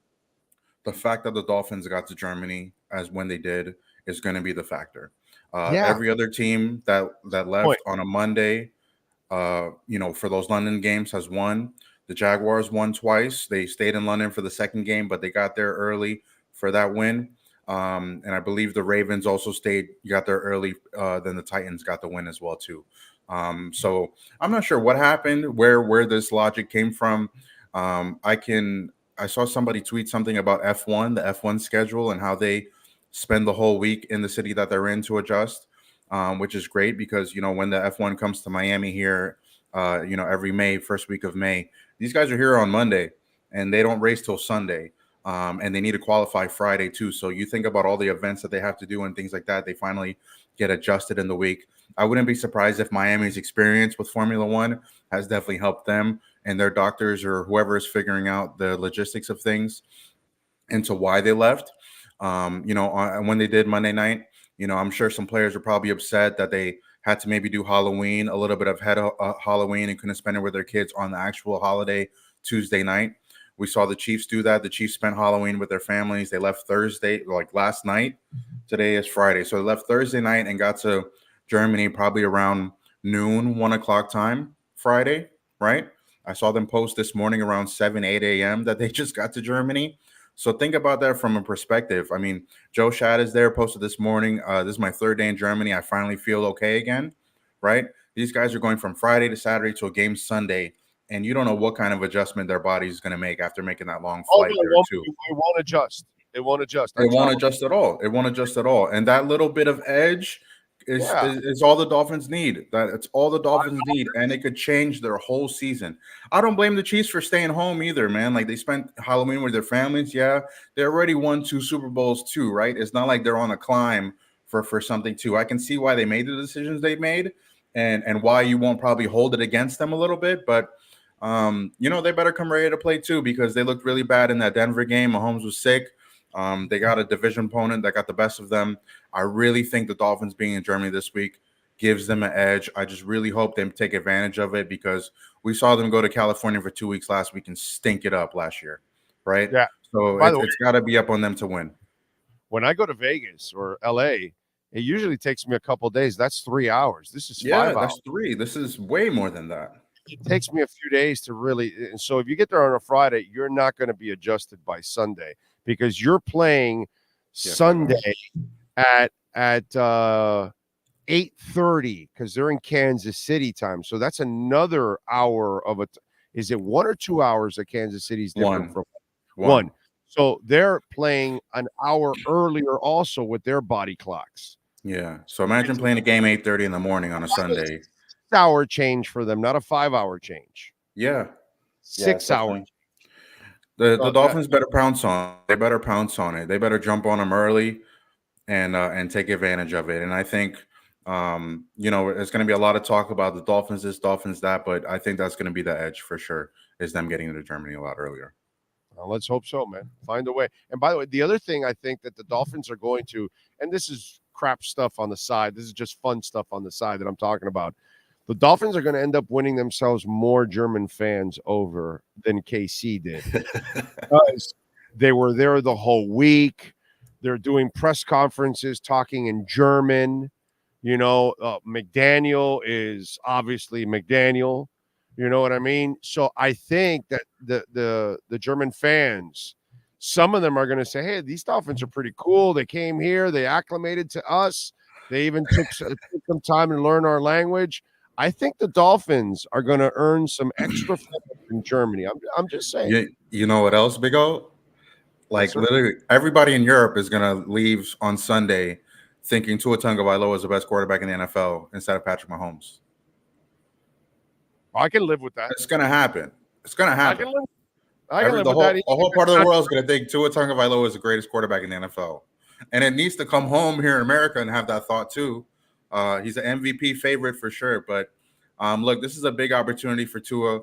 the fact that the Dolphins got to Germany as when they did is going to be the factor. Every other team that left on a Monday, for those London games has won. The Jaguars won twice. They stayed in London for the second game, but they got there early for that win. And I believe the Ravens also got there early. Then the Titans got the win as well too. So I'm not sure what happened, where this logic came from. I saw somebody tweet something about F1, the F1 schedule, and how they spend the whole week in the city that they're in to adjust, which is great because, when the F1 comes to Miami here, every first week of May, these guys are here on Monday and they don't race till Sunday. And they need to qualify Friday too. So you think about all the events that they have to do and things like that. They finally get adjusted in the week. I wouldn't be surprised if Miami's experience with Formula One has definitely helped them and their doctors or whoever is figuring out the logistics of things into why they left. When they did Monday night, I'm sure some players are probably upset that they had to maybe do Halloween, a little bit of Halloween, and couldn't spend it with their kids on the actual holiday Tuesday night. We saw the Chiefs do that. The Chiefs spent Halloween with their families. They left Thursday, like last night. Today is Friday. So they left Thursday night and got to Germany probably around noon, 1 o'clock time Friday, right? I saw them post this morning around 7, 8 a.m. that they just got to Germany. So think about that from a perspective. I mean, Joe Schad is there, posted this morning. This is my third day in Germany. I finally feel okay again, right? These guys are going from Friday to Saturday to a game Sunday. And you don't know what kind of adjustment their body is going to make after making that long flight there too. It won't adjust. It won't adjust. It won't adjust at all. It won't adjust at all. And that little bit of edge is all the Dolphins need. It's all the Dolphins need, and it could change their whole season. I don't blame the Chiefs for staying home either, man. Like they spent Halloween with their families. Yeah, they already won 2 Super Bowls too, right? It's not like they're on a climb for something too. I can see why they made the decisions they made, and why you won't probably hold it against them a little bit, but. They better come ready to play too because they looked really bad in that Denver game. Mahomes was sick. They got a division opponent that got the best of them. I really think the Dolphins being in Germany this week gives them an edge. I just really hope they take advantage of it because we saw them go to California for 2 weeks last week and stink it up last year, right? Yeah. So it's got to be up on them to win. When I go to Vegas or LA, it usually takes me a couple of days. That's 3 hours. This is 5 hours. Yeah, that's 3. This is way more than that. It takes me a few days to really. And so if you get there on a Friday, you're not going to be adjusted by Sunday because you're playing Sunday at 8:30 because they're in Kansas City time. So that's another hour of it. Is it 1 or 2 hours that Kansas City's different from one? So they're playing an hour earlier also with their body clocks. Yeah. So imagine playing a game 8:30 in the morning on a Sunday. Hour change for them, not a 5-hour change. Yeah. 6 hours. The Dolphins better pounce on it. They better pounce on it. They better jump on them early and take advantage of it. And I think there's going to be a lot of talk about the Dolphins this, Dolphins that, but I think that's going to be the edge for sure, is them getting into Germany a lot earlier. Well, let's hope so, man. Find a way. And by the way, the other thing I think that the Dolphins are going to, and this is crap stuff on the side. This is just fun stuff on the side that I'm talking about. The Dolphins are going to end up winning themselves more German fans over than KC did. Because they were there the whole week. They're doing press conferences talking in German. McDaniel is obviously McDaniel. You know what I mean? So I think that the German fans, some of them are going to say, hey, these Dolphins are pretty cool. They came here. They acclimated to us. They even took some time to learn our language. I think the Dolphins are going to earn some extra fans in Germany. I'm just saying. You know what else, Big O? Like, literally, everybody in Europe is going to leave on Sunday thinking Tua Tagovailoa is the best quarterback in the NFL instead of Patrick Mahomes. I can live with that. It's going to happen. It's going to happen. I can live the with that. whole part of the world is going to think Tua Tagovailoa is the greatest quarterback in the NFL. And it needs to come home here in America and have that thought too. He's an MVP favorite for sure. But look, this is a big opportunity for Tua.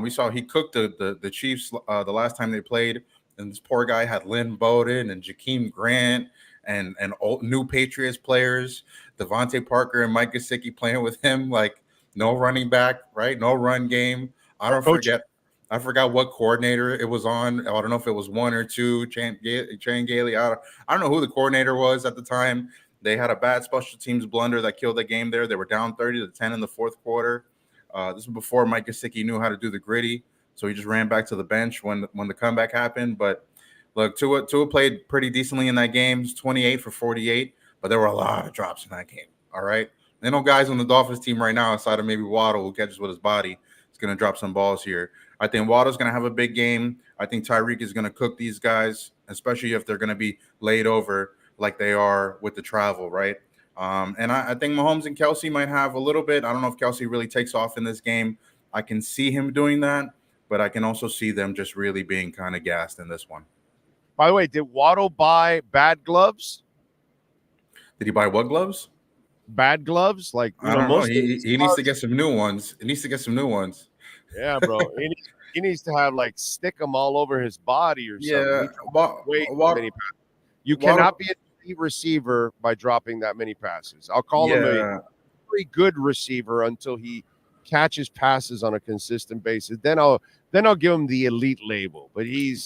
We saw he cooked the Chiefs the last time they played. And this poor guy had Lynn Bowden and Jakeem Grant and old new Patriots players, Devontae Parker and Mike Gesicki playing with him. Like, no running back, right? No run game. I forgot what coordinator it was on. I don't know if it was one or two. Chan Gailey. I don't know who the coordinator was at the time. They had a bad special teams blunder that killed the game there. They were down 30-10 in the fourth quarter. This was before Mike Gesicki knew how to do the gritty. So he just ran back to the bench when the comeback happened. But look, Tua played pretty decently in that game. It's 28 for 48, but there were a lot of drops in that game. All right. They know guys on the Dolphins team right now, outside of maybe Waddle, who catches with his body, is going to drop some balls here. I think Waddle's going to have a big game. I think Tyreek is going to cook these guys, especially if they're going to be laid over like they are with the travel, right? And I think Mahomes and Kelsey might have a little bit. I don't know if Kelsey really takes off in this game. I can see him doing that, but I can also see them just really being kind of gassed in this one. By the way, did Waddle buy bad gloves? Did he buy what gloves? Bad gloves? Like, I don't know. He needs to get some new ones. He needs to get some new ones. Yeah, bro. he needs to have, like, stick them all over his body or something. Yeah. You cannot be an elite receiver by dropping that many passes. I'll call him a very good receiver until he catches passes on a consistent basis. Then I'll give him the elite label. But he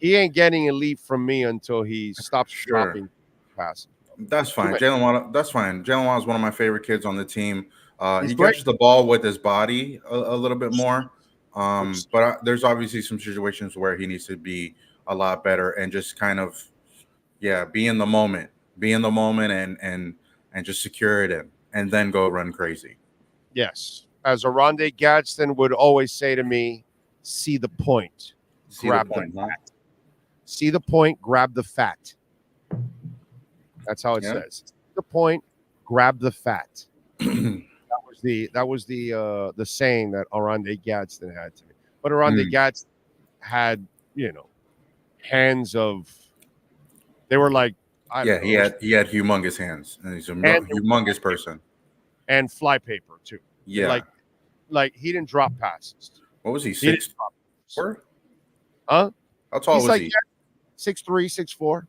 ain't getting elite from me until he stops dropping passes. That's fine. Jalen Waddle. That's fine. Jalen Waddle is one of my favorite kids on the team. He great. catches the ball with his body a little bit more. But there's obviously some situations where he needs to be a lot better and just kind of, be in the moment, and just secure it in, and then go run crazy. Yes, as Oronde Gadsden would always say to me, see the point, grab the fat. See the point, grab the fat. That's how it says. See the point, grab the fat. That was the saying that Oronde Gadsden had to me. But Oronde Gadsden had, hands of. They were like, he had humongous hands, and he's a humongous person. And flypaper too. Yeah, like he didn't drop passes. What was he? 6'4"? Huh? How tall was he? 6'3", 6'4".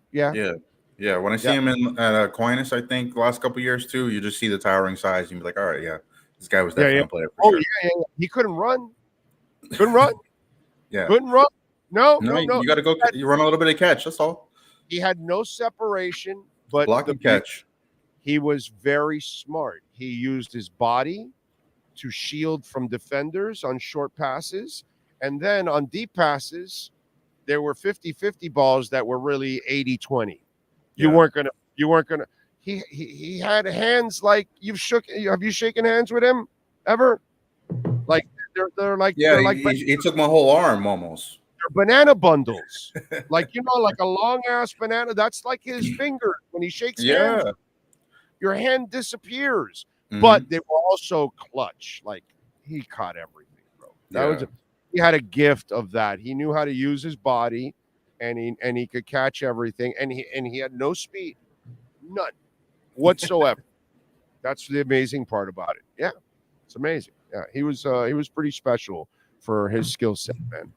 Yeah. When I see him at Aquinas, I think the last couple of years too, you just see the towering size. You be like, all right, this guy was definitely a player. For sure. Yeah. He couldn't run. Yeah. Couldn't run. No. You got to go. You run a little bit of catch. That's all. He had no separation, but block and catch. He was very smart. He used his body to shield from defenders on short passes. And then on deep passes, there were 50-50 balls that were really 80-20. You weren't going to. He had hands like have you shaken hands with him ever? Like they're like. Yeah, he took my whole arm almost. Banana bundles, like a long ass banana. That's like his finger when he shakes hands. Your hand disappears. But they were also clutch. Like he caught everything, bro. He had a gift of that. He knew how to use his body, and he could catch everything. And he had no speed, none whatsoever. That's the amazing part about it. Yeah, it's amazing. Yeah, he was pretty special for his skill set, man.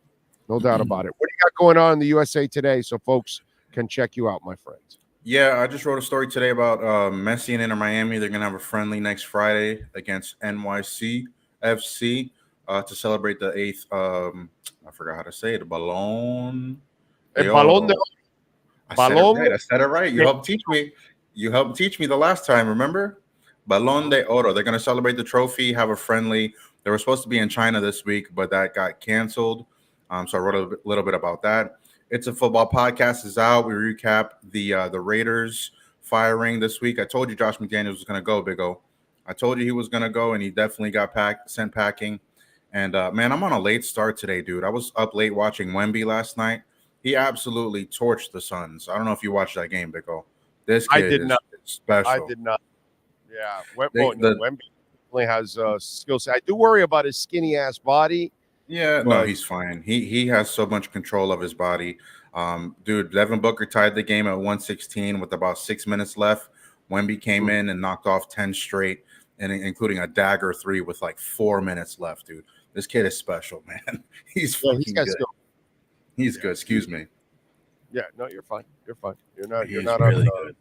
No doubt about it. What do you got going on in the USA today so folks can check you out, my friends? Yeah, I just wrote a story today about Messi and Inter Miami. They're going to have a friendly next Friday against NYC FC to celebrate the 8th. I forgot how to say it. Ballon. Ballon. I said it right. I said it right. You helped teach me. You helped teach me the last time, remember? Ballon de Oro. They're going to celebrate the trophy, have a friendly. They were supposed to be in China this week, but that got canceled. So I wrote a little bit about that. It's a Football Podcast is out. We recap the Raiders firing this week. I told you Josh McDaniels was going to go, Big O. I told you he was going to go, and he definitely got sent packing. And, man, I'm on a late start today, dude. I was up late watching Wemby last night. He absolutely torched the Suns. I don't know if you watched that game, Big O. This kid is special. I did not. Yeah. Wemby definitely has skill set. I do worry about his skinny-ass body. Yeah, no, he's fine. He has so much control of his body. Dude, Devin Booker tied the game at 116 with about 6 minutes left. Wemby came in and knocked off 10 straight, and including a dagger 3 with like 4 minutes left, dude. This kid is special, man. He's fucking good. Skill. He's good. Excuse me. Yeah, no, you're fine. You're fine. You're not really on good.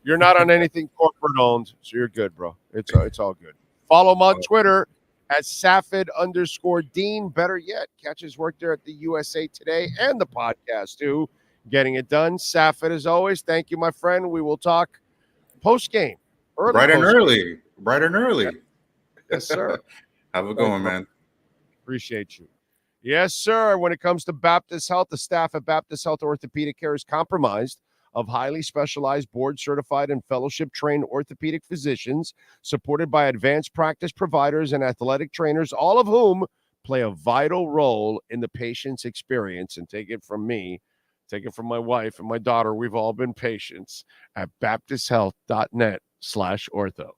You're not on anything corporate owned, so you're good, bro. It's all good. Follow him on Twitter at Safid_Deen. Better yet, catch his work there at the USA Today and the podcast too. Getting it done. Safid, as always, thank you, my friend. We will talk post-game. Bright and early. Yeah. Yes, sir. Have a good one, man. Appreciate you. Yes, sir. When it comes to Baptist Health, the staff at Baptist Health Orthopedic Care is comprised of highly specialized, board-certified, and fellowship-trained orthopedic physicians, supported by advanced practice providers and athletic trainers, all of whom play a vital role in the patient's experience. And take it from me, take it from my wife and my daughter, we've all been patients at baptisthealth.net/ortho.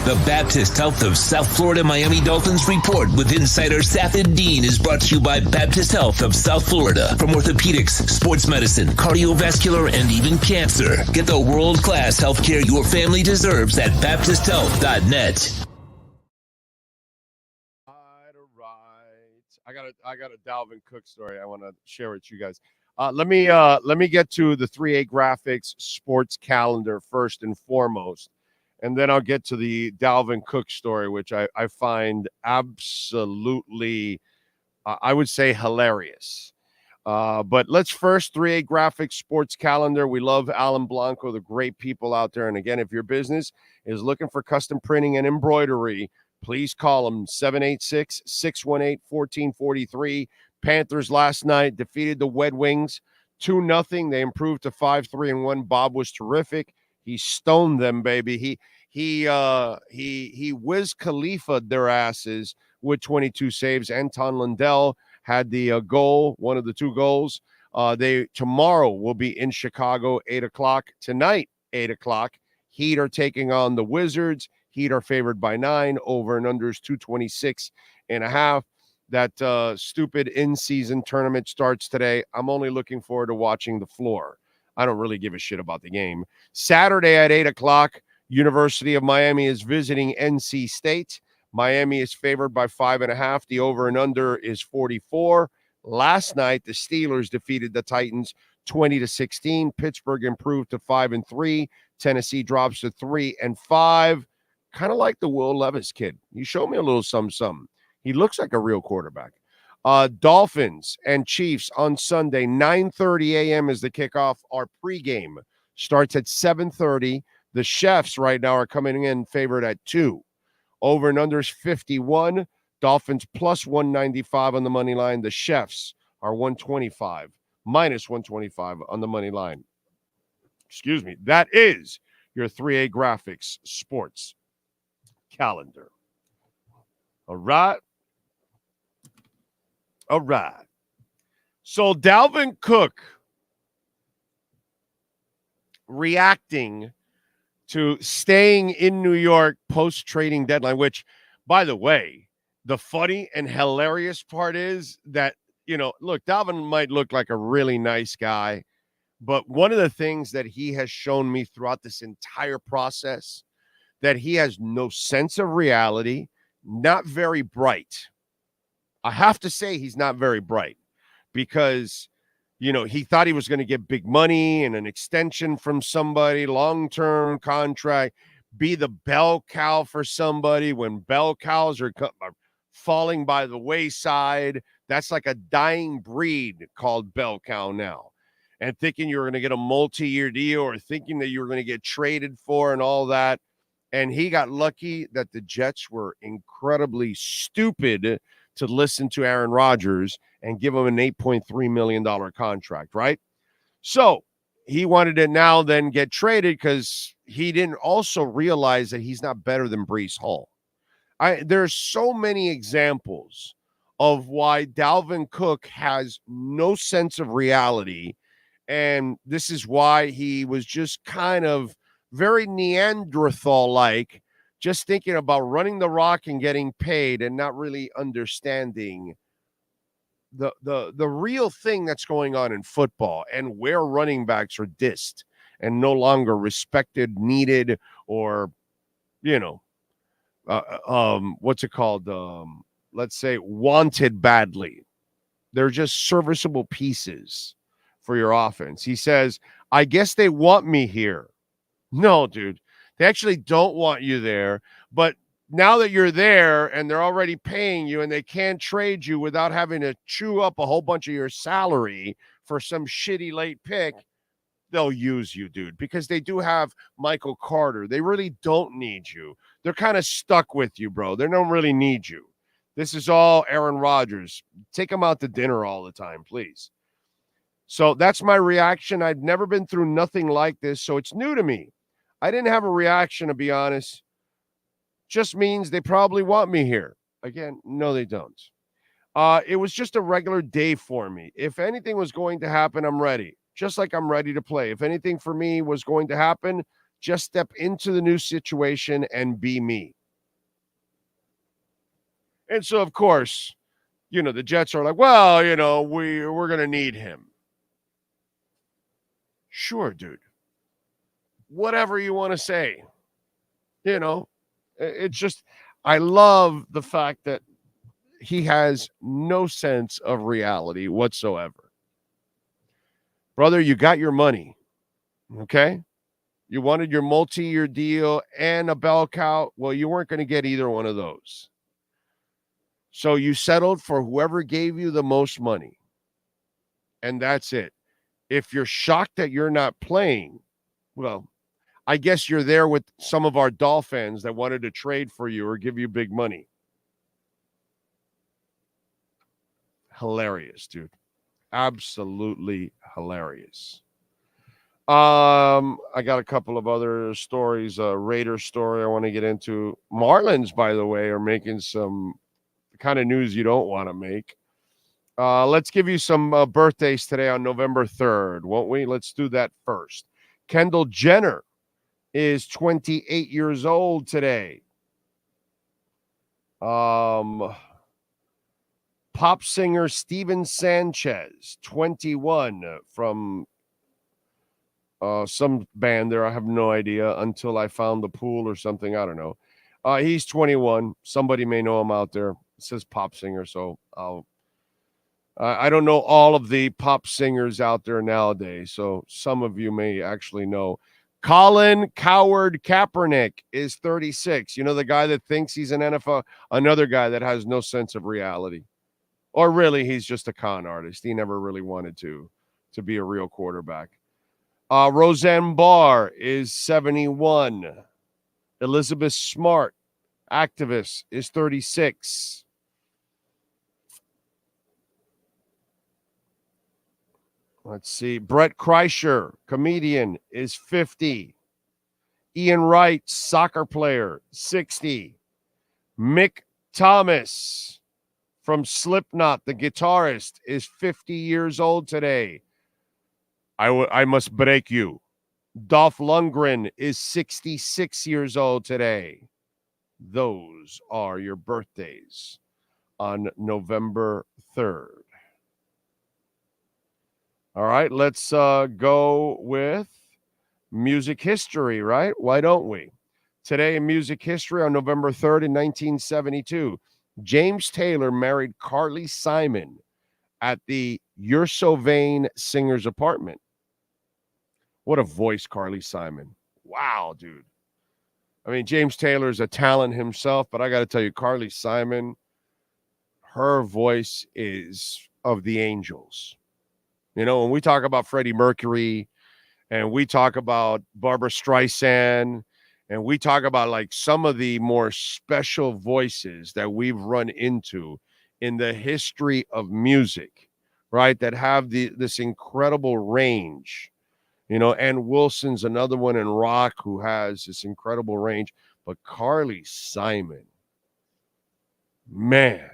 The Baptist Health of South Florida Miami Dolphins report with insider Safid Deen is brought to you by Baptist Health of South Florida. From orthopedics, sports medicine, cardiovascular, and even cancer. Get the world-class healthcare your family deserves at baptisthealth.net. I got a Dalvin Cook story I want to share with you guys. Let me get to the 3A Graphics sports calendar first and foremost. And then I'll get to the Dalvin Cook story, which I find absolutely, I would say, hilarious. But let's first 3A Graphics Sports Calendar. We love Alan Blanco, the great people out there. And again, if your business is looking for custom printing and embroidery, please call them 786-618-1443. Panthers last night defeated the Red Wings 2-0. They improved to 5-3-1. Bob was terrific. He stoned them, baby. He Wiz Khalifa their asses with 22 saves. Anton Lundell had the goal, one of the 2 goals. They tomorrow will be in Chicago, 8:00. Tonight, 8:00. Heat are taking on the Wizards. Heat are favored by 9. Over and under is 226.5. That stupid in-season tournament starts today. I'm only looking forward to watching the floor. I don't really give a shit about the game. Saturday at 8:00, University of Miami is visiting NC State. Miami is favored by 5.5. The over and under is 44. Last night, the Steelers defeated the Titans 20-16. Pittsburgh improved to 5-3. Tennessee drops to 3-5. Kind of like the Will Levis kid. He showed me a little something. He looks like a real quarterback. Dolphins and Chiefs on Sunday, 9:30 a.m. is the kickoff. Our pregame starts at 7:30. The Chefs right now are coming in favored at 2. Over and under is 51. Dolphins plus 195 on the money line. The Chefs are 125, minus 125 on the money line. Excuse me. That is your 3A Graphics sports calendar. All right. So Dalvin Cook reacting to staying in New York post-trading deadline, which, by the way, the funny and hilarious part is that, look, Dalvin might look like a really nice guy, but one of the things that he has shown me throughout this entire process, that he has no sense of reality, not very bright. I have to say he's not very bright because, he thought he was going to get big money and an extension from somebody, long-term contract, be the bell cow for somebody when bell cows are falling by the wayside. That's like a dying breed called bell cow now. And thinking you were going to get a multi-year deal or thinking that you were going to get traded for and all that. And he got lucky that the Jets were incredibly stupid to listen to Aaron Rodgers and give him an $8.3 million contract, right? So he wanted to now then get traded because he didn't also realize that he's not better than Breece Hall. There's so many examples of why Dalvin Cook has no sense of reality. And this is why he was just kind of very Neanderthal-like, just thinking about running the rock and getting paid and not really understanding the real thing that's going on in football and where running backs are dissed and no longer respected, needed, or, what's it called? Let's say wanted badly. They're just serviceable pieces for your offense. He says, I guess they want me here. No, dude, they actually don't want you there. But now that you're there and they're already paying you and they can't trade you without having to chew up a whole bunch of your salary for some shitty late pick, they'll use you, dude, because they do have Michael Carter. They really don't need you. They're kind of stuck with you, bro. They don't really need you. This is all Aaron Rodgers. Take him out to dinner all the time, please. So that's my reaction. I've never been through nothing like this, so it's new to me. I didn't have a reaction, to be honest. Just means they probably want me here. Again, no, they don't. It was just a regular day for me. If anything was going to happen, I'm ready. Just like I'm ready to play. If anything for me was going to happen, just step into the new situation and be me. And so, of course, the Jets are like, well, we're going to need him. Sure, dude. Whatever you want to say. It's just, I love the fact that he has no sense of reality whatsoever. Brother, you got your money, okay? You wanted your multi-year deal and a bell cow. Well, you weren't going to get either one of those. So you settled for whoever gave you the most money. And that's it. If you're shocked that you're not playing, well, I guess you're there with some of our Dolphins that wanted to trade for you or give you big money. Hilarious, dude. Absolutely hilarious. I got a couple of other stories. Raider story I want to get into. Marlins, by the way, are making some kind of news you don't want to make. Let's give you some birthdays today on November 3rd, won't we? Let's do that first. Kendall Jenner is 28 years old today. Pop singer Steven Sanchez, 21, from some band there. I have no idea until I found the pool or something. I don't know. He's 21. Somebody may know him out there. It says pop singer, so I don't know all of the pop singers out there nowadays, so some of you may actually know. Colin Coward Kaepernick is 36. You know, the guy that thinks he's an NFL, another guy that has no sense of reality. Or really, he's just a con artist. He never really wanted to be a real quarterback. Roseanne Barr is 71. Elizabeth Smart, activist, is 36. Let's see. Brett Kreischer, comedian, is 50. Ian Wright, soccer player, 60. Mick Thomas from Slipknot, the guitarist, is 50 years old today. I must break you. Dolph Lundgren is 66 years old today. Those are your birthdays on November 3rd. All right, let's go with music history, right? Why don't we? Today in music history on November 3rd in 1972, James Taylor married Carly Simon at the You're So Vain singer's apartment. What a voice, Carly Simon. Wow, dude. I mean, James Taylor's a talent himself, but I got to tell you, Carly Simon, her voice is of the angels. You know, when we talk about Freddie Mercury and we talk about Barbara Streisand and we talk about like some of the more special voices that we've run into in the history of music, right, that have this incredible range. You know, Ann Wilson's another one in rock who has this incredible range. But Carly Simon, man,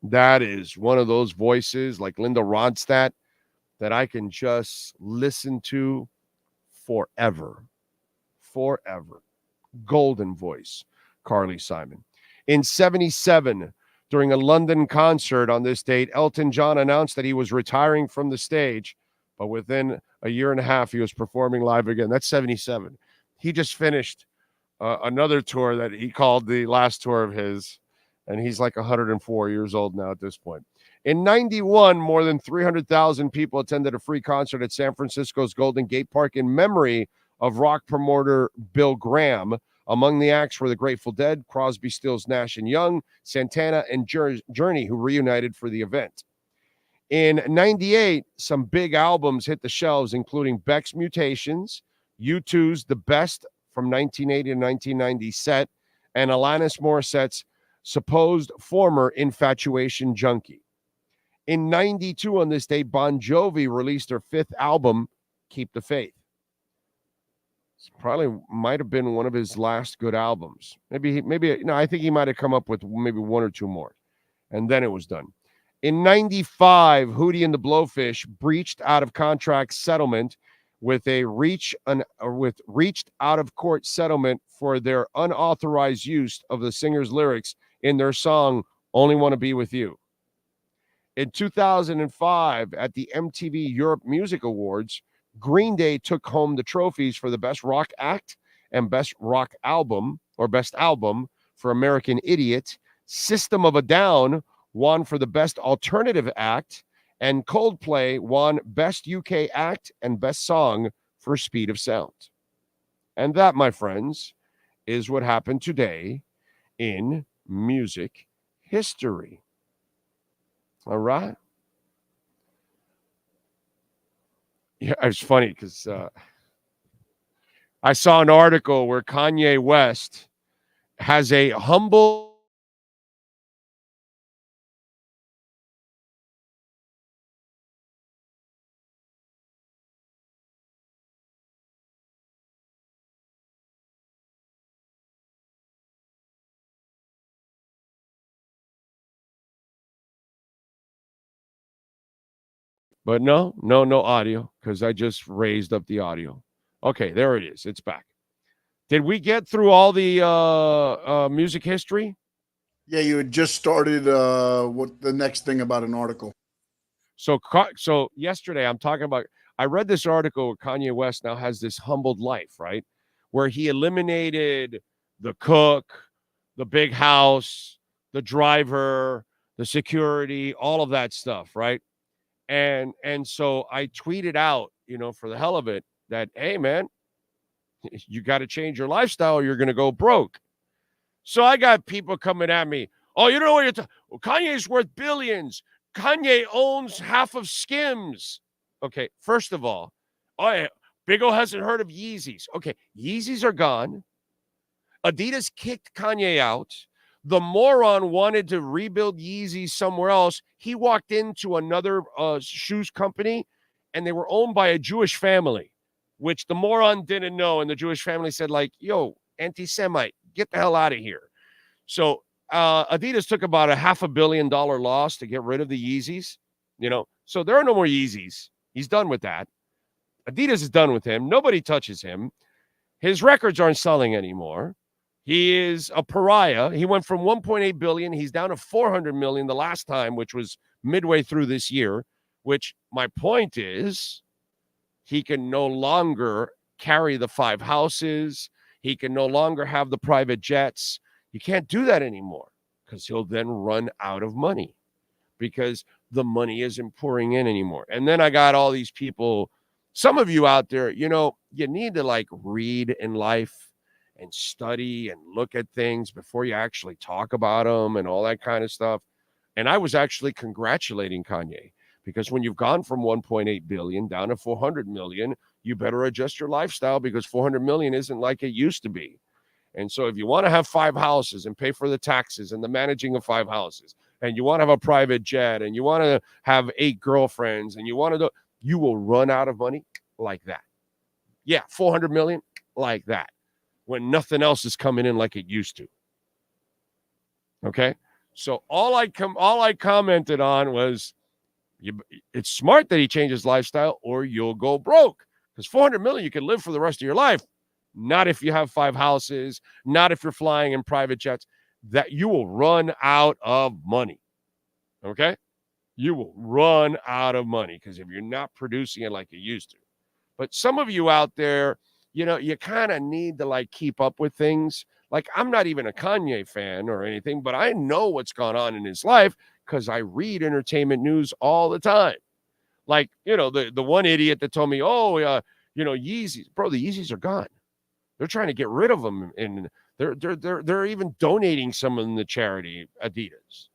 that is one of those voices like Linda Ronstadt that I can just listen to forever. Forever. Golden voice, Carly Simon. In 1977, during a London concert on this date, Elton John announced that he was retiring from the stage, but within a year and a half, he was performing live again. That's 1977. He just finished another tour that he called the last tour of his, and he's like 104 years old now at this point. In 1991, more than 300,000 people attended a free concert at San Francisco's Golden Gate Park in memory of rock promoter Bill Graham. Among the acts were the Grateful Dead, Crosby, Stills, Nash & Young, Santana, and Journey, who reunited for the event. In 1998, some big albums hit the shelves, including Beck's Mutations, U2's The Best from 1980 to 1990 set, and Alanis Morissette's supposed former Infatuation Junkie. In 1992, on this day, Bon Jovi released their fifth album, Keep the Faith. It probably might have been one of his last good albums. I think he might have come up with maybe one or two more, and then it was done. In 1995, Hootie and the Blowfish breached out of contract settlement with reached out of court settlement for their unauthorized use of the singer's lyrics in their song Only Want to Be With You. In 2005, at the MTV Europe Music Awards, Green Day took home the trophies for the Best Rock Act and Best Rock Album, or Best Album, for American Idiot. System of a Down won for the Best Alternative Act, and Coldplay won Best UK Act and Best Song for Speed of Sound. And that, my friends, is what happened today in music history. All right? Yeah, it's funny because I saw an article where Kanye West has a humble but no audio because I just raised up the audio. Okay, there it is. It's back. Did we get through all the music history? Yeah, you had just started what the next thing about an article. So yesterday I read this article where Kanye West now has this humbled life, right? Where he eliminated the cook, the big house, the driver, the security, all of that stuff, right? And so I tweeted out, for the hell of it, that, hey, man, you got to change your lifestyle or you're going to go broke. So I got people coming at me. Oh, you know what you're talking about? Kanye's worth billions. Kanye owns half of Skims. Okay, first of all, Big O hasn't heard of Yeezys. Okay, Yeezys are gone. Adidas kicked Kanye out. The moron wanted to rebuild Yeezys somewhere else. He walked into another shoes company, and they were owned by a Jewish family, which the moron didn't know. And the Jewish family said, like, yo, anti-Semite, get the hell out of here. So Adidas took about a $500 million loss to get rid of the Yeezys, So there are no more Yeezys. He's done with that. Adidas is done with him. Nobody touches him. His records aren't selling anymore. He is a pariah. He went from 1.8 billion. He's down to 400 million the last time, which was midway through this year, which my point is he can no longer carry the 5 houses. He can no longer have the private jets. You can't do that anymore because he'll then run out of money because the money isn't pouring in anymore. And then I got all these people, some of you out there, you need to like read in life and study and look at things before you actually talk about them and all that kind of stuff. And I was actually congratulating Kanye because when you've gone from 1.8 billion down to 400 million, you better adjust your lifestyle because 400 million isn't like it used to be. And so if you want to have 5 houses and pay for the taxes and the managing of 5 houses, and you want to have a private jet and you want to have 8 girlfriends and you will run out of money like that. Yeah, 400 million like that when nothing else is coming in like it used to. Okay? So all I commented on was it's smart that he changed his lifestyle or you'll go broke. Because 400 million you can live for the rest of your life. Not if you have 5 houses, not if you're flying in private jets, that you will run out of money. Okay? You will run out of money because if you're not producing it like you used to. But some of you out there, you kind of need to like keep up with things. Like I'm not even a Kanye fan or anything, but I know what's gone on in his life because I read entertainment news all the time. Like, the one idiot that told me, Yeezys. Bro, the Yeezys are gone. They're trying to get rid of them, and they're even donating some of them to charity, Adidas.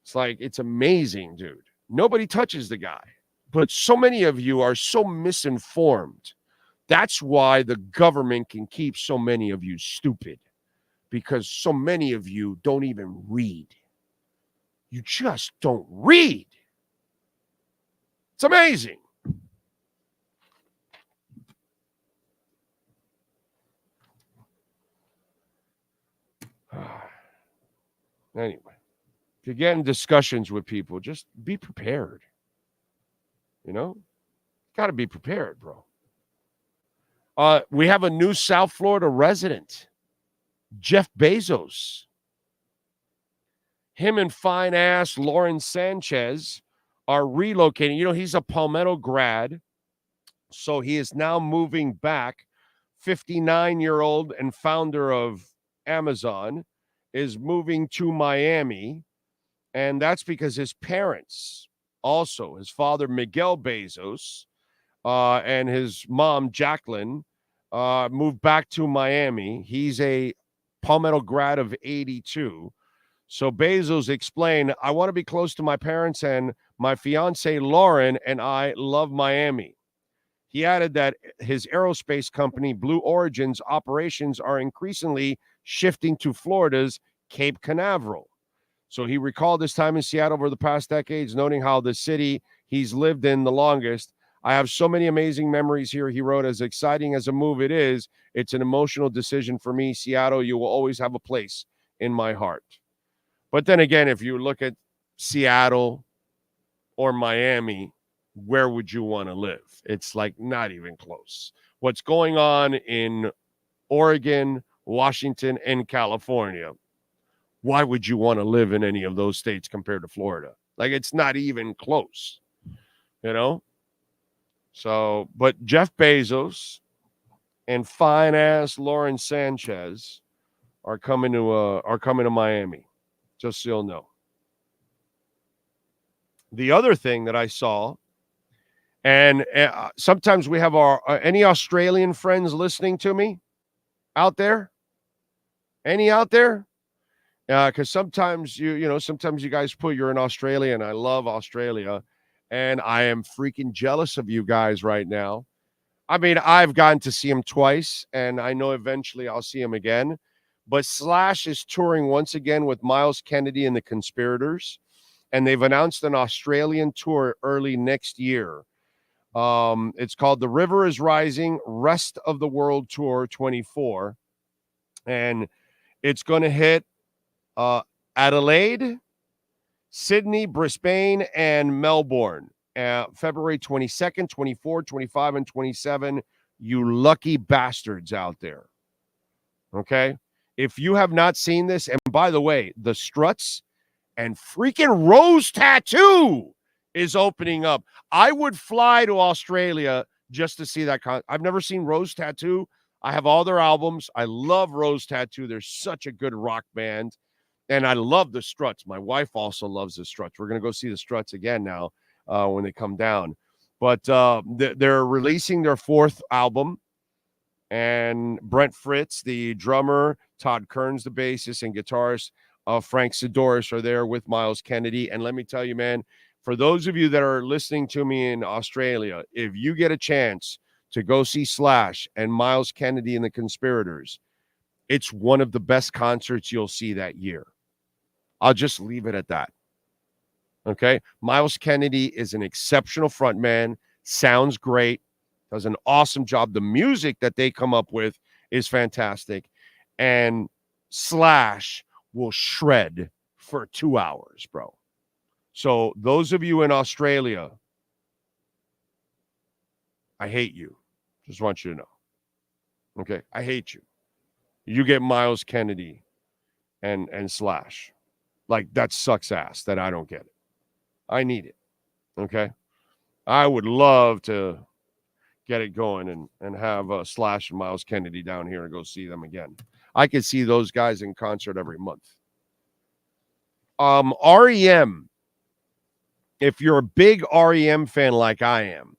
It's like, it's amazing, dude. Nobody touches the guy. But so many of you are so misinformed. That's why the government can keep so many of you stupid. Because so many of you don't even read. You just don't read. It's amazing. Anyway, if you get in discussions with people, just be prepared. Got to be prepared, bro. We have a new South Florida resident, Jeff Bezos. Him and fine-ass Lauren Sanchez are relocating. He's a Palmetto grad, so he is now moving back. 59-year-old and founder of Amazon is moving to Miami, and that's because his parents, also his father Miguel Bezos and his mom Jacqueline, moved back to Miami. He's a Palmetto grad of 82. So Bezos explained, I want to be close to my parents, and my fiance Lauren and I love Miami. He added that his aerospace company, Blue Origin's operations are increasingly shifting to Florida's Cape Canaveral. So he recalled his time in Seattle over the past decades, noting how the city he's lived in the longest. I have so many amazing memories here, he wrote. As exciting as a move it is, it's an emotional decision for me. Seattle, you will always have a place in my heart. But then again, if you look at Seattle or Miami, where would you want to live? It's like not even close. What's going on in Oregon, Washington, and California, why would you want to live in any of those states compared to Florida? Like, it's not even close, So, but Jeff Bezos and fine-ass Lauren Sanchez are coming to Miami, just so you'll know. The other thing that I saw, and sometimes we have any Australian friends listening to me out there? Any out there? Because sometimes sometimes you guys put you're in Australia, and I love Australia, and I am freaking jealous of you guys right now. I mean, I've gotten to see him twice, and I know eventually I'll see him again. But Slash is touring once again with Miles Kennedy and the Conspirators, and they've announced an Australian tour early next year. It's called The River is Rising Rest of the World Tour 24, and it's going to hit Adelaide, Sydney, Brisbane, and Melbourne, February 22nd, 24, 25, and 27. You lucky bastards out there. Okay? If you have not seen this, and by the way, the Struts and freaking Rose Tattoo is opening up. I would fly to Australia just to see that. I've never seen Rose Tattoo. I have all their albums. I love Rose Tattoo. They're such a good rock band. And I love the Struts. My wife also loves the Struts. We're going to go see the Struts again now when they come down. But they're releasing their 4th album. And Brent Fritz, the drummer, Todd Kearns, the bassist, and guitarist, Frank Sidoris are there with Miles Kennedy. And let me tell you, man, for those of you that are listening to me in Australia, if you get a chance to go see Slash and Miles Kennedy and the Conspirators, it's one of the best concerts you'll see that year. I'll just leave it at that. Okay? Miles Kennedy is an exceptional frontman, sounds great, does an awesome job. The music that they come up with is fantastic. And Slash will shred for 2 hours, bro. So those of you in Australia, I hate you. Just want you to know. Okay? I hate you. You get Miles Kennedy and Slash. Like, that sucks ass that I don't get it. I need it. Okay? I would love to get it going and have Slash and Miles Kennedy down here and go see them again. I could see those guys in concert every month. REM. If you're a big REM fan like I am,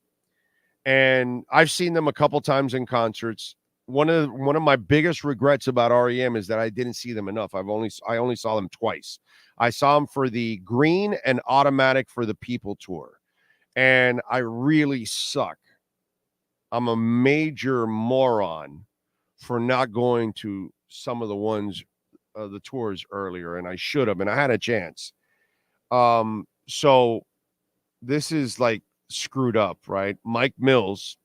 and I've seen them a couple times in concerts, one of my biggest regrets about REM is that I didn't see them enough. I only saw them twice. I saw them for the Green and Automatic for the People tour, and I really suck. I'm a major moron for not going to some of the ones, the tours earlier, and I should have, and I had a chance. So this is like screwed up, right? Mike Mills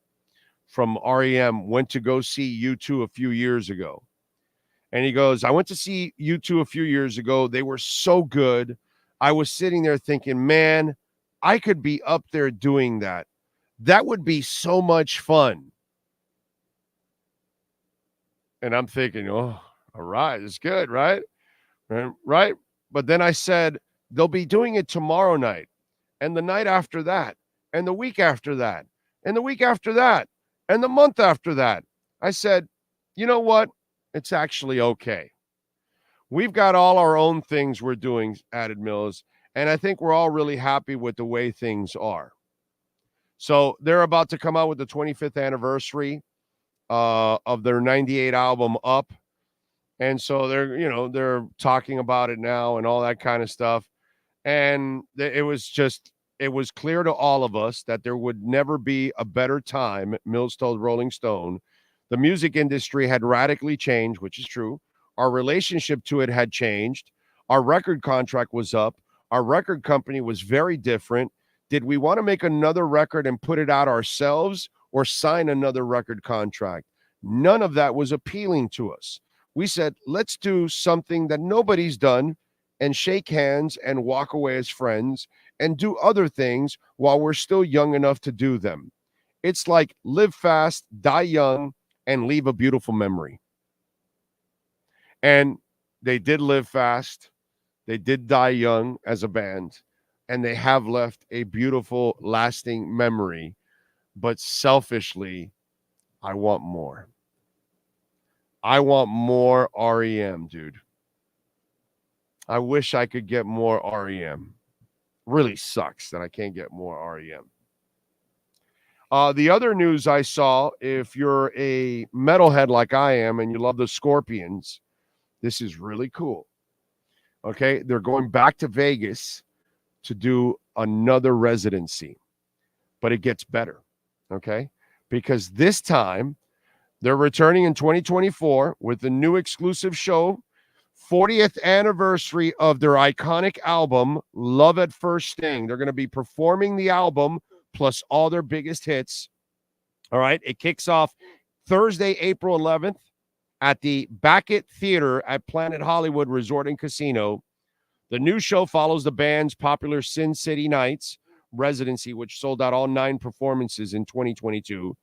from REM went to go see U2 a few years ago. And he goes, I went to see U2 a few years ago. They were so good. I was sitting there thinking, man, I could be up there doing that. That would be so much fun. And I'm thinking, oh, all right, it's good, right? Right? But then I said, they'll be doing it tomorrow night, and the night after that, and the week after that, and the week after that, and the month after that. I said, you know what? It's actually okay. We've got all our own things we're doing, added Mills, and I think we're all really happy with the way things are. So they're about to come out with the 25th anniversary of their 98 album Up. And so they're talking about it now and all that kind of stuff. And it was clear to all of us that there would never be a better time, Mills told Rolling Stone. The music industry had radically changed, which is true. Our relationship to it had changed. Our record contract was up. Our record company was very different. Did we want to make another record and put it out ourselves or sign another record contract? None of that was appealing to us. We said, let's do something that nobody's done and shake hands and walk away as friends and do other things while we're still young enough to do them. It's like live fast, die young, and leave a beautiful memory. And they did live fast. They did die young as a band. And they have left a beautiful, lasting memory. But selfishly, I want more. I want more REM, dude. I wish I could get more REM. Really sucks that I can't get more REM. The other news I saw, if you're a metalhead like I am and you love the Scorpions, this is really cool. Okay, they're going back to Vegas to do another residency, but it gets better, okay? Because this time they're returning in 2024 with a new exclusive show, 40th anniversary of their iconic album, Love at First Sting. They're going to be performing the album plus all their biggest hits. All right, it kicks off Thursday, April 11th at the Beckett Theater at Planet Hollywood Resort and Casino. The new show follows the band's popular Sin City Nights residency, which sold out all 9 performances in 2022.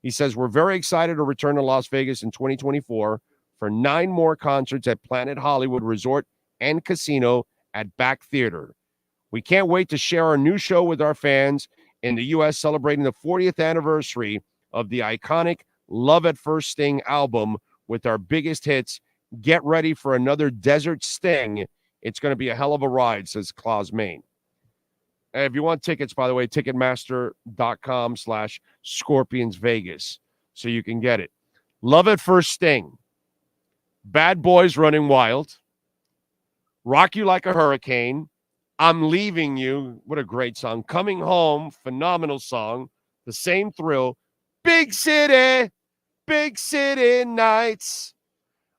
He says, we're very excited to return to Las Vegas in 2024 for 9 more concerts at Planet Hollywood Resort and Casino at Beck Theater. We can't wait to share our new show with our fans in the U.S., celebrating the 40th anniversary of the iconic Love at First Sting album with our biggest hits. Get ready for another Desert Sting It's going to be a hell of a ride, says Claus Maine. And if you want tickets, by the way, ticketmaster.com/ScorpionsVegas, so you can get it. Love at First Sting. Bad Boys Running Wild. Rock You Like a Hurricane. I'm Leaving You. What a great song. Coming Home. Phenomenal song. The Same Thrill. Big City Nights.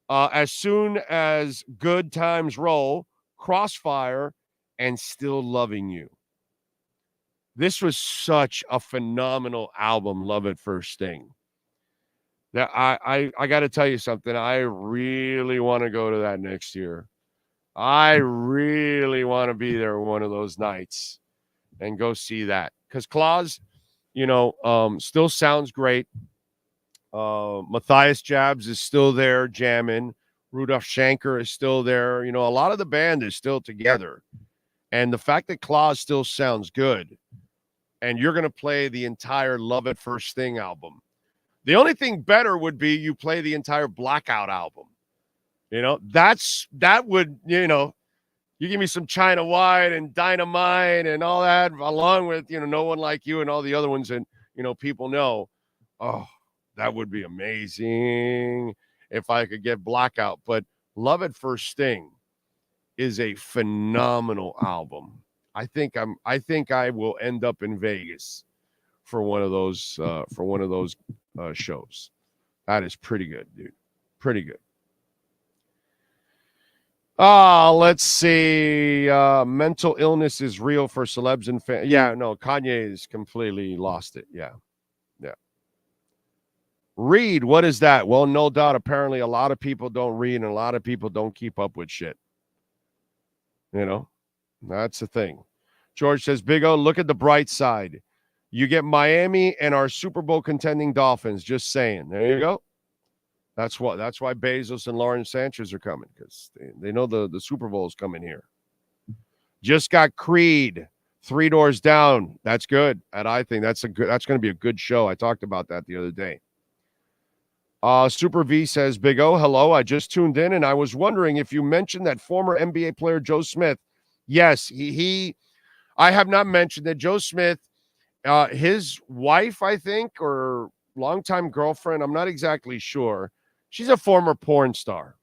As Soon as Good Times Roll. Crossfire. And Still Loving You. This was such a phenomenal album, Love at First Sting. That I got to tell you something. I really want to go to that next year. I really want to be there one of those nights and go see that. Because Claus, still sounds great. Matthias Jabs is still there jamming. Rudolph Schenker is still there. A lot of the band is still together. And the fact that Claus still sounds good, and you're going to play the entire Love at First Sting album. The only thing better would be you play the entire Blackout album. That would, you give me some China White and Dynamite and all that, along with, No One Like You and all the other ones that, people know. Oh, that would be amazing if I could get Blackout. But Love at First Sting is a phenomenal album. I think I will end up in Vegas for one of those shows. That is pretty good, dude. Pretty good. Let's see. Mental illness is real for celebs and fans. Yeah, no, Kanye's completely lost it. Yeah. Read, what is that? Well, no doubt. Apparently, a lot of people don't read and a lot of people don't keep up with shit. That's the thing. George says, Big O, look at the bright side. You get Miami and our Super Bowl contending Dolphins. Just saying. There you go. That's why Bezos and Lawrence Sanchez are coming, because they know the Super Bowl is coming here. Just got Creed 3 Doors Down. That's good. And I think that's going to be a good show. I talked about that the other day. Super V says, Big O, hello. I just tuned in and I was wondering if you mentioned that former NBA player Joe Smith. Yes, I have not mentioned that. Joe Smith, his wife, I think, or longtime girlfriend, I'm not exactly sure. She's a former porn star.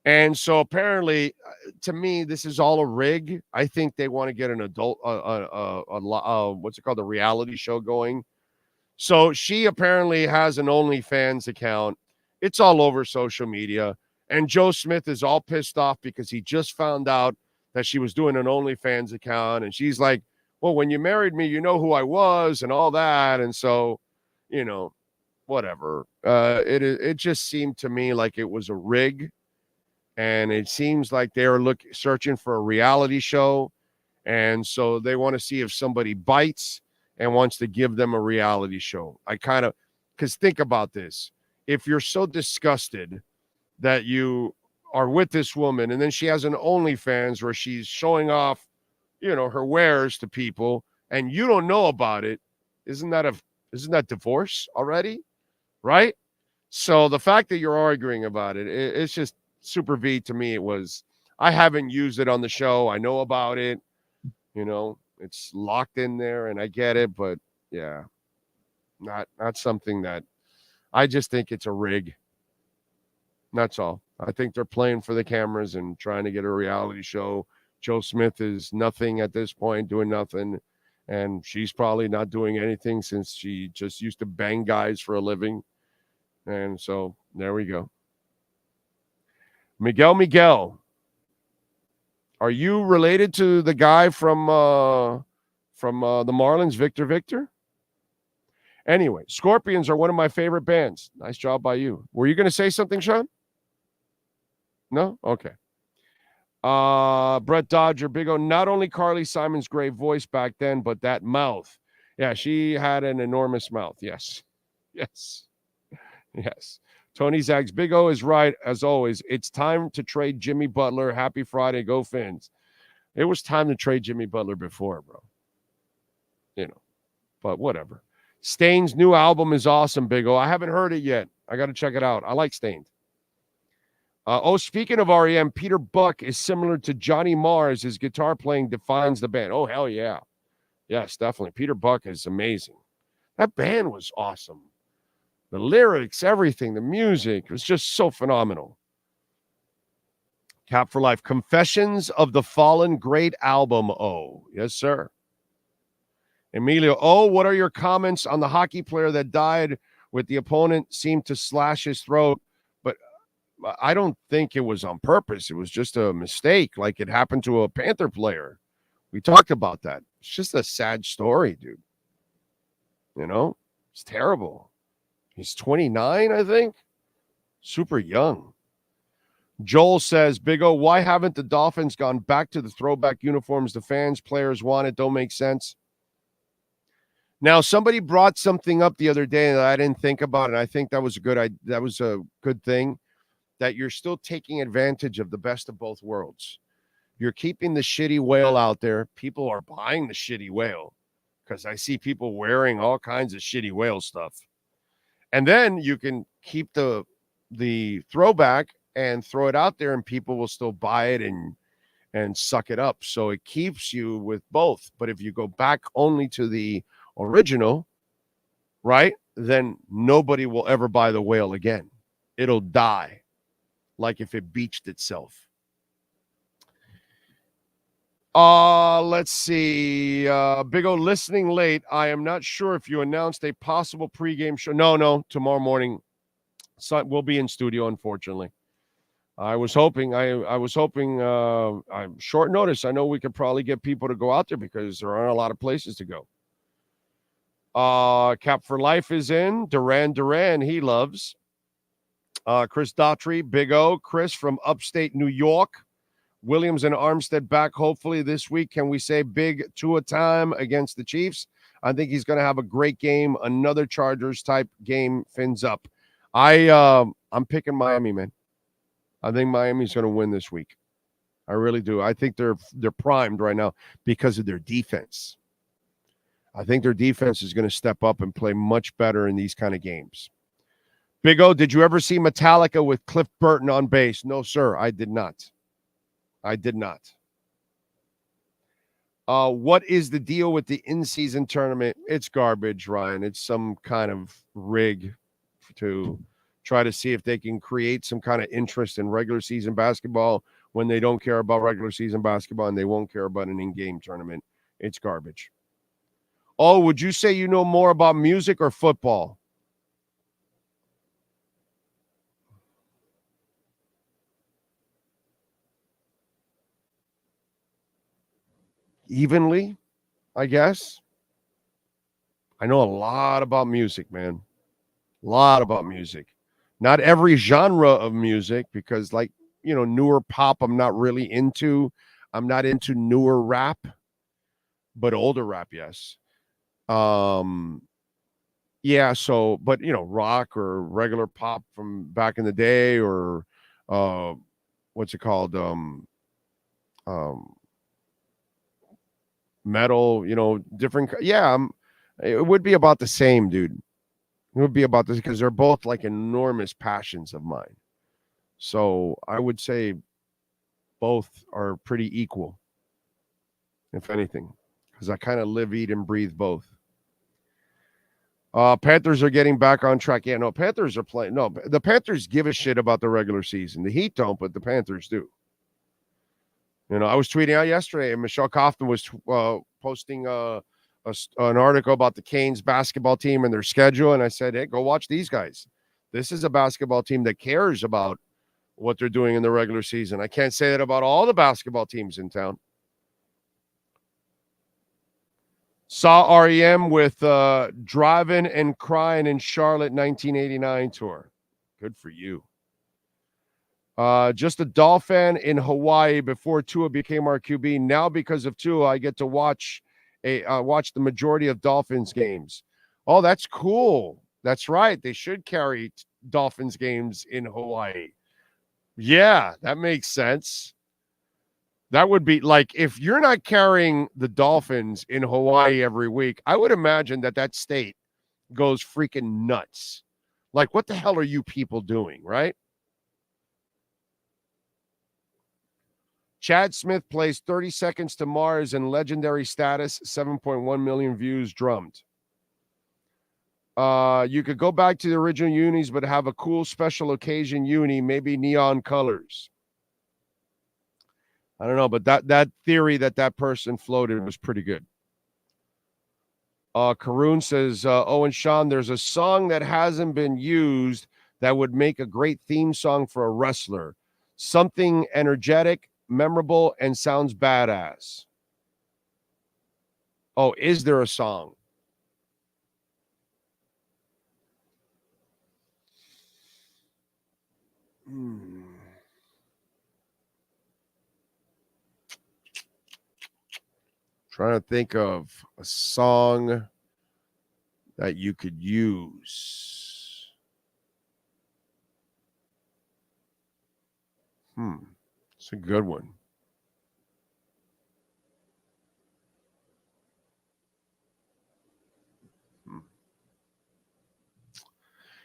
And so apparently, to me, this is all a rig. I think they want to get an adult, what's it called, a reality show going. So she apparently has an OnlyFans account. It's all over social media. And Joe Smith is all pissed off because he just found out that she was doing an OnlyFans account. And she's like, well, when you married me, you know who I was and all that. And so, whatever. It just seemed to me like it was a rig. And it seems like they're searching for a reality show. And so they want to see if somebody bites and wants to give them a reality show. Because think about this. If you're so disgusted that you are with this woman and then she has an OnlyFans where she's showing off, her wares to people and you don't know about it, isn't that divorce already? Right? So the fact that you're arguing about it's just Super V to me. I haven't used it on the show. I know about it. It's locked in there and I get it, but yeah, not something that I just think it's a rig. That's all. I think they're playing for the cameras and trying to get a reality show. Joe Smith is nothing at this point, doing nothing. And she's probably not doing anything since she just used to bang guys for a living. And so there we go. Miguel. Are you related to the guy from the Marlins, Victor? Anyway, Scorpions are one of my favorite bands. Nice job by you. Were you going to say something, Sean? No? Okay. Brett Dodger, Big O, not only Carly Simon's great voice back then, but that mouth. Yeah, she had an enormous mouth. Yes. Tony Zags, Big O is right, as always. It's time to trade Jimmy Butler. Happy Friday. Go Fins. It was time to trade Jimmy Butler before, bro. But whatever. Stain's new album is awesome, Big O. I haven't heard it yet. I got to check it out. I like Stained. Speaking of REM, Peter Buck is similar to Johnny Marrs. His guitar playing defines the band. Oh, hell yeah. Yes, definitely. Peter Buck is amazing. That band was awesome. The lyrics, everything, the music was just so phenomenal. Cap for Life. Confessions of the Fallen, great album. Oh, yes, sir. Emilio, what are your comments on the hockey player that died with the opponent seemed to slash his throat? But I don't think it was on purpose. It was just a mistake, like it happened to a Panther player. We talked about that. It's just a sad story, dude. You know, it's terrible. He's 29, I think. Super young. Joel says, Big O, why haven't the Dolphins gone back to the throwback uniforms the fans, players want? It don't make sense. Now, somebody brought something up the other day that I didn't think about, and I think that was a good thing, that you're still taking advantage of the best of both worlds. You're keeping the shitty whale out there. People are buying the shitty whale because I see people wearing all kinds of shitty whale stuff. And then you can keep the throwback and throw it out there, and people will still buy it and suck it up. So it keeps you with both. But if you go back only to the original, right, then nobody will ever buy the whale again. It'll die like if it beached itself. Let's see. Big O, listening late. I am not sure if you announced a possible pregame show. No, tomorrow morning. So we'll be in studio, unfortunately. I was hoping, I'm short notice. I know we could probably get people to go out there because there aren't a lot of places to go. Cap for Life is in. Duran, he loves. Chris Daughtry, Big O. Chris from upstate New York. Williams and Armstead back hopefully this week. Can we say big Tua time against the Chiefs? I think he's going to have a great game. Another Chargers type game. Fins up. I'm picking Miami, man. I think Miami's going to win this week. I really do. I think they're primed right now because of their defense. I think their defense is going to step up and play much better in these kind of games. Big O, did you ever see Metallica with Cliff Burton on bass? No, sir, I did not. What is the deal with the in-season tournament? It's garbage, Ryan. It's some kind of rig to try to see if they can create some kind of interest in regular season basketball when they don't care about regular season basketball and they won't care about an in-game tournament. It's garbage. Would you say you know more about music or football? Evenly, I guess. I know a lot about music, man. A lot about music. Not every genre of music because, like, newer pop I'm not really into. I'm not into newer rap, but older rap, yes. Yeah, so, but, rock or regular pop from back in the day or what's it called? Metal, different. Yeah, it would be about the same, dude. It would be about this because they're both like enormous passions of mine. So I would say both are pretty equal, if anything, because I kind of live, eat, and breathe both. Panthers are getting back on track. Yeah, no, Panthers are playing. No, the Panthers give a shit about the regular season. The Heat don't, but the Panthers do. I was tweeting out yesterday, and Michelle Kaufman was posting an article about the Canes basketball team and their schedule, and I said, hey, go watch these guys. This is a basketball team that cares about what they're doing in the regular season. I can't say that about all the basketball teams in town. Saw REM with Driving and Crying in Charlotte 1989 tour. Good for you. Just a Dolphin in Hawaii before Tua became our QB. Now because of Tua, I get to watch the majority of Dolphins games. Oh, that's cool. That's right. They should carry Dolphins games in Hawaii. Yeah, that makes sense. That would be like, if you're not carrying the Dolphins in Hawaii every week, I would imagine that state goes freaking nuts. Like, what the hell are you people doing, right? Chad Smith plays 30 Seconds to Mars in legendary status, 7.1 million views drummed. You could go back to the original unis, but have a cool special occasion uni, maybe neon colors. I don't know, but that theory that person floated was pretty good. Karoon says, and Sean, there's a song that hasn't been used that would make a great theme song for a wrestler. Something energetic, memorable, and sounds badass. Oh, is there a song? Trying to think of a song that you could use. It's a good one.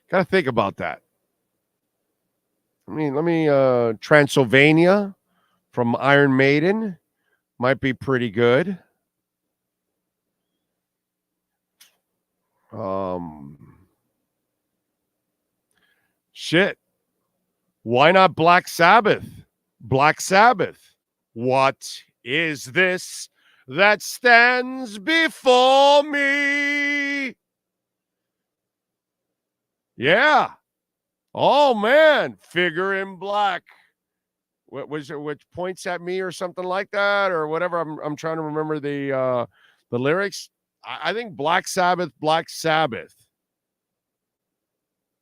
Got to think about that. Let me Transylvania from Iron Maiden might be pretty good. Shit. Why not Black Sabbath? Black Sabbath. What is this that stands before me? Yeah. Oh man, Figure in Black. What was it? Which points at me or something like that, or whatever. I'm trying to remember the lyrics. I think Black Sabbath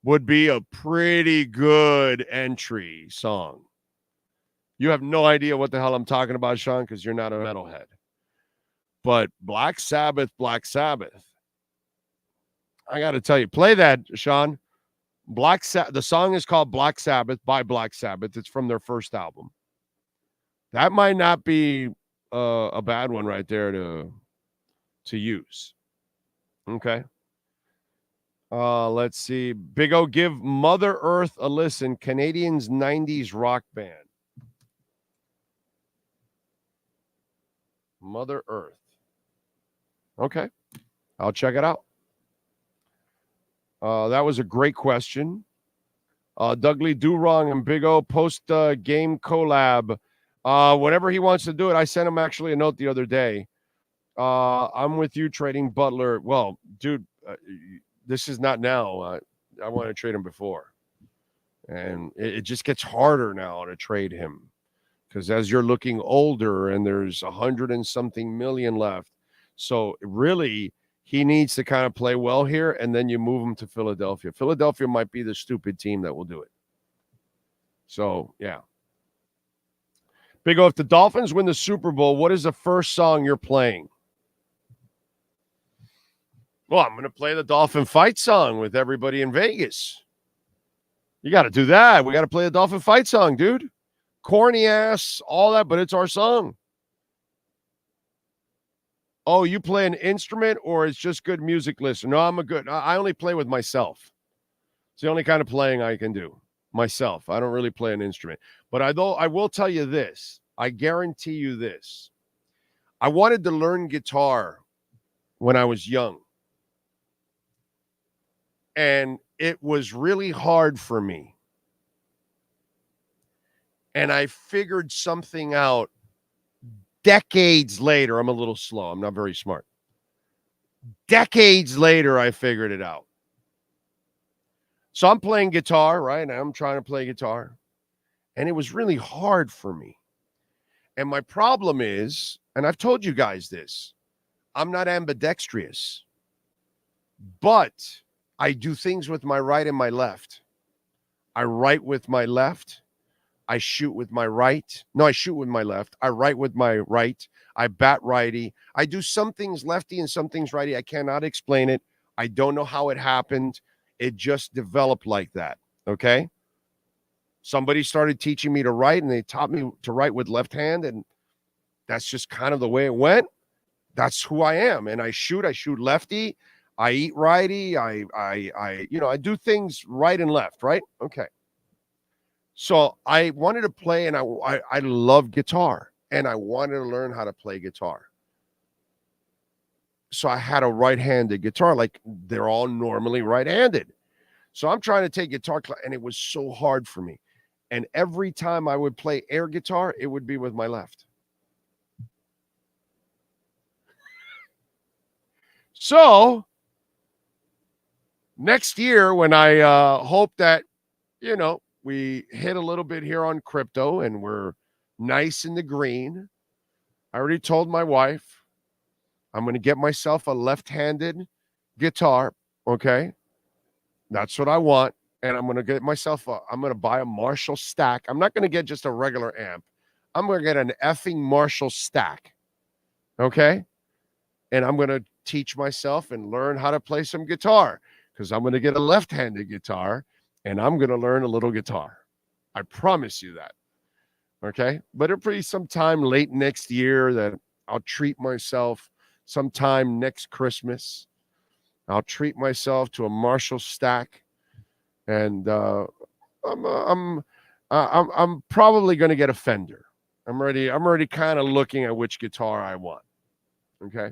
would be a pretty good entry song. You have no idea what the hell I'm talking about, Sean, because you're not a metalhead. But Black Sabbath. I got to tell you, play that, Sean. The song is called Black Sabbath by Black Sabbath. It's from their first album. That might not be a bad one right there to use. Okay. Let's see. Big O, give Mother Earth a listen. Canadians 90s rock band. Mother Earth. Okay. I'll check it out. That was a great question. Dougley Durong and Big O post game collab. Whenever he wants to do it, I sent him actually a note the other day. I'm with you trading Butler. Well, dude, this is not now. I want to trade him before. And it just gets harder now to trade him. Because as you're looking older and there's 100 and something million left. So really, he needs to kind of play well here, and then you move him to Philadelphia. Philadelphia might be the stupid team that will do it. So, yeah. Big O, if the Dolphins win the Super Bowl, what is the first song you're playing? Well, I'm going to play the Dolphin Fight song with everybody in Vegas. You got to do that. We got to play the Dolphin Fight song, dude. Corny ass, all that, but it's our song. Oh, you play an instrument or it's just good music listen? No, I only play with myself. It's the only kind of playing I can do. Myself. I don't really play an instrument. But I will tell you this. I guarantee you this. I wanted to learn guitar when I was young. And it was really hard for me. And I figured something out decades later. I'm a little slow. I'm not very smart. Decades later, I figured it out. So I'm playing guitar, right? I'm trying to play guitar. And it was really hard for me. And my problem is, and I've told you guys this, I'm not ambidextrous. But I do things with my right and my left. I write with my left. I shoot with my right. No, I shoot with my left. I write with my right. I bat righty. I do some things lefty and some things righty. I cannot explain it. I don't know how it happened. It just developed like that. Okay. Somebody started teaching me to write and they taught me to write with left hand. And that's just kind of the way it went. That's who I am. And I shoot lefty. I eat righty. I do things right and left. Right. Okay. So I wanted to play, and I love guitar, and I wanted to learn how to play guitar. So I had a right-handed guitar, like they're all normally right-handed. So I'm trying to take guitar class, and it was so hard for me. And every time I would play air guitar, it would be with my left. So next year, when I hope that, we hit a little bit here on crypto and we're nice in the green, I already told my wife I'm going to get myself a left-handed guitar, okay? That's what I want. And I'm going to get myself I'm going to buy a Marshall stack. I'm not going to get just a regular amp. I'm going to get an effing Marshall stack, okay? And I'm going to teach myself and learn how to play some guitar, because I'm going to get a left-handed guitar and I'm going to learn a little guitar. I promise you that. Okay. But it'll be sometime late next year that I'll treat myself. Sometime next Christmas, I'll treat myself to a Marshall stack, and I'm probably going to get a Fender. I'm already kind of looking at which guitar I want. Okay.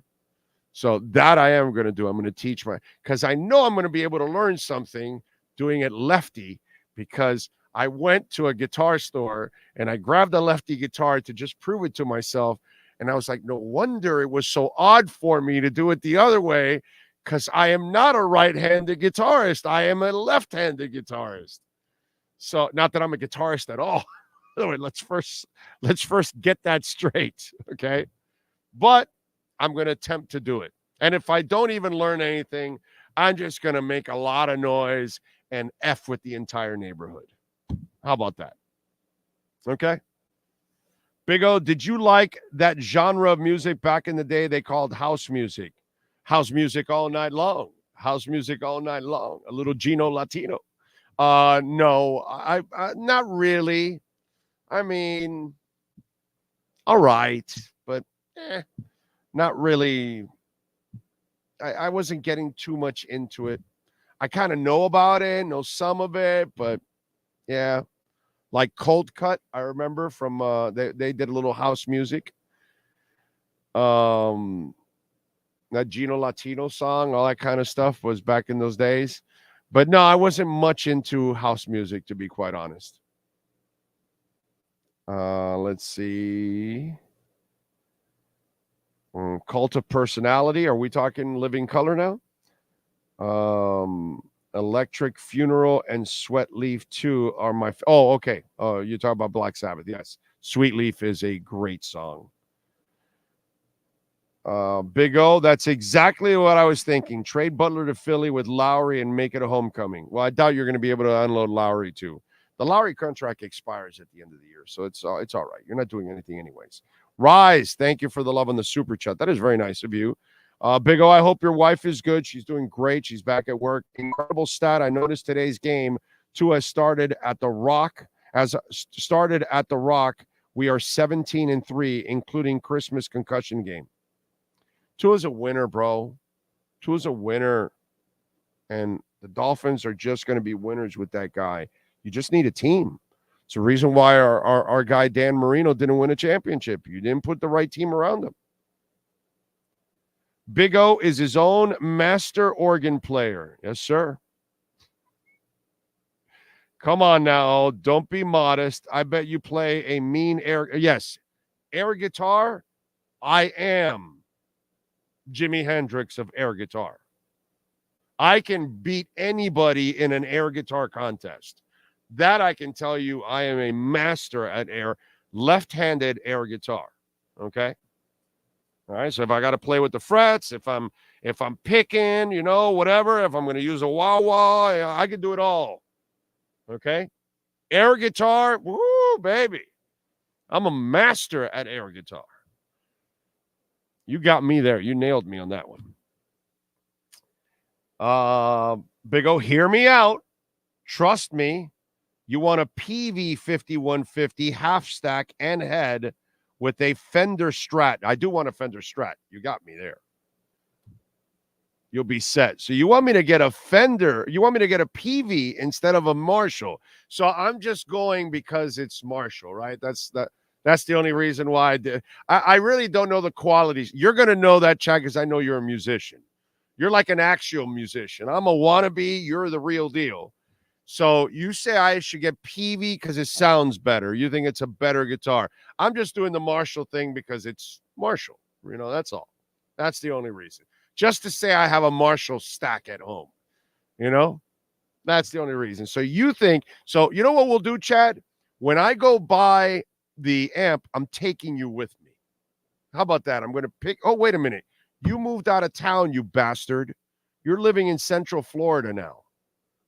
So that I am going to do. I'm going to teach because I know I'm going to be able to learn something doing it lefty, because I went to a guitar store and I grabbed a lefty guitar to just prove it to myself. And I was like, no wonder it was so odd for me to do it the other way, because I am not a right-handed guitarist. I am a left-handed guitarist. So not that I'm a guitarist at all. Anyway, let's first get that straight, okay? But I'm going to attempt to do it. And if I don't even learn anything, I'm just going to make a lot of noise and F with the entire neighborhood. How about that? Okay. Big O, did you like that genre of music back in the day they called house music? House music all night long. House music all night long. A little Gino Latino. No, I not really. I mean, all right, but not really. I wasn't getting too much into it. I kind of know about it, know some of it, but yeah. Like Cold Cut, I remember from they did a little house music. That Gino Latino song, all that kind of stuff was back in those days. But no, I wasn't much into house music, to be quite honest. Let's see. Cult of Personality. Are we talking Living Color now? Electric Funeral and Sweet Leaf 2 are my... Oh, okay. You're talking about Black Sabbath. Yes. Sweet Leaf is a great song. Big O, that's exactly what I was thinking. Trade Butler to Philly with Lowry and make it a homecoming. Well, I doubt you're going to be able to unload Lowry too. The Lowry contract expires at the end of the year, so it's all right. You're not doing anything anyways. Rise, thank you for the love on the super chat. That is very nice of you. Big O, I hope your wife is good. She's doing great. She's back at work. Incredible stat. I noticed today's game, Tua started at the Rock. We are 17-3, including Christmas concussion game. Tua's a winner, bro. Tua's a winner. And the Dolphins are just going to be winners with that guy. You just need a team. It's the reason why our guy Dan Marino didn't win a championship. You didn't put the right team around him. Big O is his own master organ player. Yes, sir. Come on now. Don't be modest. I bet you play a mean air. Yes, air guitar. I am Jimi Hendrix of air guitar. I can beat anybody in an air guitar contest. That I can tell you, I am a master at left-handed air guitar. Okay. All right. So if I got to play with the frets, if I'm picking, whatever, if I'm going to use a wah-wah, I can do it all. Okay. Air guitar. Woo, baby. I'm a master at air guitar. You got me there. You nailed me on that one. Big O, hear me out. Trust me. You want a PV 5150 half stack and head with a Fender Strat. I do want a Fender Strat. You got me there. you'll be set. So you want me to get a Fender, you want me to get a PV instead of a Marshall. So I'm just going because it's Marshall, right? That's the only reason why I did. I really don't know the qualities. You're going to know that, Chad, because I know you're a musician. You're like an actual musician. I'm a wannabe. You're the real deal. So you say I should get PV because it sounds better. You think it's a better guitar. I'm just doing the Marshall thing because it's Marshall. That's all. That's the only reason. Just to say I have a Marshall stack at home. That's the only reason. So you think, so you know what we'll do, Chad? When I go buy the amp, I'm taking you with me. How about that? I'm going to pick, oh, wait a minute. You moved out of town, you bastard. You're living in Central Florida now.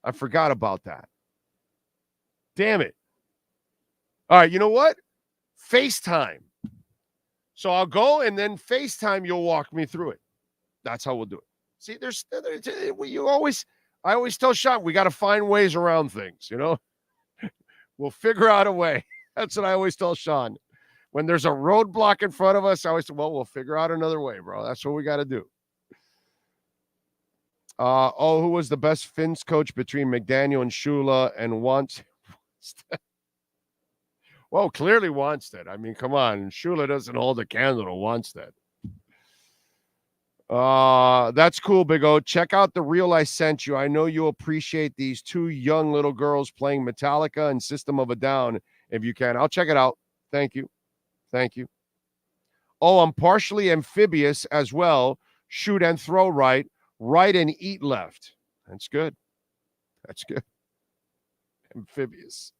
I forgot about that. Damn it. All right, you know what? FaceTime. So I'll go and then FaceTime, you'll walk me through it. That's how we'll do it. See, I always tell Sean, we got to find ways around things, We'll figure out a way. That's what I always tell Sean. When there's a roadblock in front of us, I always say, well, we'll figure out another way, bro. That's what we got to do. Who was the best Finns coach between McDaniel and Shula and Wanstead? Well, clearly Wanstead. I mean, come on. Shula doesn't hold a candle to Wanstead. That's cool, Big O. Check out the reel I sent you. I know you'll appreciate these two young little girls playing Metallica and System of a Down if you can. I'll check it out. Thank you. Oh, I'm partially amphibious as well. Shoot and throw right and eat left. That's good. Amphibious.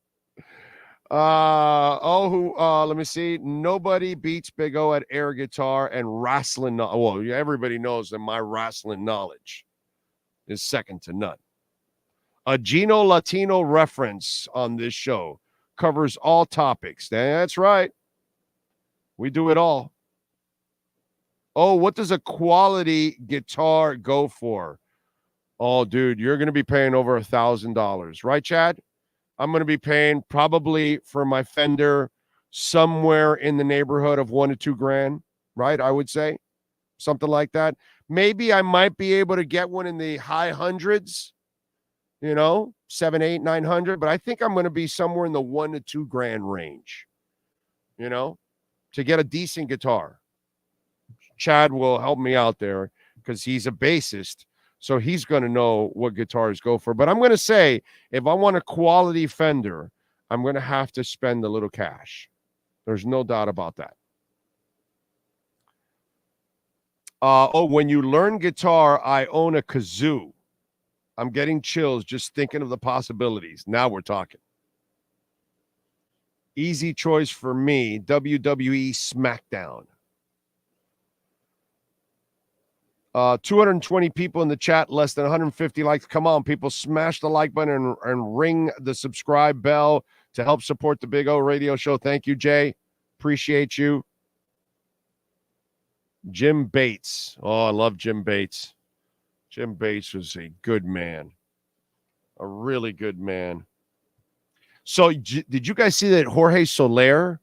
Let me see. Nobody beats Big O at air guitar and wrestling. Well, everybody knows that my wrestling knowledge is second to none. A Gino Latino reference on this show covers all topics. That's right. We do it all. Oh, what does a quality guitar go for? Oh, dude, you're going to be paying over $1,000, right, Chad? I'm going to be paying probably for my Fender somewhere in the neighborhood of $1,000 to $2,000, right? I would say something like that. Maybe I might be able to get one in the high hundreds, $700, $800, $900, but I think I'm going to be somewhere in the $1,000 to $2,000 range, to get a decent guitar. Chad will help me out there because he's a bassist. So he's going to know what guitars go for. But I'm going to say, if I want a quality Fender, I'm going to have to spend a little cash. There's no doubt about that. When you learn guitar, I own a kazoo. I'm getting chills just thinking of the possibilities. Now we're talking. Easy choice for me, WWE SmackDown. 220 people in the chat, less than 150 likes. Come on, people, smash the like button and ring the subscribe bell to help support the Big O Radio Show. Thank you, Jay. Appreciate you. Jim Bates. Oh, I love Jim Bates. Jim Bates was a good man. A really good man. So did you guys see that Jorge Soler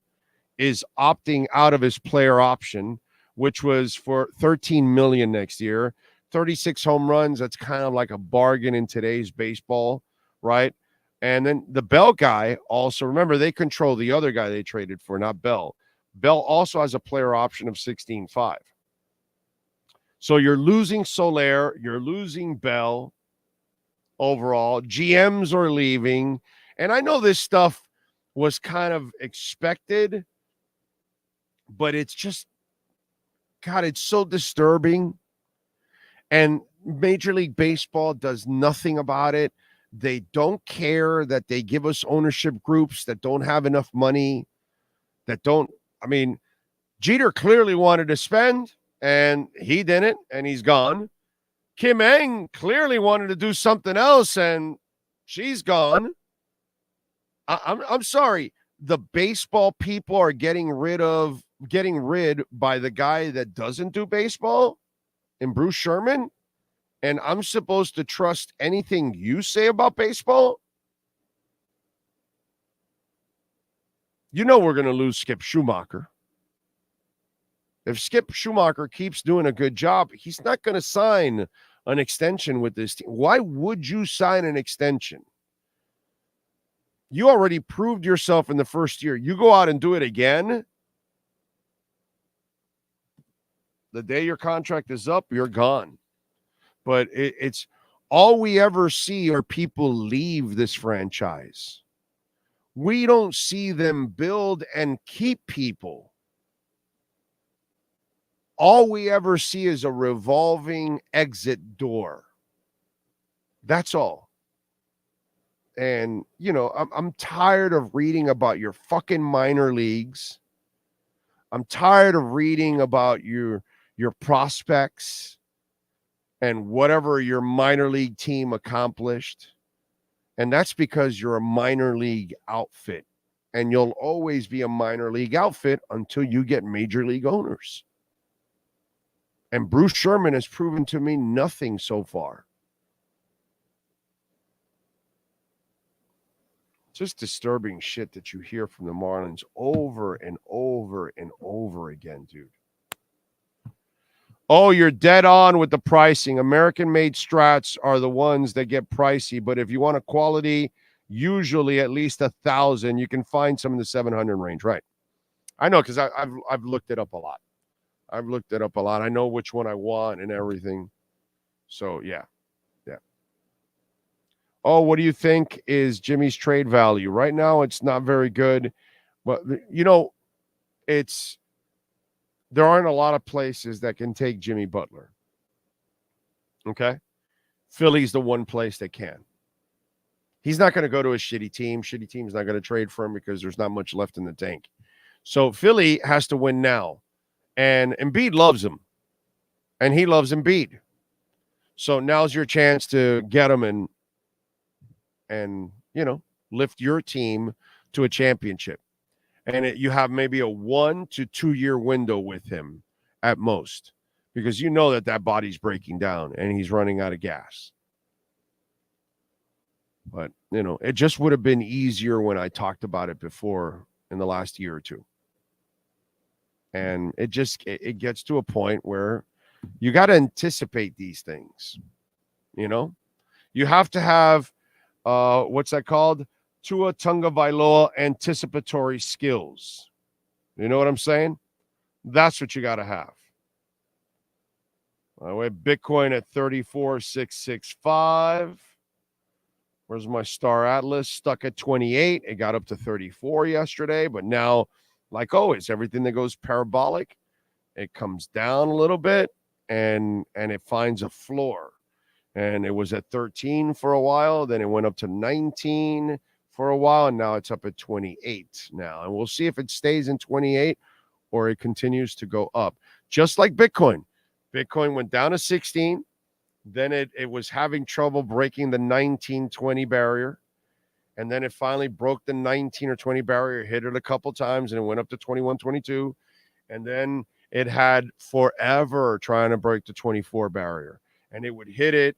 is opting out of his player option, which was for $13 million next year, 36 home runs? That's kind of like a bargain in today's baseball, right? And then the Bell guy also, remember, they control the other guy they traded for, not Bell. Bell also has a player option of 16.5. So you're losing Soler, you're losing Bell overall. GMs are leaving. And I know this stuff was kind of expected, but it's just, God, it's so disturbing. And Major League Baseball does nothing about it. They don't care that they give us ownership groups that don't have enough money, Jeter clearly wanted to spend, and he didn't, and he's gone. Kim Ng clearly wanted to do something else, and she's gone. I'm sorry. The baseball people are getting rid by the guy that doesn't do baseball, and Bruce Sherman, and I'm supposed to trust anything you say about baseball? We're going to lose Skip Schumacher. If Skip Schumacher keeps doing a good job, he's not going to sign an extension with this team. Why would you sign an extension? You already proved yourself in the first year. You go out and do it again. The day your contract is up, you're gone. But it's all we ever see are people leave this franchise. We don't see them build and keep people. All we ever see is a revolving exit door. That's all. And, I'm tired of reading about your fucking minor leagues. I'm tired of reading about your prospects and whatever your minor league team accomplished. And that's because you're a minor league outfit. And you'll always be a minor league outfit until you get major league owners. And Bruce Sherman has proven to me nothing so far. Just disturbing shit that you hear from the Marlins over and over and over again, dude. Oh, you're dead on with the pricing. American-made strats are the ones that get pricey, but if you want a quality, usually at least 1,000, you can find some in the 700 range, right? I know because I've looked it up a lot. I know which one I want and everything. So, yeah. Oh, what do you think is Jimmy's trade value? Right now, it's not very good. But, there aren't a lot of places that can take Jimmy Butler. Okay? Philly's the one place that can. He's not going to go to a shitty team. Shitty team's not going to trade for him because there's not much left in the tank. So Philly has to win now. And Embiid loves him. And he loves Embiid. So now's your chance to get him and lift your team to a championship. And you have maybe a 1 to 2 year window with him at most, because you know that body's breaking down and he's running out of gas. But, it just would have been easier when I talked about it before in the last year or two. And it gets to a point where you got to anticipate these things. You have to have, what's that called? Tua Tagovailoa anticipatory skills. You know what I'm saying? That's what you got to have. By the way, Bitcoin at 34,665. Where's my Star Atlas? Stuck at 28. It got up to 34 yesterday, but now, like always, everything that goes parabolic, it comes down a little bit and it finds a floor. And it was at 13 for a while. Then it went up to 19 for a while. And now it's up at 28 now. And we'll see if it stays in 28 or it continues to go up. Just like Bitcoin. Bitcoin went down to 16. Then it was having trouble breaking the 19-20 barrier. And then it finally broke the 19 or 20 barrier, hit it a couple times, and it went up to 21, 22. And then it had forever trying to break the 24 barrier. And it would hit it,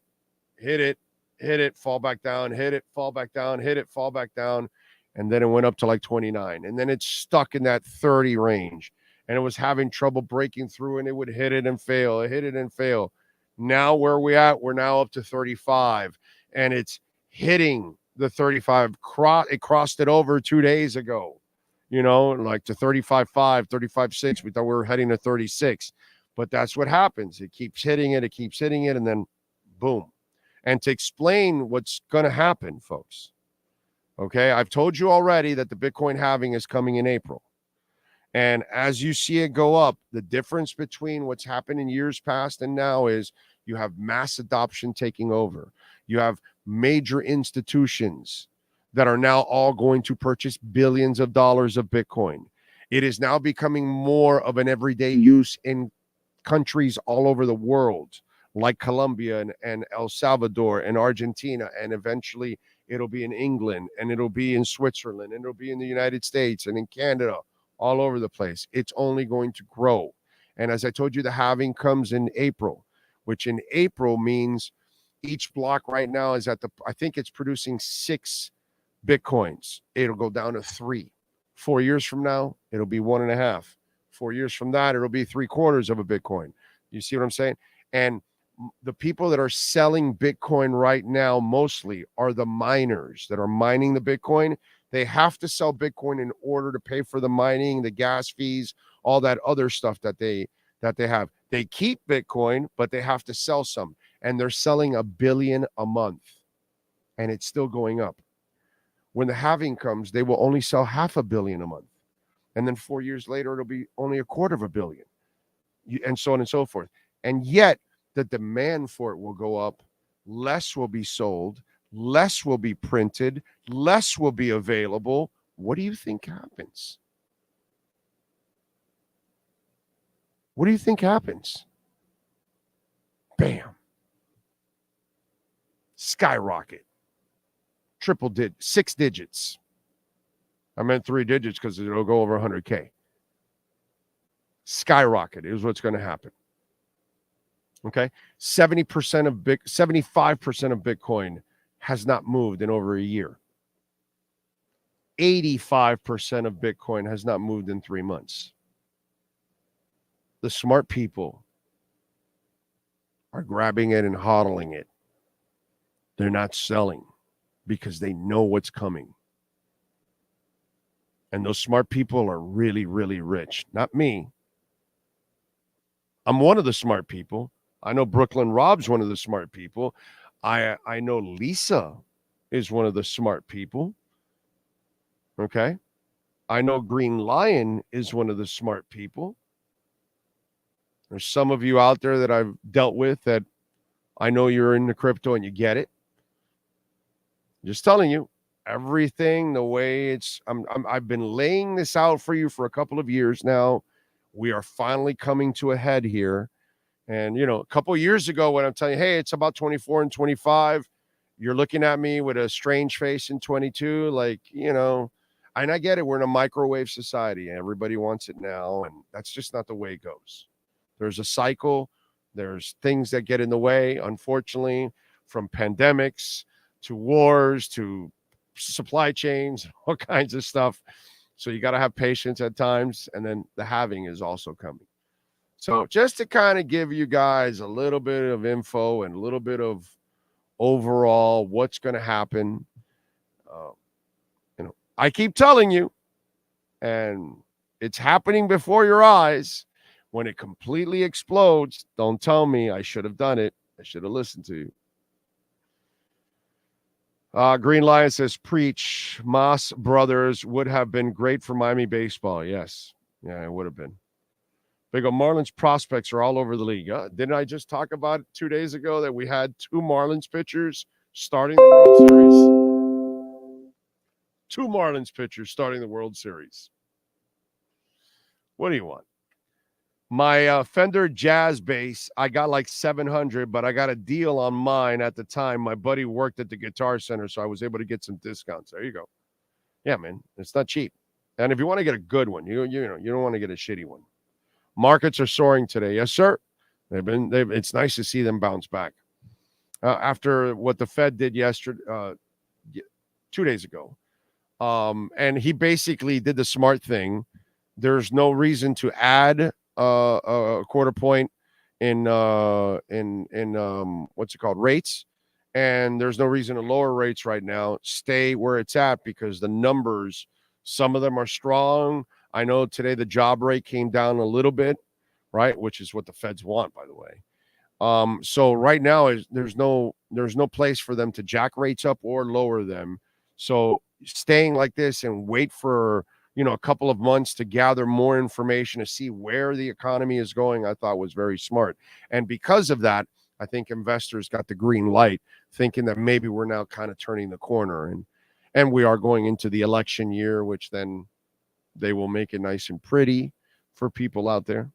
fall back down, hit it, fall back down, hit it, fall back down. And then it went up to like 29. And then it's stuck in that 30 range. And it was having trouble breaking through, and it would hit it and fail. It hit it and fail. Now where are we at? We're now up to 35. And it's hitting the 35. It crossed it over 2 days ago. Like to 35.5, 35.6. We thought we were heading to 36. But that's what happens. It keeps hitting it, and then boom. And to explain what's going to happen, folks, okay, I've told you already that the Bitcoin halving is coming in April. And as you see it go up, the difference between what's happened in years past and now is you have mass adoption taking over. You have major institutions that are now all going to purchase billions of dollars of Bitcoin. It is now becoming more of an everyday use in countries all over the world, like Colombia and El Salvador and Argentina, and eventually it'll be in England, and it'll be in Switzerland, and it'll be in the United States and in Canada, all over the place. It's only going to grow. And as I told you, the halving comes in April, which in April means each block right now is I think it's producing 6 Bitcoins. It'll go down to 3. 4 years from now, it'll be 1.5. 4 years from that, it'll be 3/4 of a Bitcoin. You see what I'm saying? And The people that are selling Bitcoin right now mostly are the miners that are mining the Bitcoin. They have to sell Bitcoin in order to pay for the mining, the gas fees, all that other stuff that they have. They keep Bitcoin, but they have to sell some. And they're selling $1 billion a month. And it's still going up. When the halving comes, they will only sell $500 million a month. And then 4 years later, it'll be only $250 million. And so on and so forth. And yet, the demand for it will go up. Less will be sold. Less will be printed. Less will be available. What do you think happens? What do you think happens? Bam. Skyrocket. Six digits. I meant 3 digits because it'll go over 100K. Skyrocket is what's going to happen. Okay? 75% of Bitcoin has not moved in over a year. 85% of Bitcoin has not moved in 3 months. The smart people are grabbing it and hodling it. They're not selling because they know what's coming. And those smart people are really, really rich. Not me. I'm one of the smart people. I know Brooklyn Rob's one of the smart people. I know Lisa is one of the smart people. Okay? I know Green Lion is one of the smart people. There's some of you out there that I've dealt with that I know you're into crypto and you get it. Just telling you, everything the way it's I've been laying this out for you for a couple of years now. We are finally coming to a head here. And, you know, a couple of years ago when I'm telling you, hey, it's about 24 and 25, you're looking at me with a strange face in 22, like, you know, and I get it. We're in a microwave society. Everybody wants it now. And that's just not the way it goes. There's a cycle. There's things that get in the way, unfortunately, from pandemics to wars to supply chains, all kinds of stuff. So you got to have patience at times. And then the halving is also coming. So just to kind of give you guys a little bit of info and a little bit of overall what's going to happen. I keep telling you, and it's happening before your eyes. When it completely explodes, don't tell me I should have done it. I should have listened to you. Green Lion says, preach. Moss Brothers would have been great for Miami baseball. Yes. Yeah, it would have been. Big O, Marlins prospects are all over the league. Didn't I just talk about it 2 days ago that we had 2 Marlins pitchers starting the World Series? 2 Marlins pitchers starting the World Series. What do you want? My Fender Jazz bass, I got like $700, but I got a deal on mine at the time. My buddy worked at the Guitar Center, so I was able to get some discounts. There you go. Yeah, man, it's not cheap. And if you want to get a good one, you don't want to get a shitty one. Markets are soaring today. Yes, sir. It's nice to see them bounce back. After what the Fed did yesterday, 2 days ago. And he basically did the smart thing. There's no reason to add a quarter point in what's it called, rates, and there's no reason to lower rates right now. Stay where it's at because the numbers, some of them are strong. I know today the job rate came down a little bit, right, which is what the Feds want, by the way. So right now there's no place for them to jack rates up or lower them. So staying like this and wait for a couple of months to gather more information to see where the economy is going, I thought was very smart. And because of that, I think investors got the green light, thinking that maybe we're now kind of turning the corner and we are going into the election year, which then they will make it nice and pretty for people out there.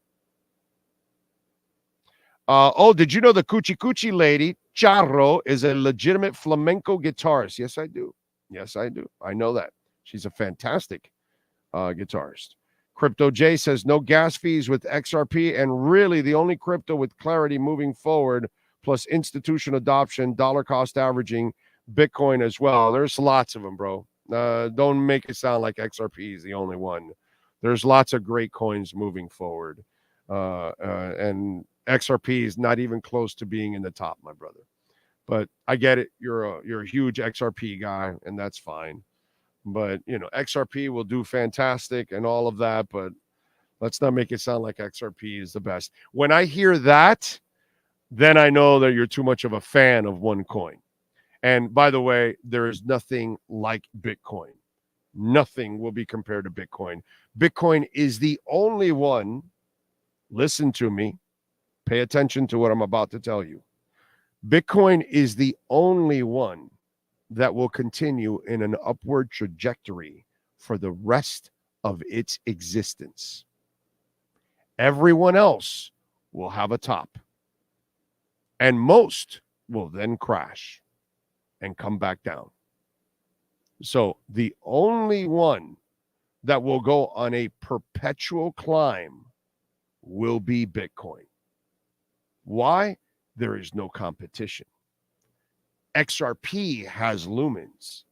Did you know the Coochie Coochie lady, Charro, is a legitimate flamenco guitarist? Yes, I do. Yes, I do. I know that. She's a fantastic guitarist. Crypto J says no gas fees with XRP, and really the only crypto with clarity moving forward, plus institution adoption, dollar cost averaging, Bitcoin as well. There's lots of them, bro. Don't make it sound like XRP is the only one. There's lots of great coins moving forward. And XRP is not even close to being in the top, my brother. But I get it. You're a huge XRP guy, and that's fine. But, XRP will do fantastic and all of that, but let's not make it sound like XRP is the best. When I hear that, then I know that you're too much of a fan of one coin. And by the way, there is nothing like Bitcoin. Nothing will be compared to Bitcoin. Bitcoin is the only one, listen to me, pay attention to what I'm about to tell you. Bitcoin is the only one that will continue in an upward trajectory for the rest of its existence. Everyone else will have a top, and most will then crash and come back down. So the only one that will go on a perpetual climb will be Bitcoin. Why? There is no competition. XRP has lumens.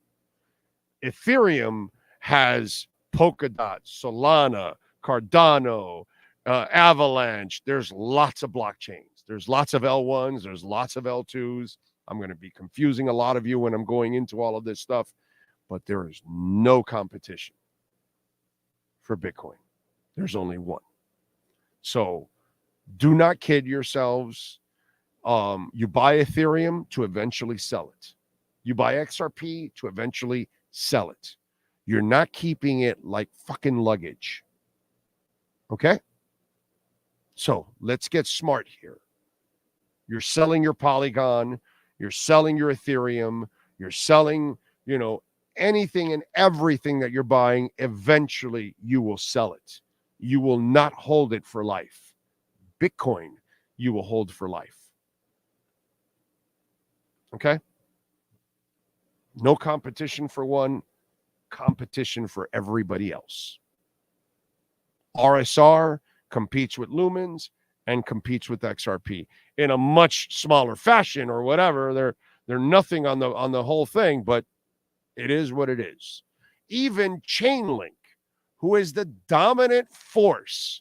Ethereum has Polkadot, Solana, Cardano, Avalanche. There's lots of blockchains. There's lots of L1s. There's lots of L2s. I'm going to be confusing a lot of you when I'm going into all of this stuff, but there is no competition for Bitcoin. There's only one. So do not kid yourselves. You buy Ethereum to eventually sell it. You buy XRP to eventually sell it. You're not keeping it like fucking luggage. Okay? So let's get smart here. You're selling your Polygon. You're selling your Ethereum. You're selling, anything and everything that you're buying. Eventually, you will sell it. You will not hold it for life. Bitcoin, you will hold for life. Okay? No competition for one, competition for everybody else. RSR competes with lumens and competes with XRP in a much smaller fashion or whatever. They're nothing on the whole thing, but it is what it is. Even Chainlink, who is the dominant force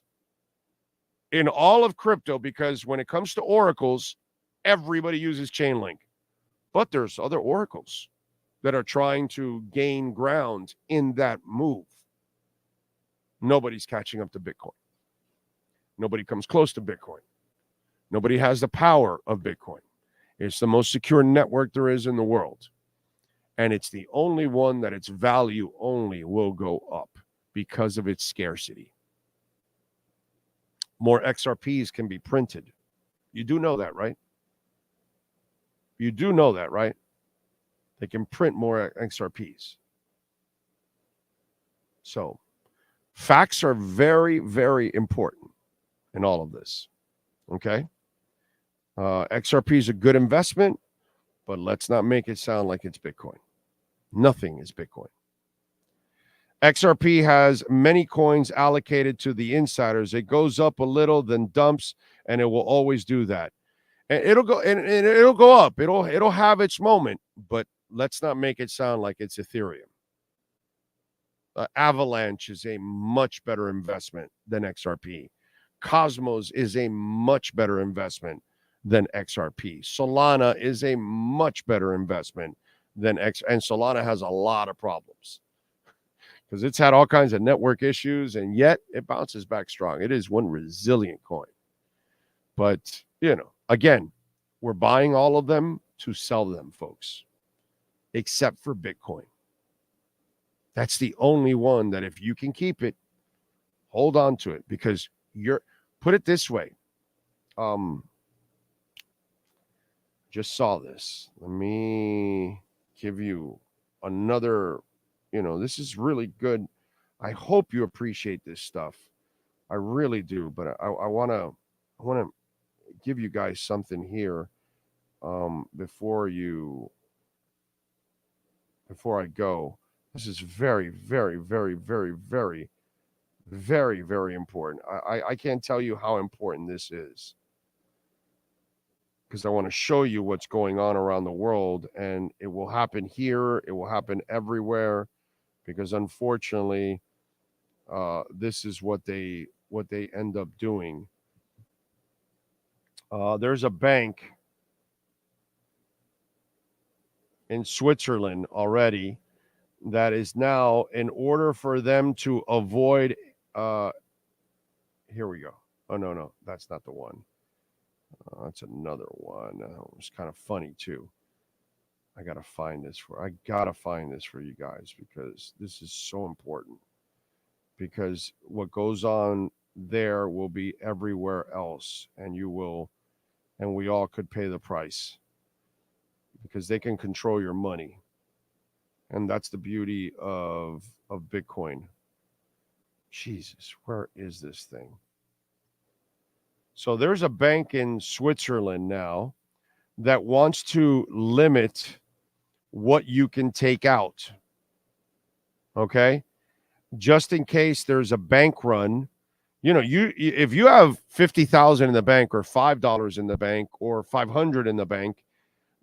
in all of crypto, because when it comes to oracles, everybody uses Chainlink. But there's other oracles that are trying to gain ground in that move. Nobody's catching up to Bitcoin. Nobody comes close to Bitcoin. Nobody has the power of Bitcoin. It's the most secure network there is in the world. And it's the only one that its value only will go up because of its scarcity. More XRPs can be printed. You do know that, right? You do know that, right? They can print more XRPs. So, facts are very, very important in all of this. Okay? XRP is a good investment, but let's not make it sound like it's Bitcoin. Nothing is Bitcoin. XRP has many coins allocated to the insiders. It goes up a little, then dumps, and it will always do that. And it'll go and it'll go up. It'll have its moment, but let's not make it sound like it's Ethereum. Avalanche is a much better investment than XRP. Cosmos is a much better investment than XRP. Solana is a much better investment than and Solana has a lot of problems because it's had all kinds of network issues, and yet it bounces back strong. It is one resilient coin. But, again, we're buying all of them to sell them, folks, except for Bitcoin. That's the only one that if you can keep it, hold on to it, because put it this way. Just saw this. Let me give you another, this is really good. I hope you appreciate this stuff. I really do, but I want to give you guys something here before I go. This is very, very, very, very, very, very, very important. I can't tell you how important this is, because I want to show you what's going on around the world, and it will happen here. It will happen everywhere, because unfortunately, this is what they end up doing. There's a bank in Switzerland already that is now, in order for them to avoid, here we go. Oh, no, that's not the one. That's another one. It's kind of funny too. I gotta find this for you guys because this is so important. Because what goes on there will be everywhere else, and we all could pay the price because they can control your money, and that's the beauty of Bitcoin. Jesus, where is this thing? So there's a bank in Switzerland now that wants to limit what you can take out. Okay? Just in case there's a bank run, if you have 50,000 in the bank or $5 in the bank or 500 in the bank,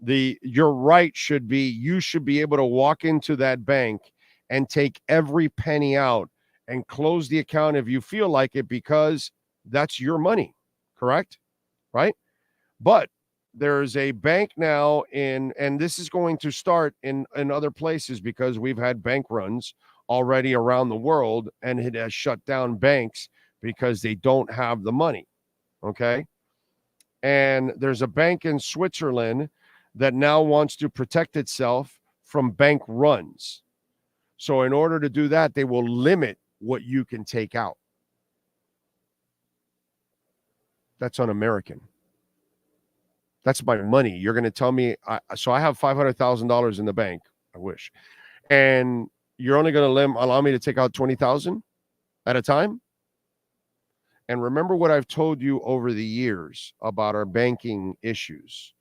your right should be you should be able to walk into that bank and take every penny out and close the account if you feel like it, because that's your money. Correct? Right? But there's a bank now and this is going to start in other places because we've had bank runs already around the world, and it has shut down banks because they don't have the money. Okay? And there's a bank in Switzerland that now wants to protect itself from bank runs. So in order to do that, they will limit what you can take out. That's un-American. That's my money. You're going to tell me, so I have $500,000 in the bank. I wish. And you're only going to allow me to take out $20,000 at a time? And remember what I've told you over the years about our banking issues.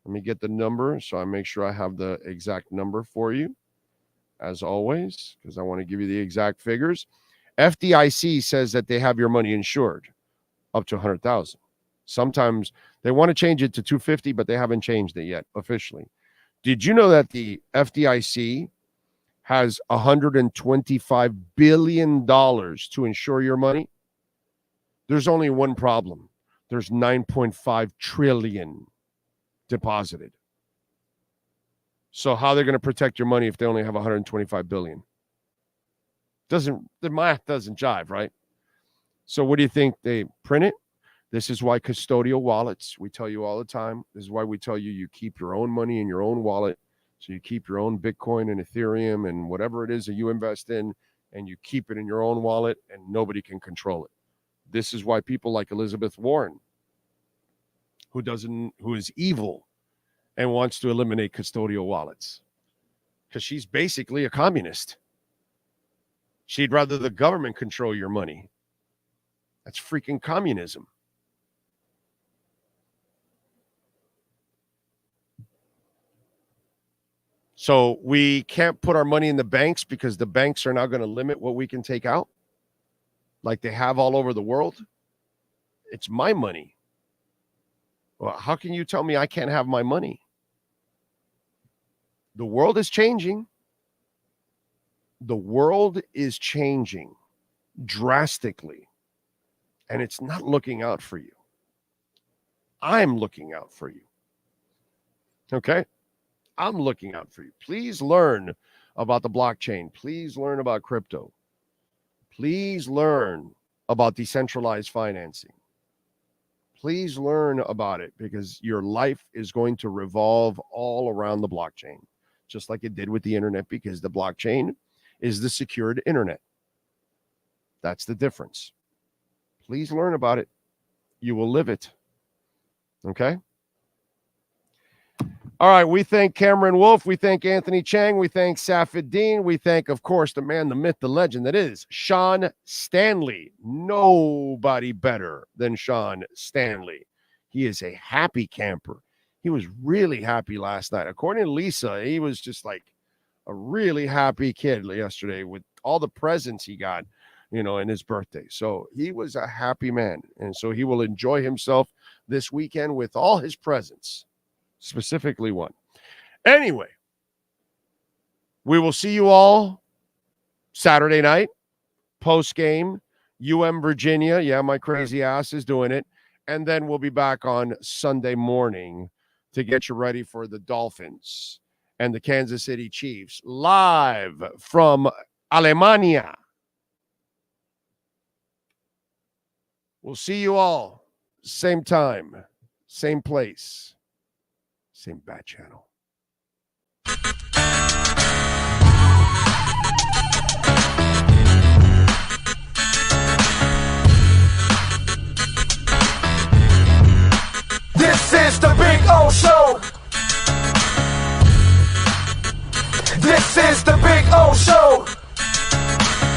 Let me get the number so I make sure I have the exact number for you, as always, because I want to give you the exact figures. FDIC says that they have your money insured up to $100,000. Sometimes they want to change it to $250,000, but they haven't changed it yet officially. Did you know that the FDIC has $125 billion to insure your money? There's only one problem. There's $9.5 trillion deposited. So how they're going to protect your money if they only have $125 billion? The math doesn't jive, right? So what do you think? They print it? This is why custodial wallets, we tell you all the time, this is why we tell you keep your own money in your own wallet. So you keep your own Bitcoin and Ethereum and whatever it is that you invest in, and you keep it in your own wallet and nobody can control it. This is why people like Elizabeth Warren, who is evil and wants to eliminate custodial wallets, because she's basically a communist. She'd rather the government control your money. That's freaking communism. So we can't put our money in the banks because the banks are now going to limit what we can take out, like they have all over the world. It's my money. Well, how can you tell me I can't have my money? The world is changing. The world is changing drastically, and it's not looking out for you. I'm looking out for you. Okay? I'm looking out for you. Please learn about the blockchain. Please learn about crypto. Please learn about decentralized financing. Please learn about it, because your life is going to revolve all around the blockchain, just like it did with the internet, because the blockchain is the secured internet. That's the difference. Please learn about it. You will live it. Okay? All right, we thank Cameron Wolf. We thank Anthony Chang. We thank Safid Deen. We thank, of course, the man, the myth, the legend that is Sean Stanley. Nobody better than Sean Stanley. He is a happy camper. He was really happy last night. According to Lisa, he was just like a really happy kid yesterday with all the presents he got, in his birthday. So he was a happy man. And so he will enjoy himself this weekend with all his presents. Specifically one. Anyway, we will see you all Saturday night, post game, UM Virginia. Yeah, my crazy ass is doing it. And then we'll be back on Sunday morning to get you ready for the Dolphins and the Kansas City Chiefs live from Alemania. We'll see you all same time, same place, same bat channel.